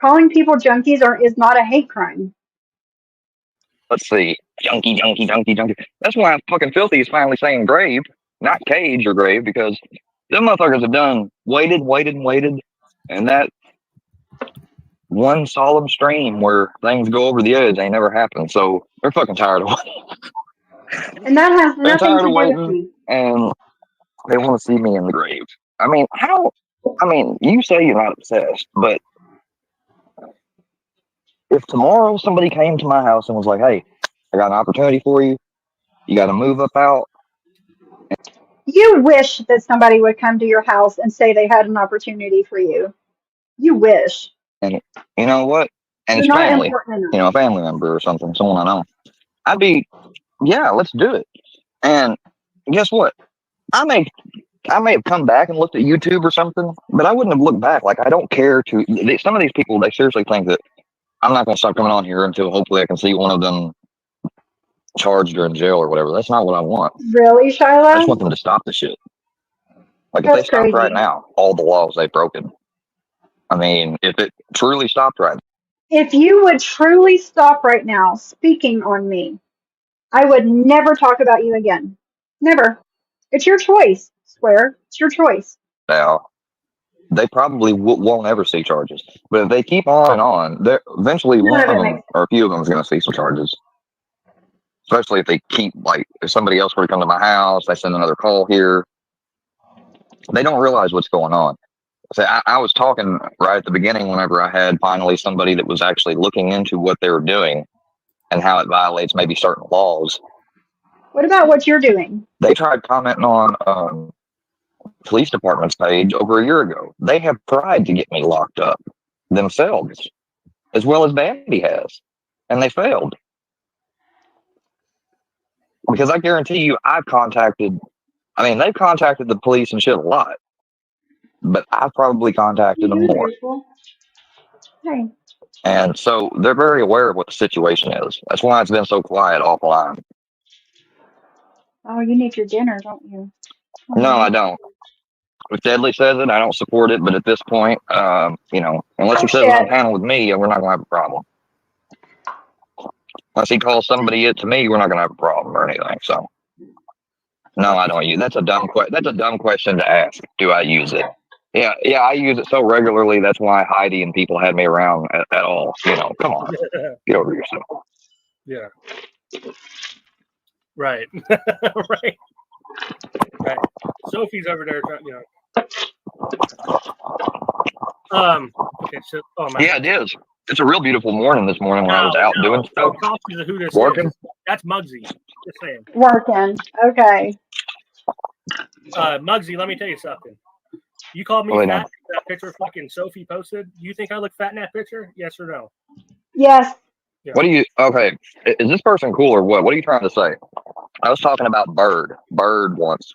Calling people junkies is not a hate crime. Let's see. Junkie. That's why fucking Filthy is finally saying grave, not cage or grave, because them motherfuckers have done waited, and that one solemn stream where things go over the edge ain't never happened. So they're fucking tired of waiting. And that has They're nothing tired to of do with waiting, me. and they want to see me in the grave. I mean, how? I mean, you say you're not obsessed, but if tomorrow somebody came to my house and was like, "Hey, I got an opportunity for you. You got to move up out." You wish that somebody would come to your house and say they had an opportunity for you. You wish. And you know what? And You're it's not family, important enough. you know, a family member or something, someone I know. I'd be, yeah, let's do it. And guess what? I may have come back and looked at YouTube or something, but I wouldn't have looked back. Like, I don't care to. Some of these people, they seriously think that I'm not going to stop coming on here until hopefully I can see one of them charged or in jail or whatever. That's not what I want. Really, I just Shyla? want them to stop the shit. Like, if they That's stopped right crazy. now, all the laws they've broken. I mean, if it truly stopped right now. If you would truly stop right now speaking on me, I would never talk about you again. Never. It's your choice, Square. It's your choice. Now, they probably won't ever see charges. But if they keep on and on, eventually None one of of it them makes or a few of them is going to see some charges. Especially if they keep, like, if somebody else were to come to my house, they send another call here. They don't realize what's going on. So I was talking right at the beginning whenever I had finally somebody that was actually looking into what they were doing and how it violates maybe certain laws. What about what you're doing? They tried commenting on police department's page over a year ago. They have tried to get me locked up themselves, as well as Bambi has, and they failed. Because I guarantee you, they've contacted the police and shit a lot, but I've probably contacted them You're more. beautiful. Hey. And so they're very aware of what the situation is. That's why it's been so quiet offline. Oh, you need your dinner, don't you? Oh, No, I don't. If Deadly says it, I don't support it. But at this point, you know, unless he says it on shit. panel with me, we're not going to have a problem. Unless he calls somebody it to me, we're not going to have a problem or anything. So, no, I don't use. That's a dumb question to ask. Do I use it? Yeah, I use it so regularly. That's why Heidi and people had me around at all. You know, come on, get over yourself. Yeah. Right. Right. Sophie's over there, you know. Okay, so Yeah, it is. It's a real beautiful morning this morning when I was out doing stuff. Talk to who this Working. is. That's Muggsy. Just saying. Working. Okay. Muggsy, let me tell you something. You called me fat for that picture fucking Sophie posted. You think I look fat in that picture? Yes or no? Yes. Yeah. What do you? Okay, is this person cool or what? What are you trying to say? I was talking about Bird. Bird wants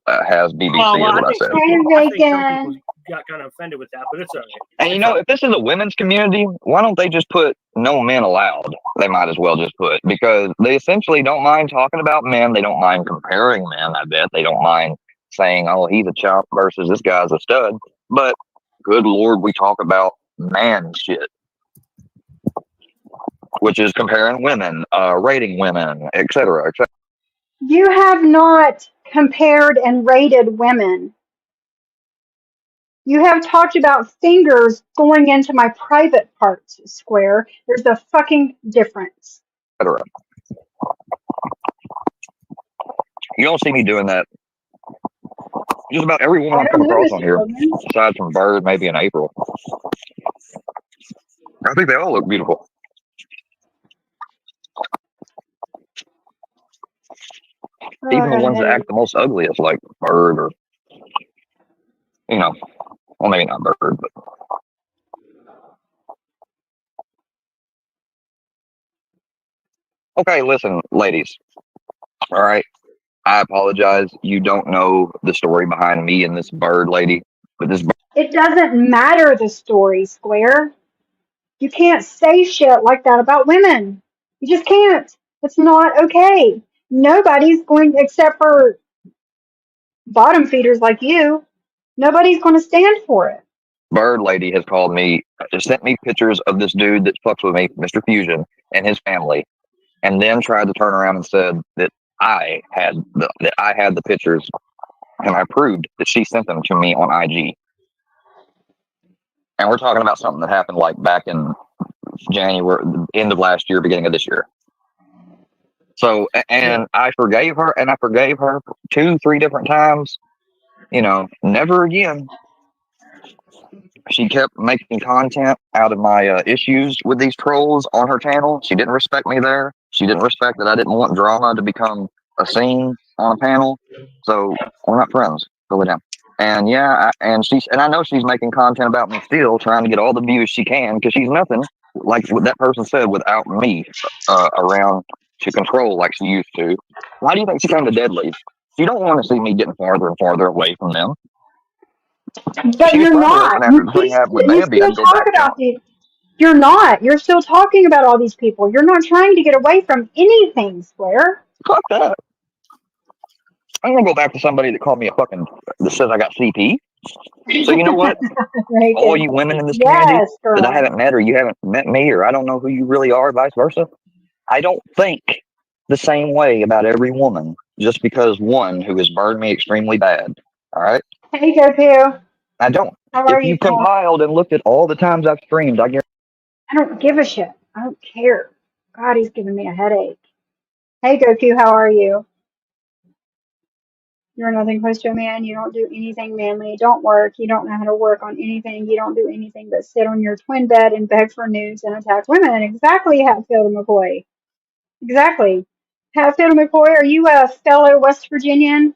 has BBC. Well, is what I said. Hey, I think some people got kind of offended with that, but it's okay. And you know, if this is a women's community, why don't they just put no men allowed? They might as well just put, because they essentially don't mind talking about men. They don't mind comparing men. I bet they don't mind saying, oh, he's a chump versus this guy's a stud. But good Lord, we talk about man shit, which is comparing women, rating women, etc., etc. You have not compared and rated women. You have talked about fingers going into my private parts, Square. There's a fucking difference. You don't see me doing that. Just about every woman I I've come don't know, across on Mr. here, Goldman. aside from Bird, maybe in April, I think they all look beautiful. Oh, Even I the got a ones that act headache. the most ugliest, like Bird or, well, maybe not Bird, but okay, listen, ladies. All right. I apologize. You don't know the story behind me and this Bird lady, but this It doesn't matter the story, Square. You can't say shit like that about women. You just can't. It's not okay. Nobody's going, except for bottom feeders like you, nobody's going to stand for it. Bird lady has called me, just sent me pictures of this dude that fucks with me, Mr. Fusion, and his family, and then tried to turn around and said that I had the pictures, and I proved that she sent them to me on IG. And we're talking about something that happened like back in January, end of last year, beginning of this year. So, and I forgave her, and I forgave her 2-3 different times. Never again. She kept making content out of my issues with these trolls on her channel. She didn't respect me there. She didn't respect that I didn't want drama to become a scene on a panel. So we're not friends. Go down. And yeah, and I know she's making content about me still, trying to get all the views she can, because she's nothing, like what that person said, without me around to control like she used to. Why do you think she came to Deadly? She don't want to see me getting farther and farther away from them. But She was you're probably not. looking after the thing happened with You Bambi. I still did talk back about channel. these. You're not. You're still talking about all these people. You're not trying to get away from anything, Square. Fuck that. I'm gonna go back to somebody that called me that says I got CP. So you know what? Very All good. you women in this community Yes, that I girl. haven't met, or you haven't met me, or I don't know who you really are, vice versa. I don't think the same way about every woman just because one who has burned me extremely bad. All right? Hey, Goku. I don't. How are If you, you pal? compiled and looked at all the times I've streamed, I guarantee. I don't give a shit. I don't care. God, he's giving me a headache. Hey, Goku. How are you? You're nothing close to a man. You don't do anything manly. Don't work. You don't know how to work on anything. You don't do anything but sit on your twin bed and beg for news and attack women. Exactly, Hatfield McCoy. Exactly. Hatfield McCoy, are you a fellow West Virginian?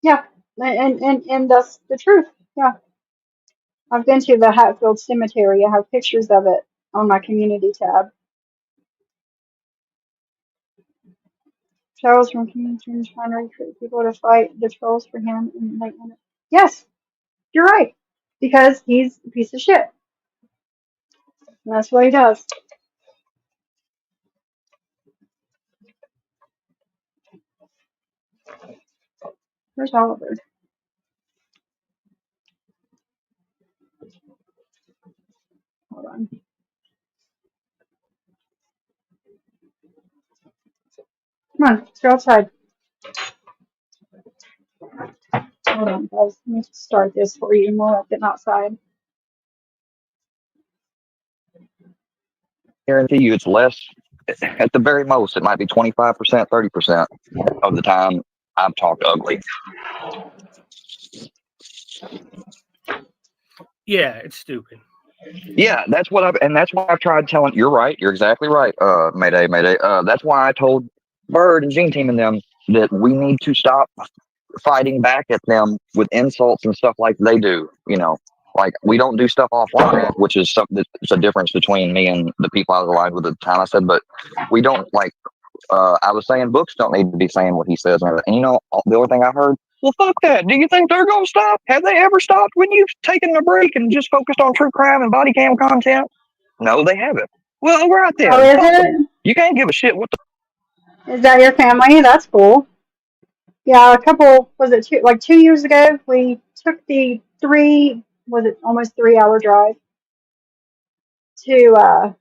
Yeah. And that's the truth. Yeah. I've been to the Hatfield Cemetery. I have pictures of it on my community tab. Charles from community trying to recruit people to fight the trolls for him. Yes, you're right. Because he's a piece of shit. And that's what he does. Where's Oliver? Hold on. Come on, let's go outside. Hold on, guys. Let me start this for you and we'll let them outside. Guarantee you, it's less. At the very most, it might be 25%, 30% of the time I've talked ugly. Yeah, it's stupid. Yeah, that's why I've tried telling. You're right. You're exactly right. Mayday, Mayday. That's why I told Bird and Gene Team and them that we need to stop fighting back at them with insults and stuff like they do. Like we don't do stuff offline, which is something that's a difference between me and the people I was aligned with at the time. I said, but we don't like. I was saying books don't need to be saying what he says and everything. And the only thing I heard, well, fuck that. Do you think they're going to stop? Have they ever stopped when you've taken a break and just focused on true crime and body cam content? No, they haven't. Well, we're out there. Oh, is it? You can't give a shit what the. Is that your family? That's cool. Yeah, was it like 2 years ago, we took the almost 3 hour drive to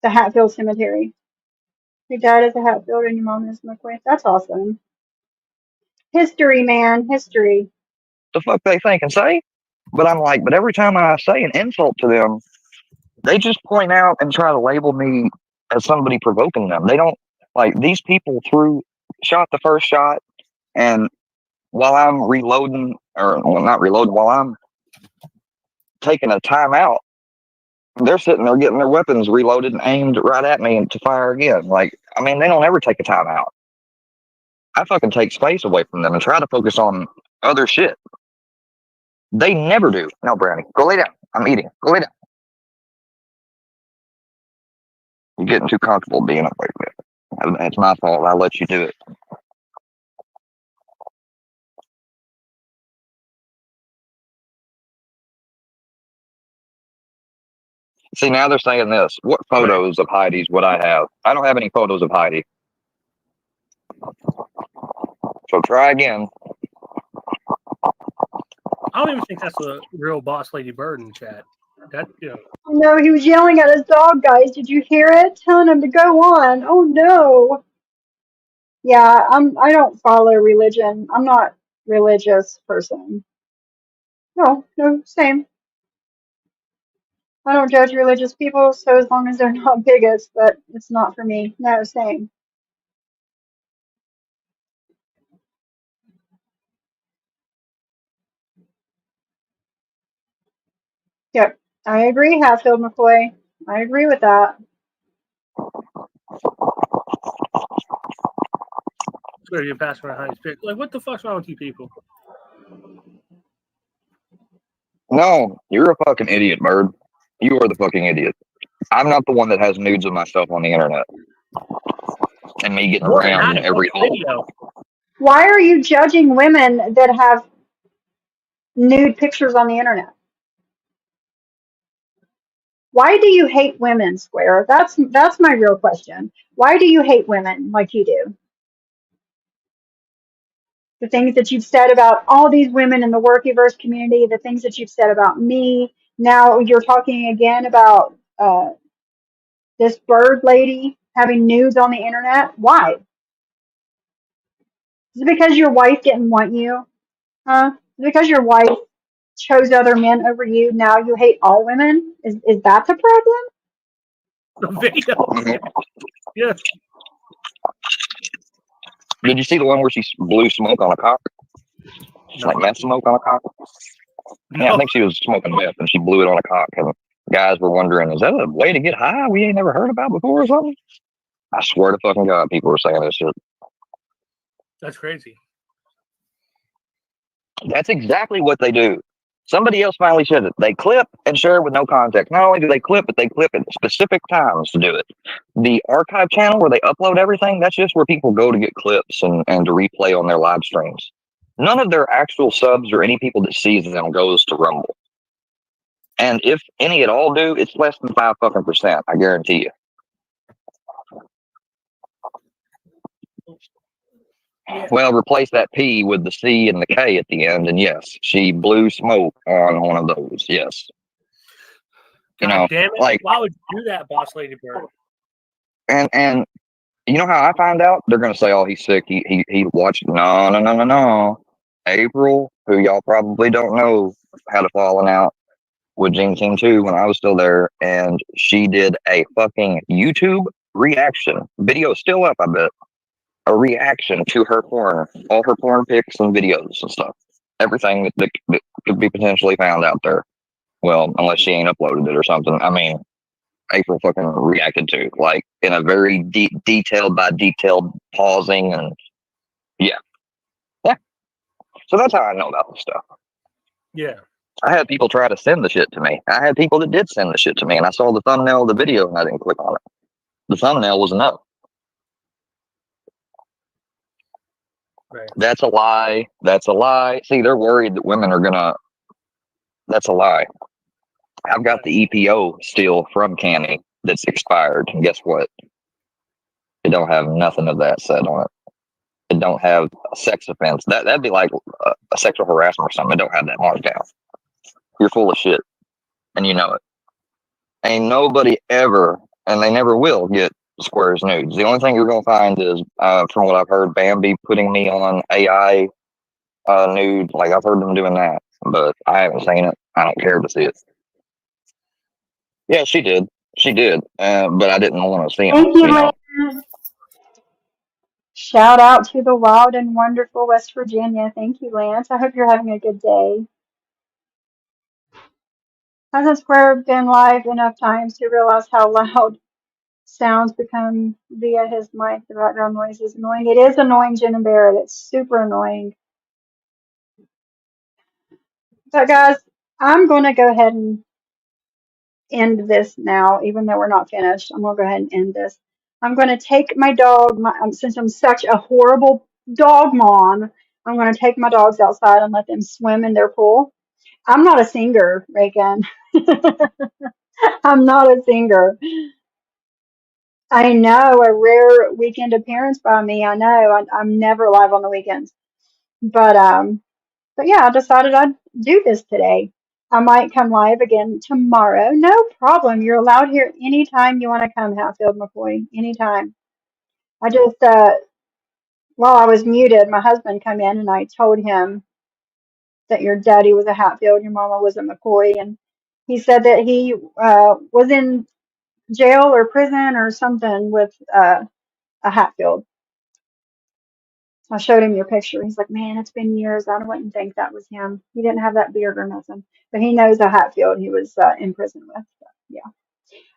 the Hatfield Cemetery. Your dad is a Hatfield and your mom is McQueen. That's awesome. History, man, history. The fuck they think and say? But I'm like, but every time I say an insult to them, they just point out and try to label me as somebody provoking them. They don't like these people shot the first shot, and while I'm reloading, or well, not reloading, while I'm taking a timeout, they're sitting there getting their weapons reloaded and aimed right at me to fire again. Like, I mean, they don't ever take a timeout. I fucking take space away from them and try to focus on other shit. They never do. No, Brownie, go lay down. I'm eating. Go lay down. You're getting too comfortable being up like that. It's my fault. I let you do it. See, now they're saying this. What photos of Heidi's would I have? I don't have any photos of Heidi. So try again. I don't even think that's a real boss lady bird in chat. That, you know. Oh no, he was yelling at his dog, guys. Did you hear it? Telling him to go on. Oh no. Yeah, I don't follow religion. I'm not a religious person. No, same. I don't judge religious people, so as long as they're not bigots, but it's not for me. No, same. Yep, I agree, Hatfield McCoy. I agree with that. So you're passing around Heidi's pic. Like, what the fuck's wrong with you people? No, you're a fucking idiot, Bird. You are the fucking idiot. I'm not the one that has nudes of myself on the internet. And me getting around in every hole. Why are you judging women that have nude pictures on the internet? Why do you hate women, Square? That's my real question. Why do you hate women like you do? The things that you've said about all these women in the workiverse community, the things that you've said about me. Now you're talking again about this bird lady having nudes on the internet. Why? Is it because your wife didn't want you? Huh? Is it because your wife chose other men over you? Now you hate all women? Is that the problem? The video. Yeah. Did you see the one where she blew smoke on a cock? It's like meth smoke on a cock? No. Yeah, I think she was smoking meth and she blew it on a cock. And guys were wondering, is that a way to get high we ain't never heard about before or something? I swear to fucking God, people were saying this shit. That's crazy. That's exactly what they do. Somebody else finally said it. They clip and share with no context. Not only do they clip, but they clip at specific times to do it. The archive channel where they upload everything, that's just where people go to get clips and to replay on their live streams. None of their actual subs or any people that sees them goes to Rumble. And if any at all do, it's less than 5%, I guarantee you. Yeah. Well, replace that P with the C and the K at the end, and yes, she blew smoke on one of those. Yes. God damn it! Like, why would you do that, boss lady bird? And you know how I find out? They're gonna say, "Oh, he's sick. He watched." No. April, who y'all probably don't know, had a falling out with Gene King 2 when I was still there, and she did a fucking YouTube reaction video, still up, I bet. A reaction to her porn, all her porn pics and videos and stuff. Everything that could be potentially found out there. Well, unless she ain't uploaded it or something. I mean, April fucking reacted to, like, in a very detailed by detailed pausing and yeah. So that's how I know about this stuff. Yeah. I had people try to send the shit to me. I had people that did send the shit to me, and I saw the thumbnail of the video and I didn't click on it. The thumbnail was no. Right. That's a lie. That's a lie. See, they're worried that women are gonna. That's a lie. I've got the EPO still from Canny that's expired, and guess what? It don't have nothing of that said on it. that don't have a sex offense. That'd be like a sexual harassment or something. That don't have that marked down. You're full of shit, and you know it. Ain't nobody ever, and they never will, get Square's nudes. The only thing you're gonna find is, from what I've heard, Bambi putting me on AI nude. Like, I've heard them doing that, but I haven't seen it. I don't care to see it. Yeah, she did. She did, but I didn't want to see them. Thank you, You know? Lance. Shout out to the wild and wonderful West Virginia. Thank you, Lance. I hope you're having a good day. Hasn't Square been live enough times to realize how loud sounds become via his mic? The background noise is annoying. It is annoying, Jen and Barrett. It's super annoying. But guys, I'm going to go ahead and end this now, even though we're not finished. I'm going to go ahead and end this. I'm going to take my dog, since I'm such a horrible dog mom, I'm going to take my dogs outside and let them swim in their pool. I'm not a singer, Reagan. I'm not a singer. I know, a rare weekend appearance by me. I know. I'm never live on the weekends. But yeah, I decided I'd do this today. I might come live again tomorrow. No problem. You're allowed here anytime you want to come, Hatfield McCoy. Anytime. I just while I was muted, my husband came in and I told him that your daddy was a Hatfield, your mama was a McCoy, and he said that he was in jail or prison or something with a Hatfield. I showed him your picture. He's like, man, it's been years. I wouldn't think that was him. He didn't have that beard or nothing. But he knows a Hatfield he was in prison with. So, yeah.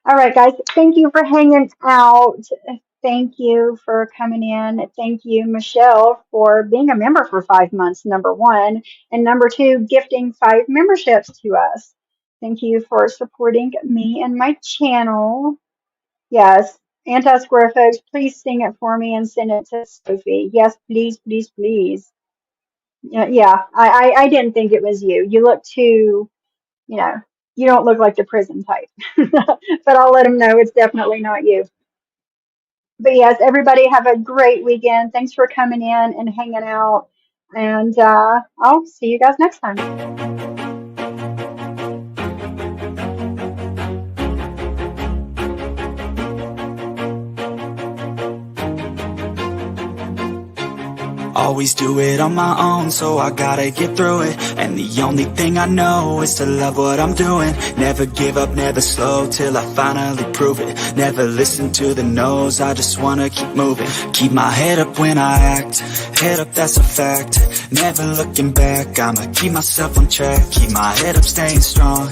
All right, guys. Thank you for hanging out. Thank you for coming in. Thank you, Michelle, for being a member for 5 months, number one. And number two, gifting 5 memberships to us. Thank you for supporting me and my channel. Yes. Anti-Square folks, please sing it for me and send it to Sophie. Yes, please, please, please. Yeah, I didn't think it was you. You look too, you know, you don't look like the prison type. But I'll let them know it's definitely not you. But yes, everybody have a great weekend. Thanks for coming in and hanging out. And I'll see you guys next time. Always do it on my own, so I gotta get through it. And the only thing I know is to love what I'm doing. Never give up, never slow, till I finally prove it. Never listen to the no's, I just wanna keep moving. Keep my head up when I act, head up, that's a fact. Never looking back, I'ma keep myself on track. Keep my head up, staying strong,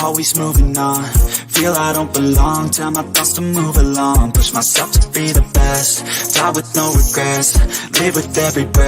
always moving on. Feel I don't belong, tell my thoughts to move along. Push myself to be the best, die with no regrets. Live with every breath,